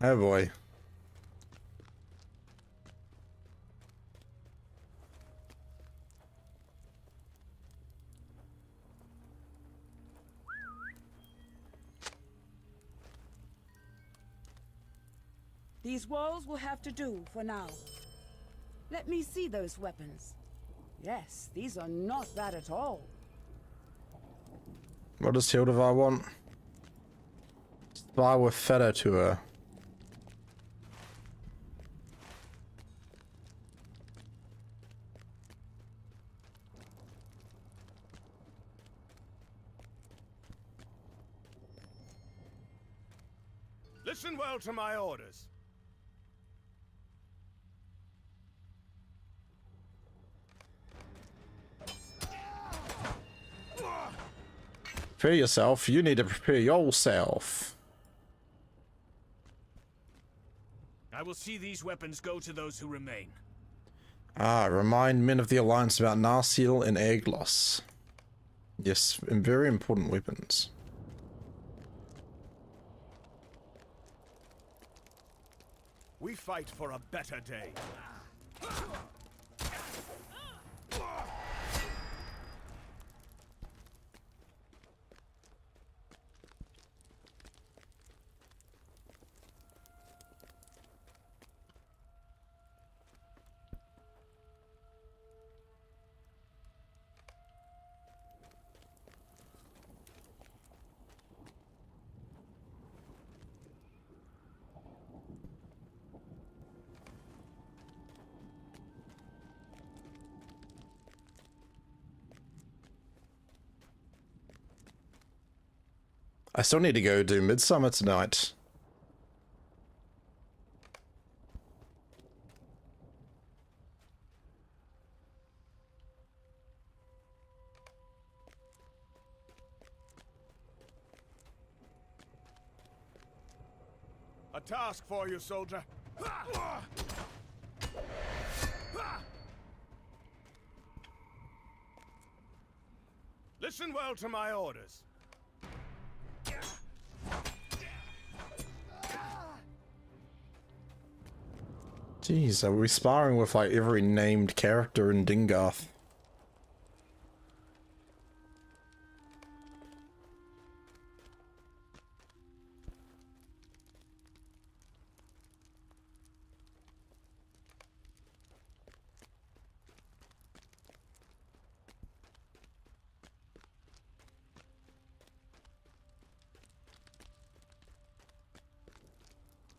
Oh boy. These walls will have to do for now. Let me see those weapons. Yes, these are not bad at all. What does Hildevar want? Spar with Feta to her. Listen well to my orders. Prepare yourself. You need to prepare yourself. I will see these weapons go to those who remain. Ah, remind men of the Alliance about Narsil and Aglos. Yes, and very important weapons. We fight for a better day. I still need to go do Midsummer tonight. A task for you, soldier. Listen well to my orders. Jeez, are we sparring with like every named character in Dingarth?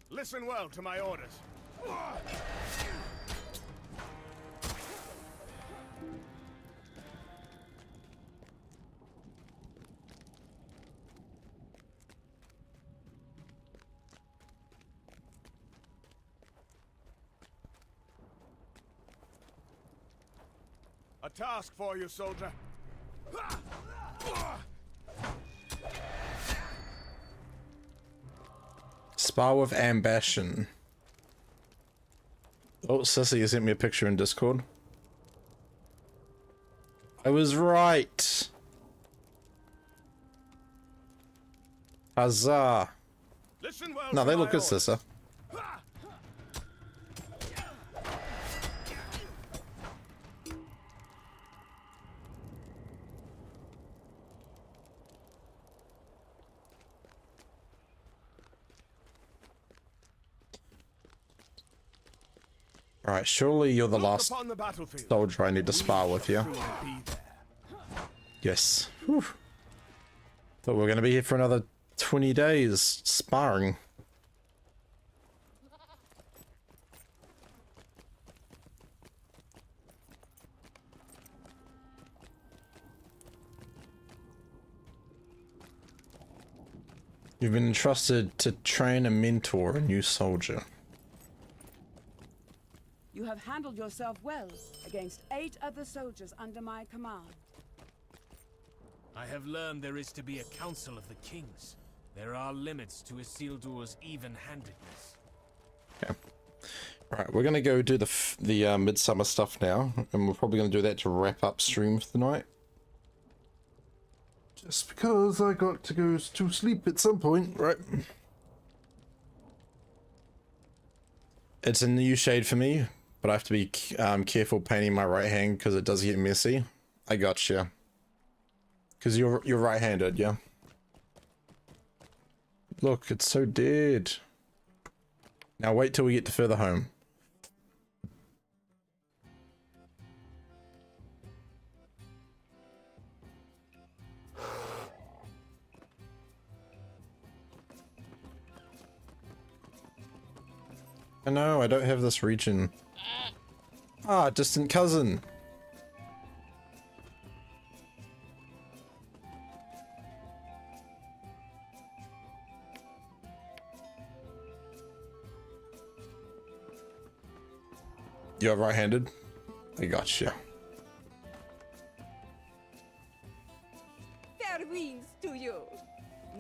Listen well to my orders. A task for you, soldier. Spar with ambition. Oh, Sissy sent me a picture in Discord. I was right. Huzzah. Listen well No, to they my look good, orders. Sissa. Alright, surely you're the Look last upon the battlefield. soldier I need to spar with, yeah? Soon be there. Yes. Whew. Thought we were going to be here for another 20 days sparring. You've been entrusted to train and mentor a new soldier. You have handled yourself well against 8 other soldiers under my command. I have learned there is to be a council of the kings. There are limits to Isildur's even-handedness. Okay. Right, we're gonna go do the Midsummer stuff now, and we're probably gonna do that to wrap up stream for the night. Just because I got to go to sleep at some point, right? It's a new shade for me, but I have to be careful painting my right hand because it does get messy. I gotcha. Because you're right-handed, yeah. Look, it's so dead. Now wait till we get to further home. I know, I don't have this region. Ah, distant cousin. You're right-handed? I gotcha. Fair winds to you.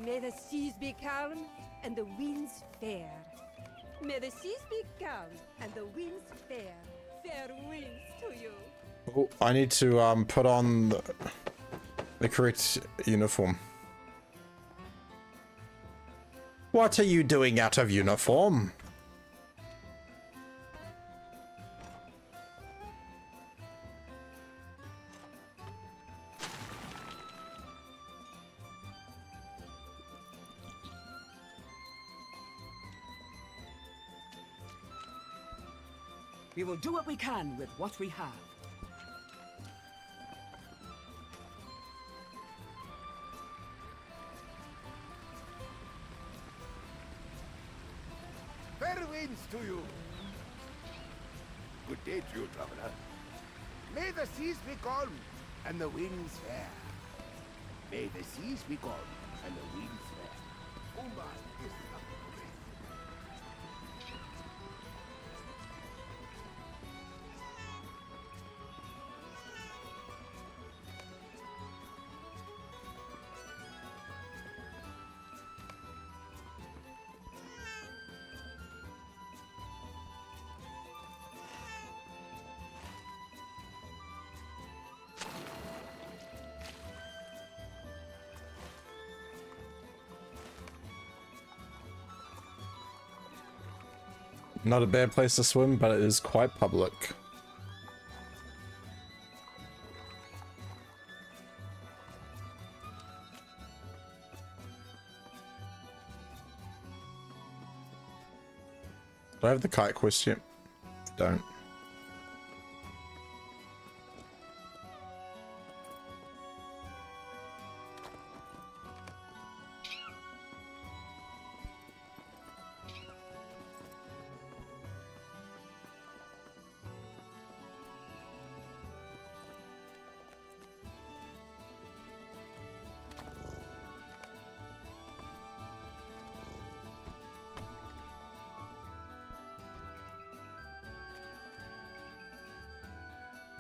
May the seas be calm and the winds fair. May the seas be calm and the winds fair. Fair winds to you. Oh, I need to put on the correct uniform. What are you doing out of uniform? We will do what we can with what we have. Fair winds to you. Good day to you, traveler. May the seas be calm and the winds fair. May the seas be calm and the winds fair. Umba is the Not a bad place to swim, but it is quite public. Do I have the kite quest yet? Don't.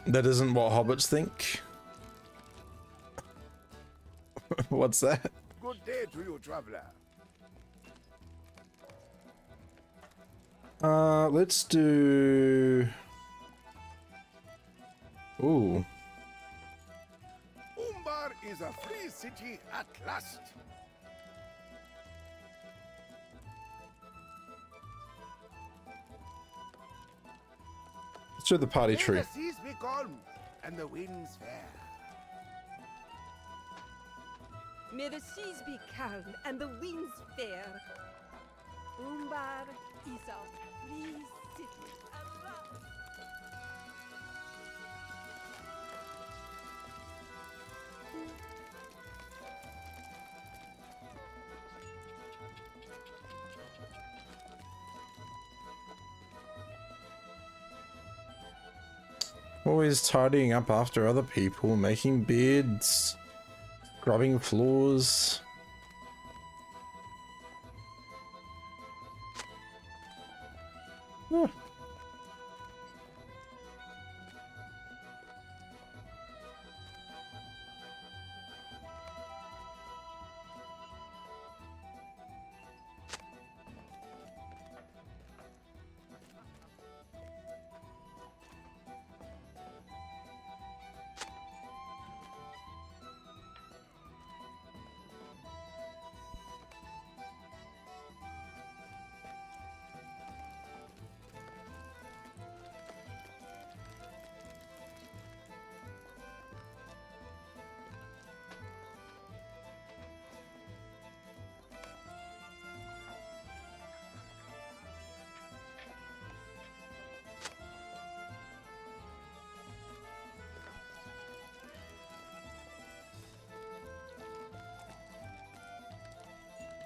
That isn't what hobbits think. What's that? good day to you, traveler. Let's do... Ooh. Umbar is a free city at last. Let's do the party May tree. the seas be calm and the winds fair. May the seas be calm and the winds fair. Umbar is a free city at last. Always tidying up after other people, making beds, scrubbing floors. Yeah.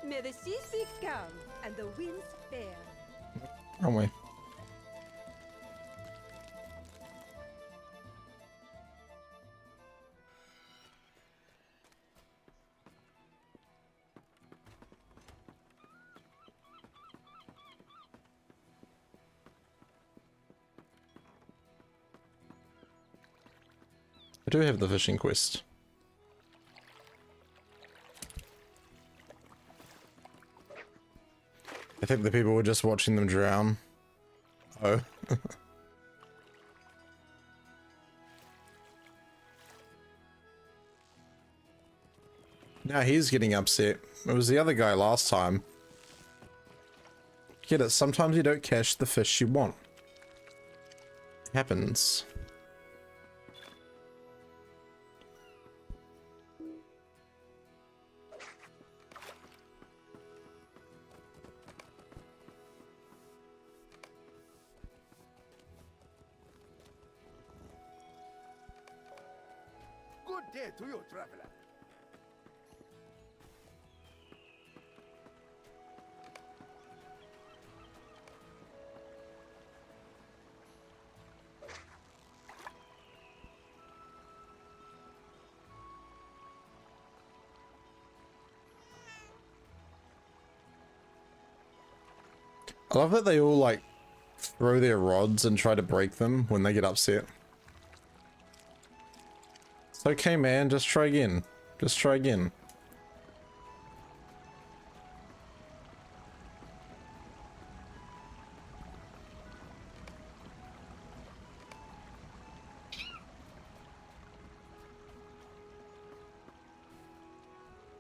May the seas be calm and the winds fair. Wrong way. I do have the fishing quest. I think the people were just watching them drown. Oh. Now he's getting upset. It was the other guy last time. Get it? Sometimes you don't catch the fish you want. It happens. Good day to you, traveler. I love that they all like throw their rods and try to break them when they get upset. It's okay, man. Just try again. Just try again.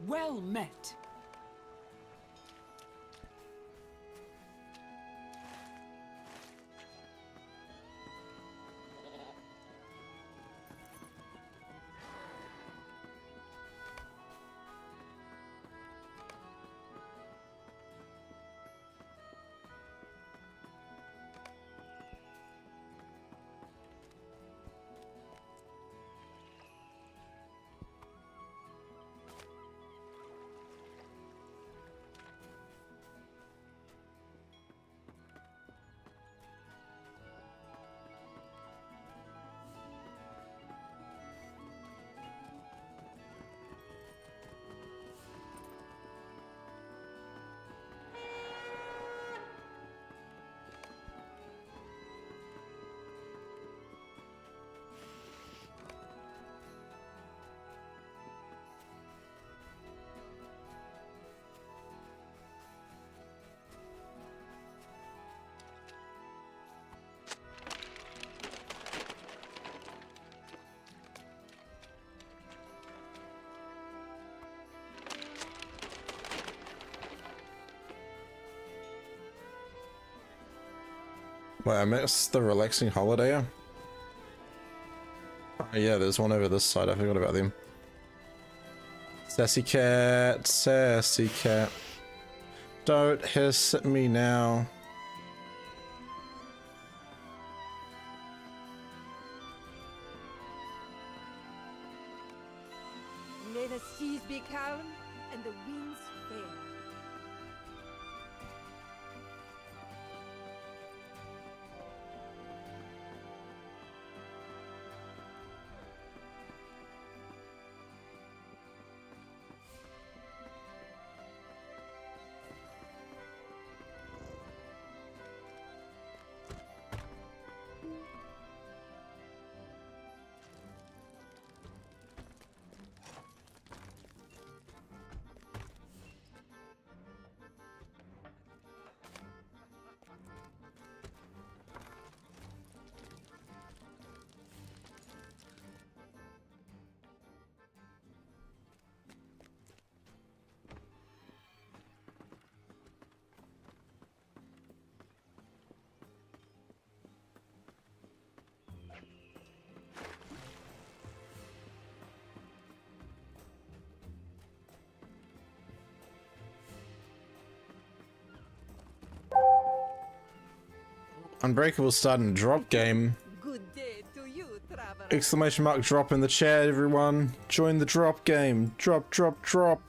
Well met. Wait, I missed the relaxing holiday. Oh, yeah, there's one over this side. I forgot about them. Sassy cat, sassy cat. Don't hiss at me now. May the seas be calm and the winds fair. Unbreakable starting drop game. Good day to you, traveler. Exclamation mark drop in the chat, everyone. Join the drop game. Drop, drop, drop.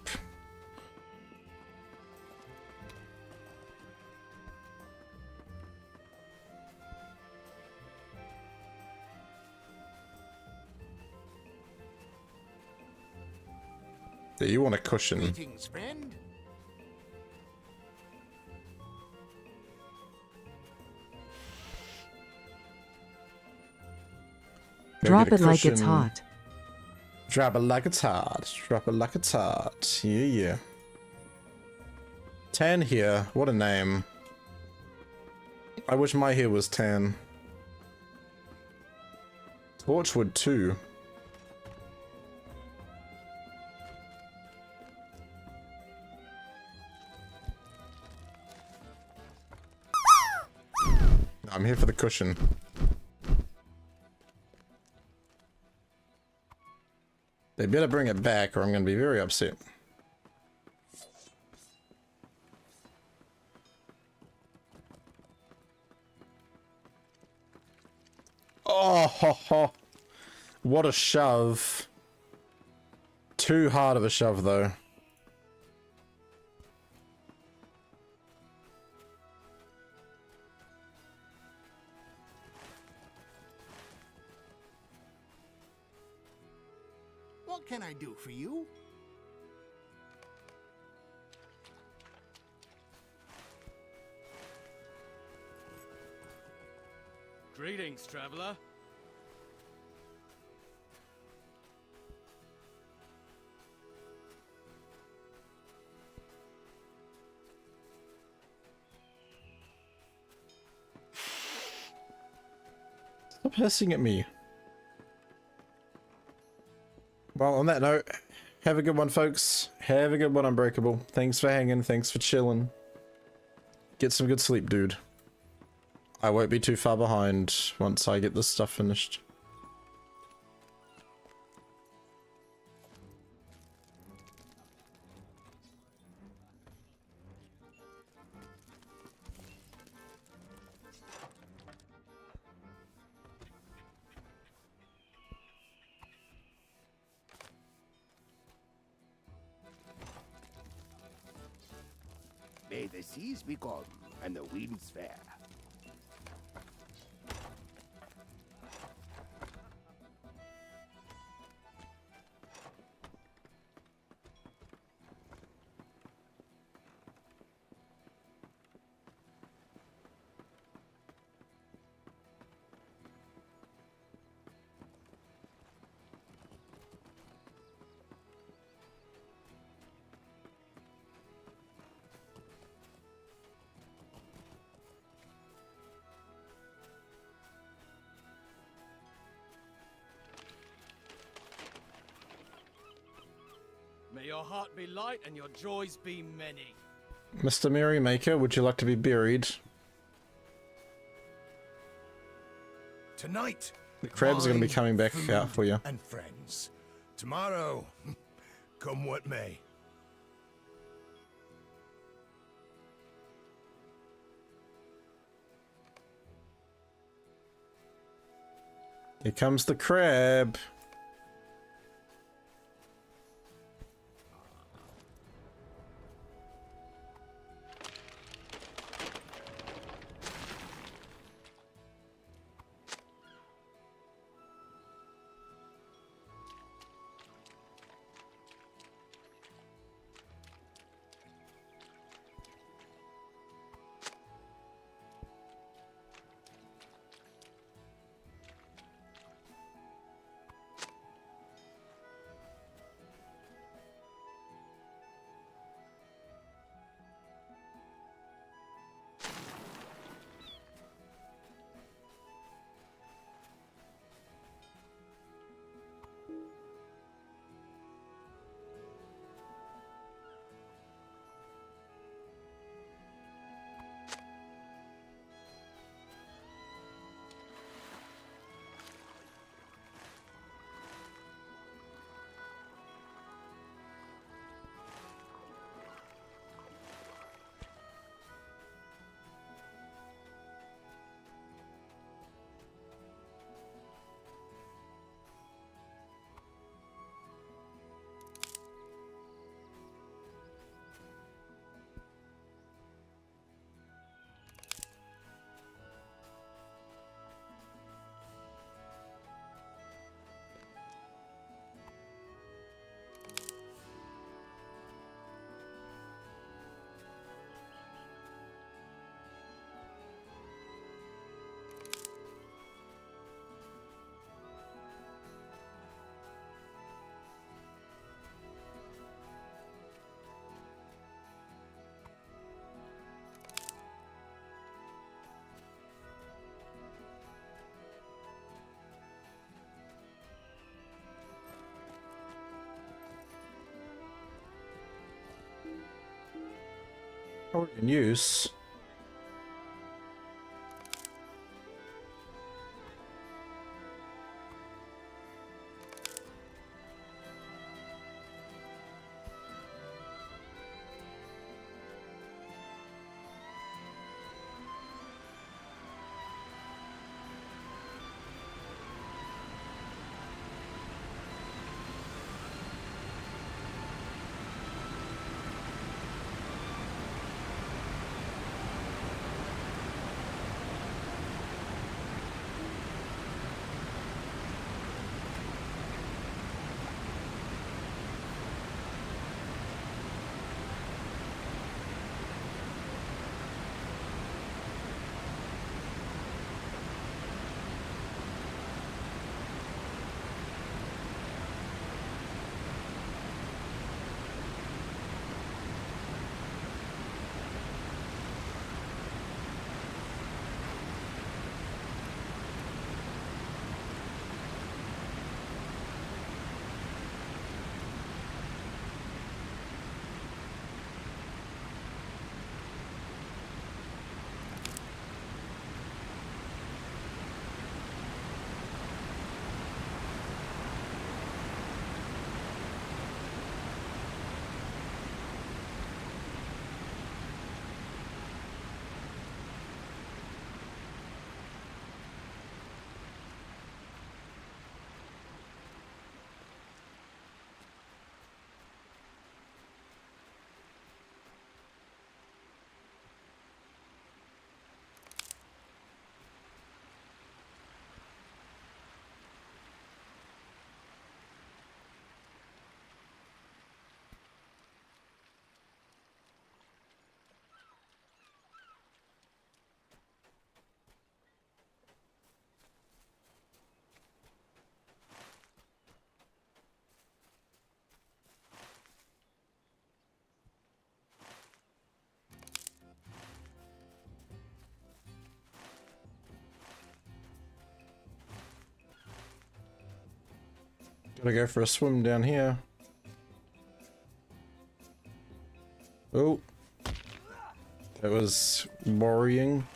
Yeah, you want a cushion. Greetings, friend. Go Drop get a it like it's cushion. hot. Drop it like it's hot. Drop it like it's hot. Yeah, yeah. Tan here. What a name. I wish my hair was tan. Torchwood too. I'm here for the cushion. They better bring it back or I'm going to be very upset. Oh, ho, ho. What a shove. Too hard of a shove, though. What can I do for you? Greetings, traveler. Stop hissing at me. Well, on that note, have a good one, folks. Have a good one, Unbreakable. Thanks for hanging. Thanks for chilling. Get some good sleep, dude. I won't be too far behind once I get this stuff finished. May the seas be calm and the winds fair. May your heart be light and your joys be many. Mr. Merrymaker, would you like to be buried? Tonight, The crabs are going to be wine, coming back food, out for you. and friends. Tomorrow, come what may. Here comes the crab. Already in use. Gotta go for a swim down here. Oh, that was worrying.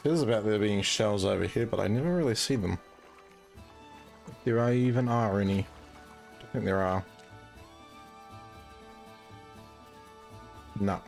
Feels about there being shells over here, but I never really see them. If there even are any. I think there are. No.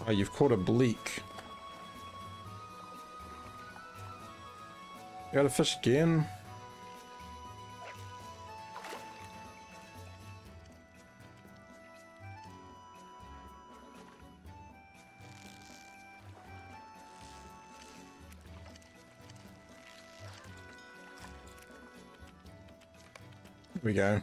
Oh, you've caught a bleak. You got a fish again? Here we go.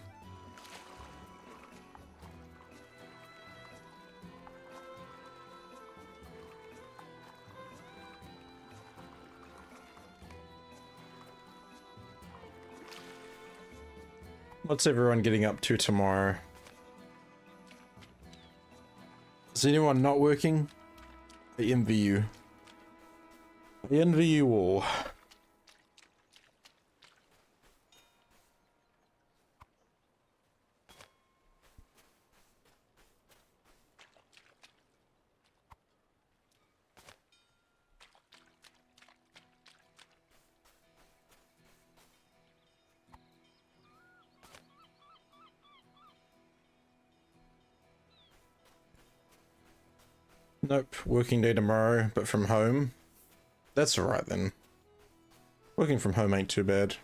What's everyone getting up to tomorrow? Is anyone not working? I envy you. I envy you all. Nope, working day tomorrow, but from home. That's alright then. Working from home ain't too bad.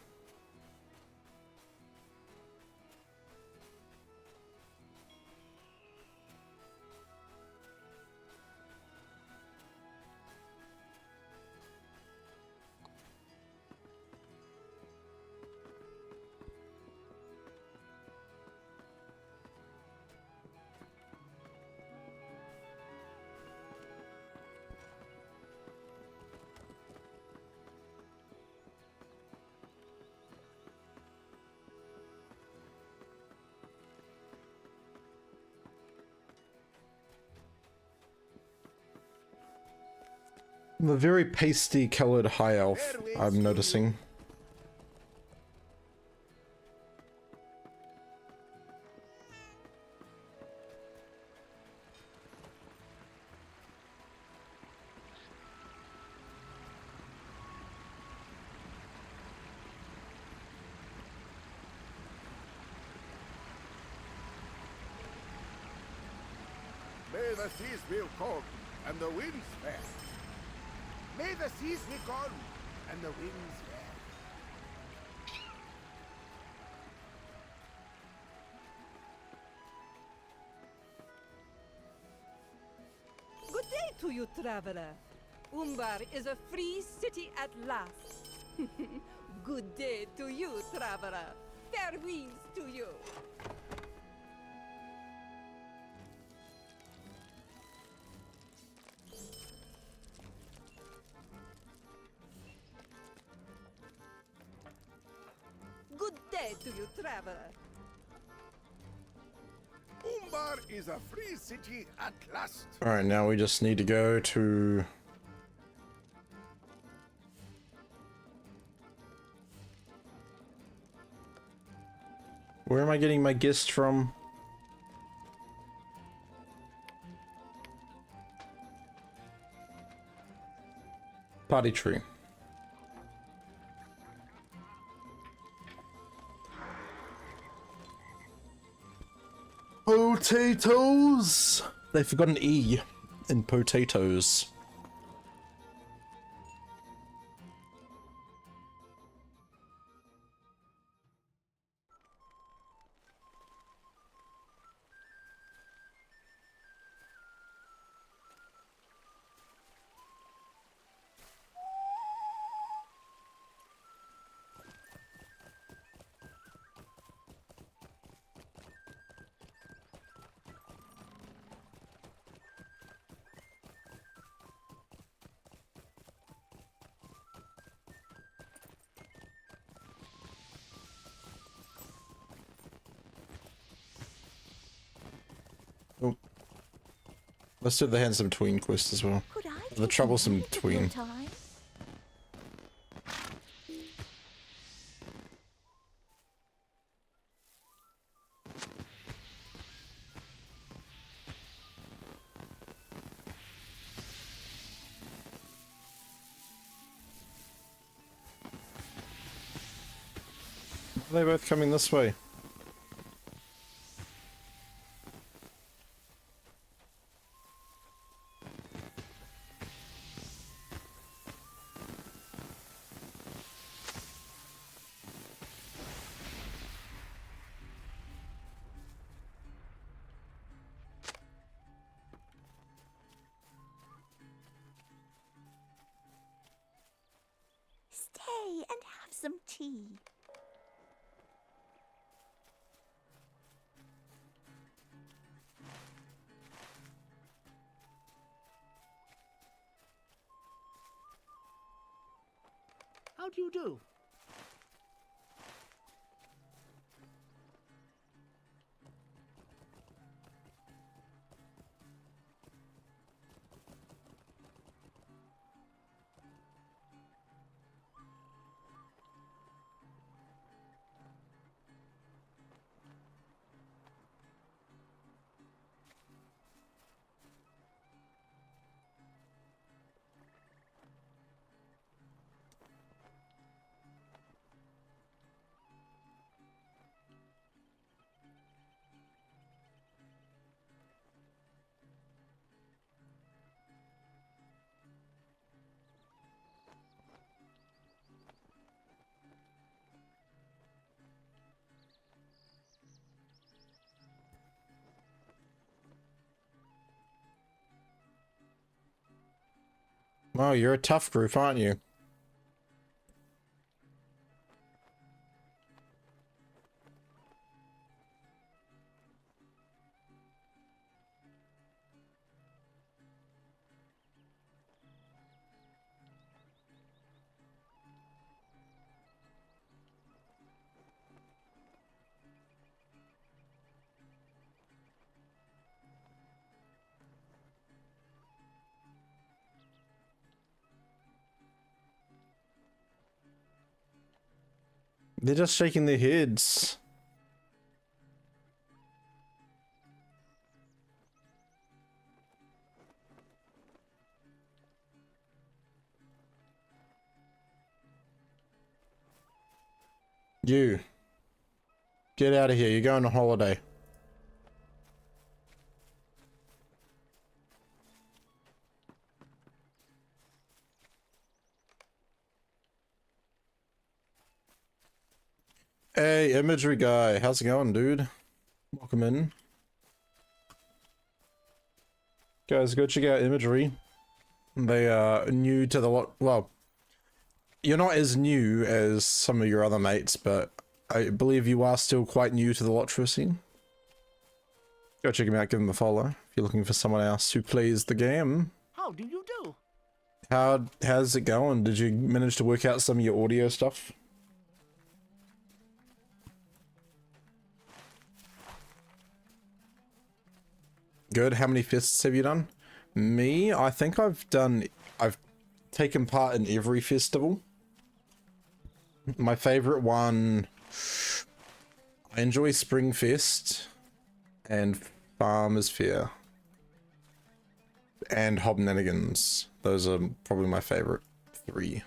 The very pasty colored high elf, I'm noticing. May the seas be calm and the winds fair. May the seas be calm and the winds fair. Good day to you, traveler. Umbar is a free city at last. Good day to you, traveler. Fair winds to you. Good day to you, traveler. Umbar is a free city at last. Alright, now we just need to go to... Where am I getting my guest from? Party tree. Potatoes! They forgot an E in potatoes. Let's do the handsome tween quest as well. Could I The troublesome tween. time? Are they both coming this way? Stay and have some tea. How do you do? Wow, you're a tough group, aren't you? They're just shaking their heads. You. Get out of here. You're going on holiday. Hey, imagery guy. How's it going, dude? Welcome in. Guys, go check out imagery. They are new to the lot. Well, you're not as new as some of your other mates, but I believe you are still quite new to the LOTRO scene. Go check him out, give him a follow if you're looking for someone else who plays the game. How do you do? How's it going? Did you manage to work out some of your audio stuff? Good. How many fists have you done? Me, I think I've taken part in every festival. My favorite one, I enjoy Springfest and Farmers Fair and Hobnanigans. Those are probably my favorite three.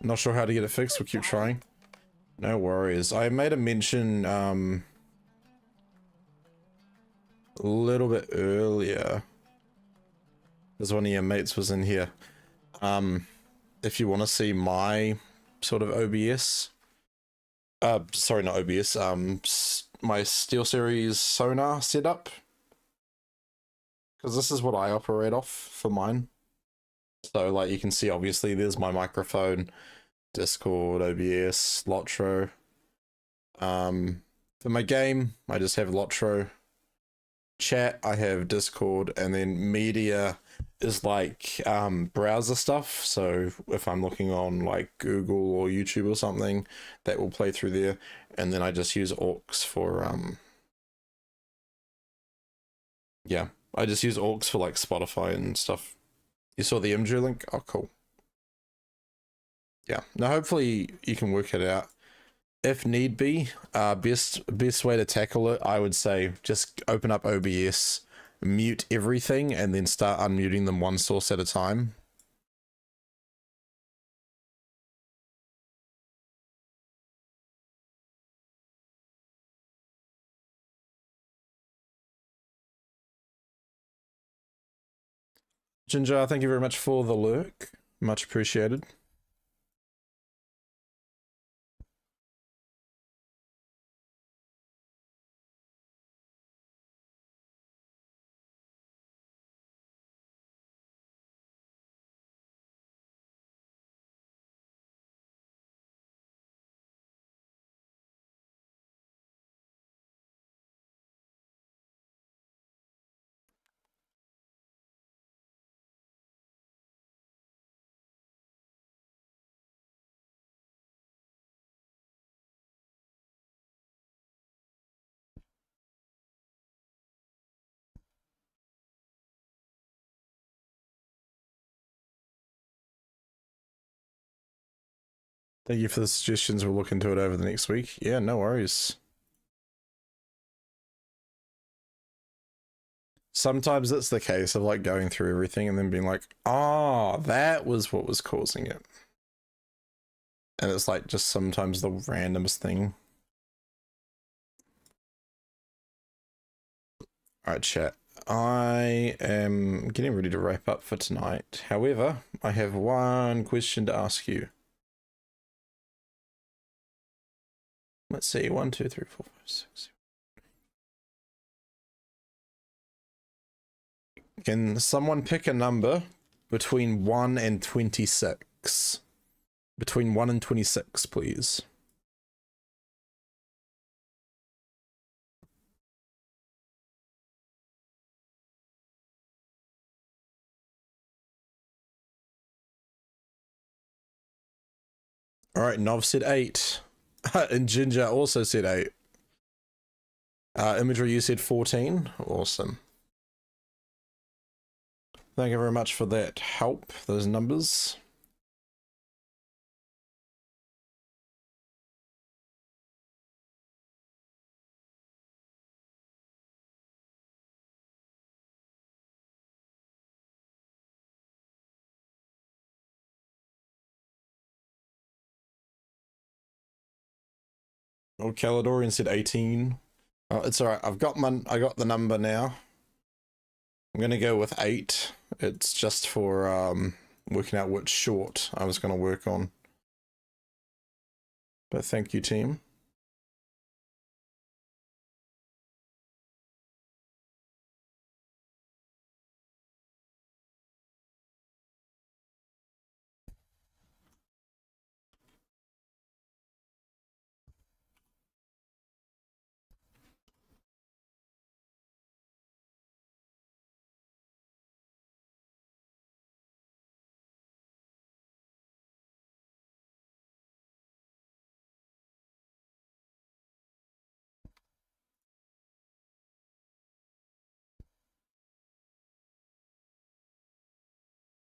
Not sure how to get it fixed, we'll keep trying. No worries. I made a mention a little bit earlier, as one of your mates was in here. If you want to see my sort of OBS, sorry, not OBS, my SteelSeries sonar setup, because this is what I operate off for mine. So like you can see, obviously there's my microphone, Discord, OBS, LOTRO. For my game, I just have LOTRO. Chat, I have Discord, and then media is like browser stuff. So if I'm looking on like Google or YouTube or something, that will play through there. And then I just use aux for Yeah, I just use Orcs for like Spotify and stuff. You saw the Imgur link? Oh, cool. Yeah, now hopefully you can work it out. If need be, best way to tackle it, I would say just open up OBS, mute everything, and then start unmuting them one source at a time. Ginger, thank you very much for the lurk. Much appreciated. Thank you for the suggestions. We'll look into it over the next week. Yeah, no worries. Sometimes it's the case of like going through everything and then being like, ah, that was what was causing it. And it's like just sometimes the randomest thing. Alright, chat. I am getting ready to wrap up for tonight. However, I have one question to ask you. Let's see, 1, 2, 3, 4, 5, 6. Can someone pick a number between 1 and 26? Between 1 and 26, please. Alright, Nov said 8. And Ginger also said 8. Imagery, you said 14. Awesome. Thank you very much for that help, those numbers. Oh, Caledorian said 18. Oh, it's alright. I got the number now. I'm gonna go with 8. It's just for working out which short I was gonna work on. But thank you, team.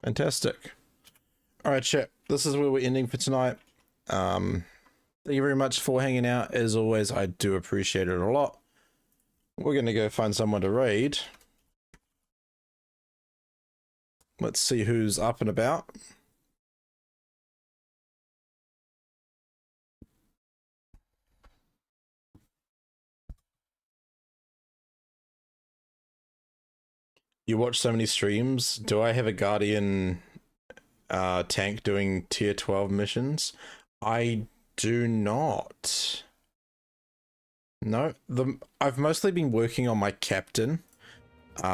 Fantastic. Alright, chat. This is where we're ending for tonight. Thank you very much for hanging out. As always, I do appreciate it a lot. We're gonna go find someone to raid. Let's see who's up and about. You watch so many streams. Do I have a Guardian tank doing tier 12 missions? I do not. No, I've mostly been working on my captain.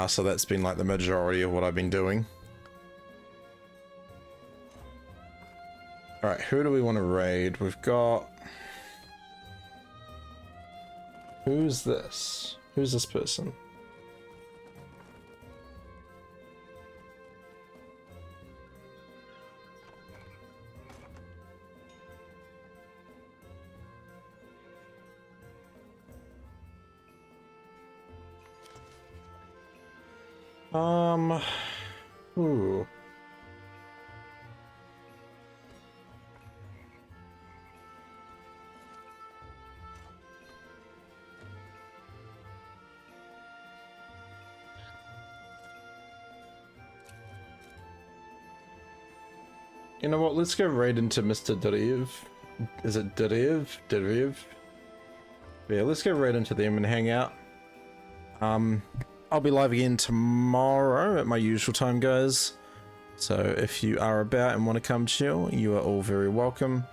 So that's been like the majority of what I've been doing. Alright, who do we want to raid? We've got... Who's this? Who's this person? Ooh. You know what, let's go right into Mr. Dariv. Is it Dariv? Dariv? Yeah, let's go right into them and hang out. I'll be live again tomorrow at my usual time, guys. So if you are about and want to come chill, you are all very welcome.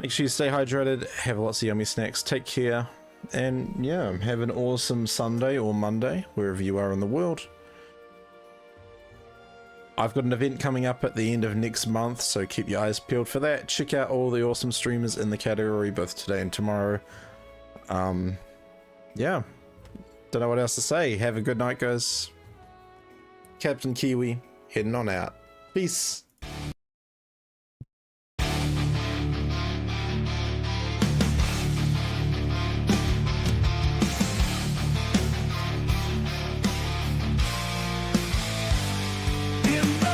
Make sure you stay hydrated, have lots of yummy snacks, take care, and yeah, have an awesome Sunday or Monday, wherever you are in the world. I've got an event coming up at the end of next month, so keep your eyes peeled for that. Check out all the awesome streamers in the category, both today and tomorrow. Yeah. Don't know what else to say. Have a good night, guys. Captain Kiwi, heading on out. Peace. In